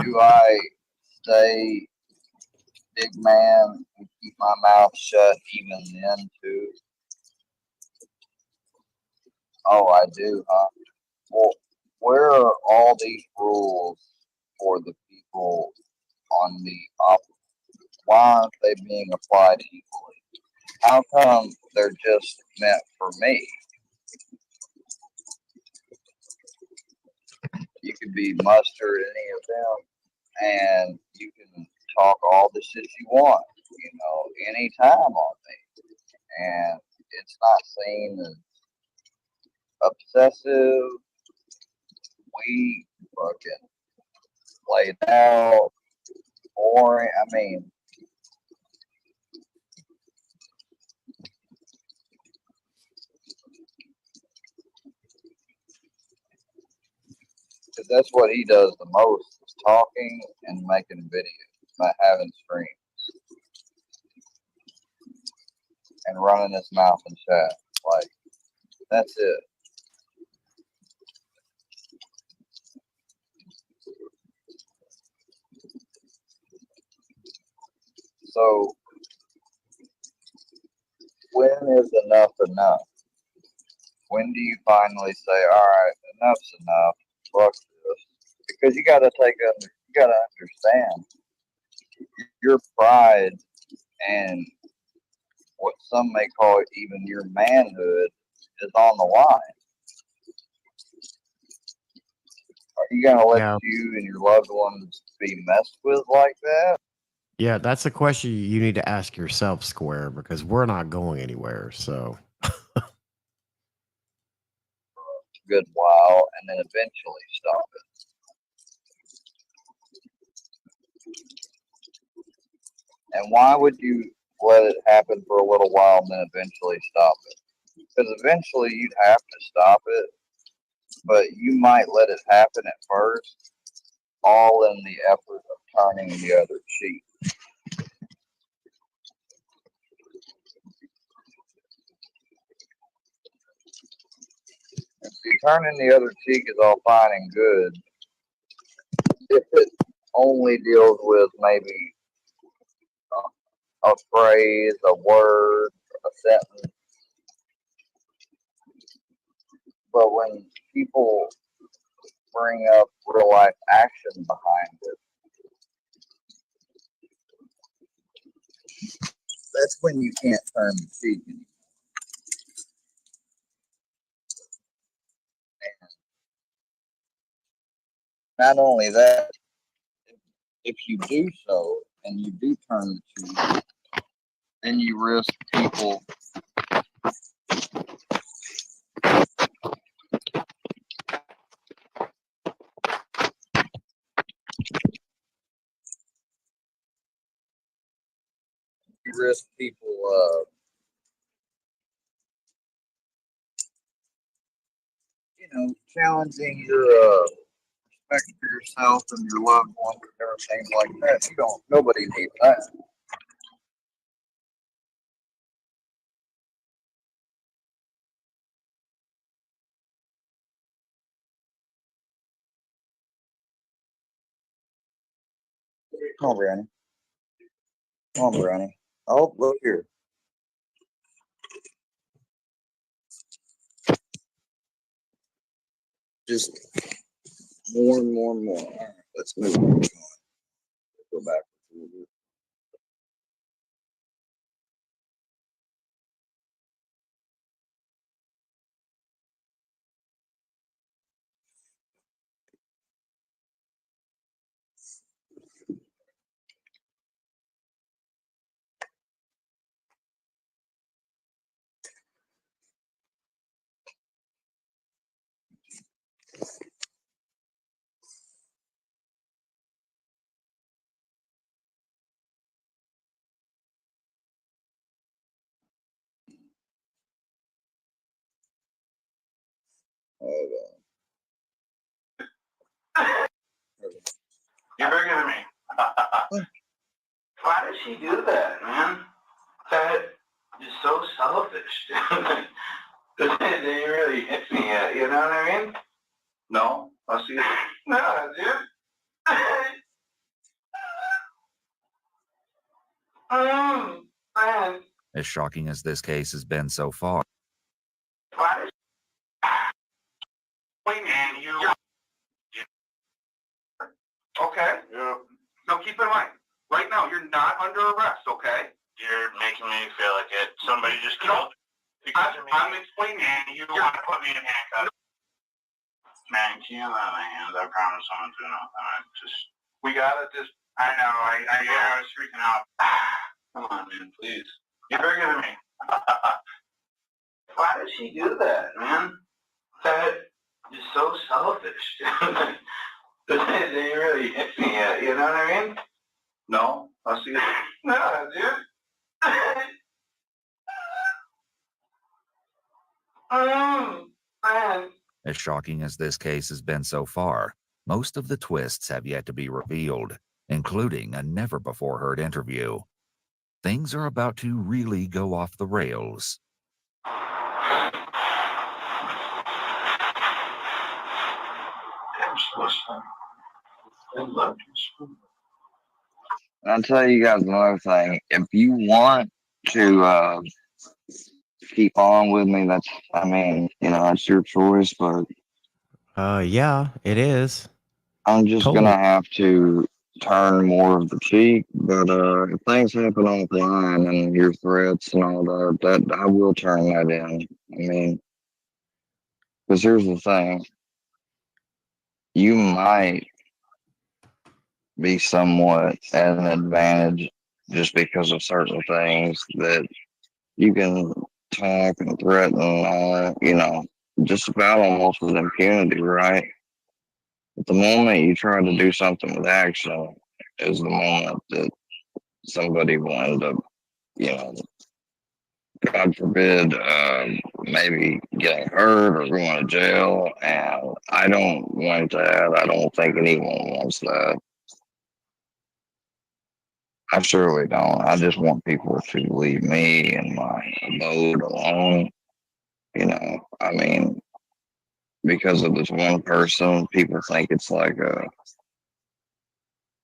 Do I stay big man and keep my mouth shut even then too? Oh, I do, huh? Well, where are all these rules for the people on the opposite? Why aren't they being applied equally? How come they're just meant for me? You could be mustard any of them, and you can talk all the shit you want, anytime on me. And it's not seen as obsessive, weak, fucking laid out, boring. I mean, because that's what he does the most is talking and making videos, not having streams and running his mouth in chat. Like, that's it. So, when is enough enough? When do you finally say, all right, enough's enough, fuck this? Because you gotta understand your pride and what some may call even your manhood is on the line. Are you gonna let Yeah. you and your loved ones be messed with like that? Yeah, that's a question you need to ask yourself, Square, because we're not going anywhere. So Good while, and then eventually stop it. And why would you let it happen for a little while and then eventually stop it? Because eventually you'd have to stop it, but you might let it happen at first, all in the effort of turning the other cheek. And see, turning the other cheek is all fine and good if it only deals with maybe a phrase, a word, a sentence. But when people bring up real life action behind it, that's when you can't turn the cheek anymore. And not only that, if you do so and you do turn the cheek, then you risk people challenging your respect for yourself and your loved ones and everything like that. Nobody needs that. Come on, Brownie. Come on, Brownie. Oh, look here. Just more and more and more. All right, let's move on. Go back a little bit. Hold You're bigger than me. Why does she do that, man? That is so selfish. It didn't really hit me yet, you know what I mean? No, I see it. No, dude. Man. As shocking as this case has been so far, Why does wait, man, you okay? Yeah. Now keep in mind, right now you're not under arrest, okay? You're making me feel like it. Somebody just killed. I'm explaining. Man, you want to put me in handcuffs? Man, can you let my hands? I promise I'm doing nothing. We got it. Just I know. I was freaking out. Come on, man, please. You're bigger than me. Why does she do that, man? That is so selfish. It didn't really hit me yet, you know what I mean? No, I see it. No, dude. Man. as shocking as this case has been so far, most of the twists have yet to be revealed, including a never-before-heard interview. Things are about to really go off the rails. I'll tell you guys another thing. If you want to keep on with me, that's your choice, but Yeah, it is. I'm just Totally. gonna have to turn more of the cheek. But if things happen offline and your threats and all that I will turn that in. Because here's the thing. You might be somewhat at an advantage just because of certain things that you can talk and threaten and all that, just about almost with impunity, right? But the moment you try to do something with action is the moment that somebody will end up, God forbid, maybe getting hurt or going to jail. And I don't want that. I don't think anyone wants that. I surely don't. I just want people to leave me and my abode alone. Because of this one person, people think it's like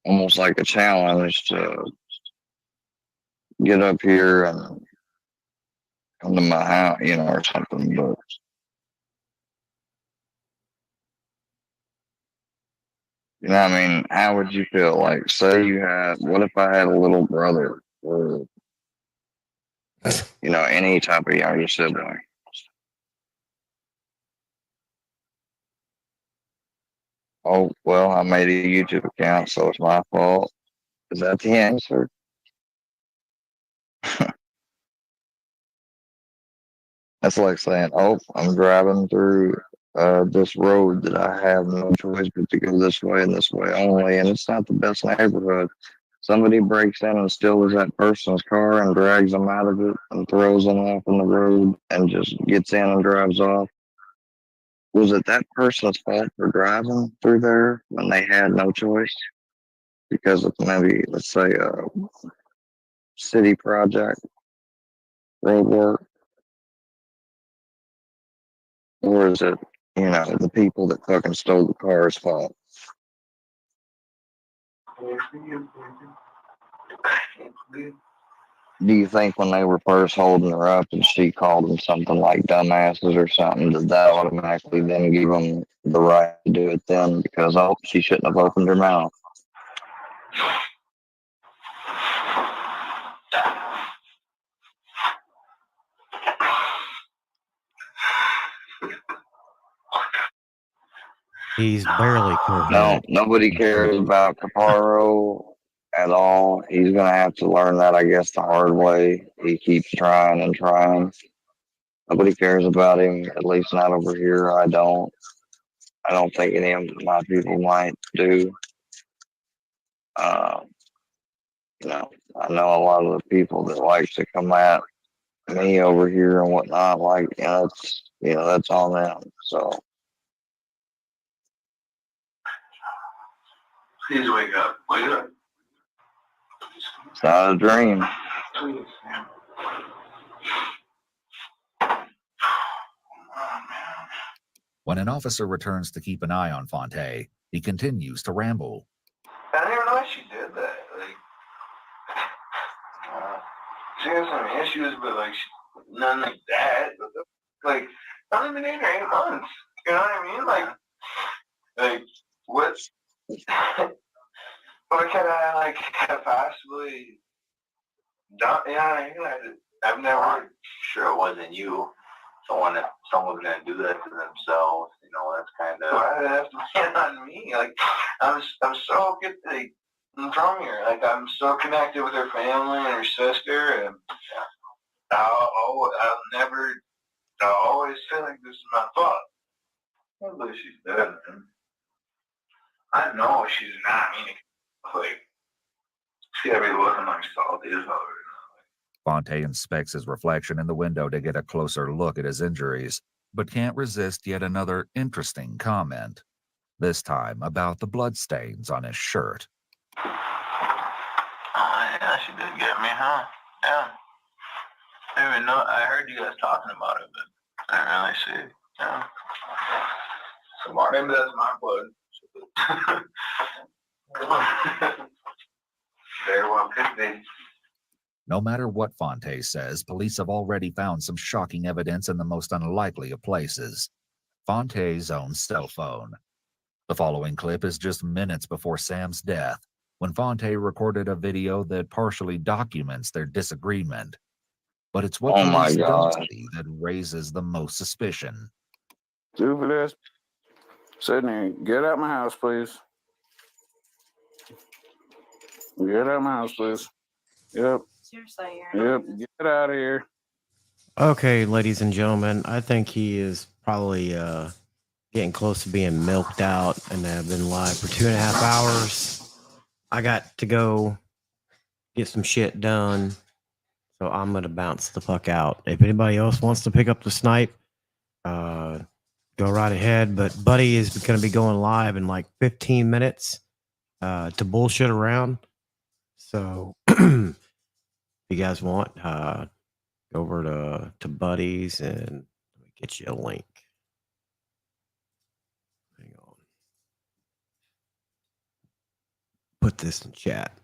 almost like a challenge to get up here and come to my house, or something. But how would you feel? Like, say what if I had a little brother or, any type of younger sibling? Oh, well, I made a YouTube account, so it's my fault. Is that the answer? That's like saying, oh, I'm driving through this road that I have no choice but to go this way and this way only, and it's not the best neighborhood. Somebody breaks in and steals that person's car and drags them out of it and throws them off on the road and just gets in and drives off. Was it that person's fault for driving through there when they had no choice? Because of maybe, let's say, a city project, road work? Or is it, the people that fucking stole the car's fault? Do you think when they were first holding her up and she called them something like dumbasses or something, did that automatically then give them the right to do it then? Because, she shouldn't have opened her mouth. He's barely No, coherent. nobody cares about Caparo at all. He's going to have to learn that, I guess, the hard way. He keeps trying and trying. Nobody cares about him, at least not over here. I don't think any of my people might do. I know a lot of the people that like to come at me over here and whatnot, that's on them. So Please wake up. Wake up. It's not a dream. Please, man. When an officer returns to keep an eye on Fonte, he continues to ramble. I didn't even know she did that. Like, she has some issues, but like, none like that. But like, I only been dating her 8 months. You know what I mean? Like what? What can I like have possibly done? You know what I mean? I've never. Sure, it wasn't you. Someone's gonna do that to themselves. You know, that's kind of. Why did it have to be on me? Like, I'm so good. Like, I'm from here. Like, I'm so connected with her family and her sister, and I'll always feel like this is my fault. I believe she's dead, man. I know she's not. I mean, like, she gotta be looking like salty as hell. Fonte inspects his reflection in the window to get a closer look at his injuries, but can't resist yet another interesting comment, this time about the bloodstains on his shirt. Oh, yeah, she did get me, huh? Yeah. I didn't even know. I heard you guys talking about it, but I didn't really see it. Yeah. So maybe that's my blood. Very well could be. No matter what Fonte says, police have already found some shocking evidence in the most unlikely of places. Fonte's own cell phone. The following clip is just minutes before Sam's death, when Fonte recorded a video that partially documents their disagreement. But it's what police don't see that raises the most suspicion. Stupid. Sydney, get out my house, please. Get out my house, please. Yep. Seriously, Yep. Get out of here. Okay, ladies and gentlemen, I think he is probably getting close to being milked out, and I've been live for 2.5 hours. I got to go get some shit done, so I'm gonna bounce the fuck out. If anybody else wants to pick up the snipe, go right ahead. But Buddy is going to be going live in like 15 minutes to bullshit around. So if you guys want, go over to Buddy's and let me get you a link. Hang on. Put this in chat.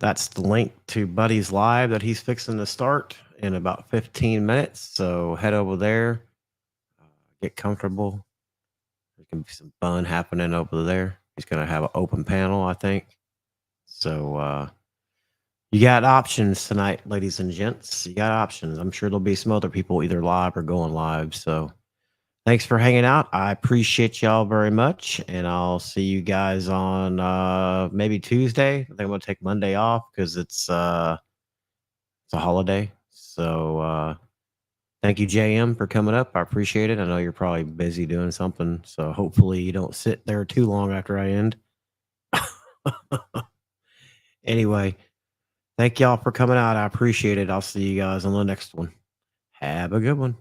That's the link to Buddy's live that he's fixing to start in about 15 minutes. So head over there, get comfortable. There can be some fun happening over there. He's going to have an open panel, I think. So you got options tonight, ladies and gents. You got options. I'm sure there'll be some other people either live or going live. So thanks for hanging out. I appreciate y'all very much. And I'll see you guys on maybe Tuesday. I think I'm going to take Monday off because it's a holiday. So thank you, JM, for coming up. I appreciate it. I know you're probably busy doing something. So hopefully you don't sit there too long after I end. Anyway, thank y'all for coming out. I appreciate it. I'll see you guys on the next one. Have a good one.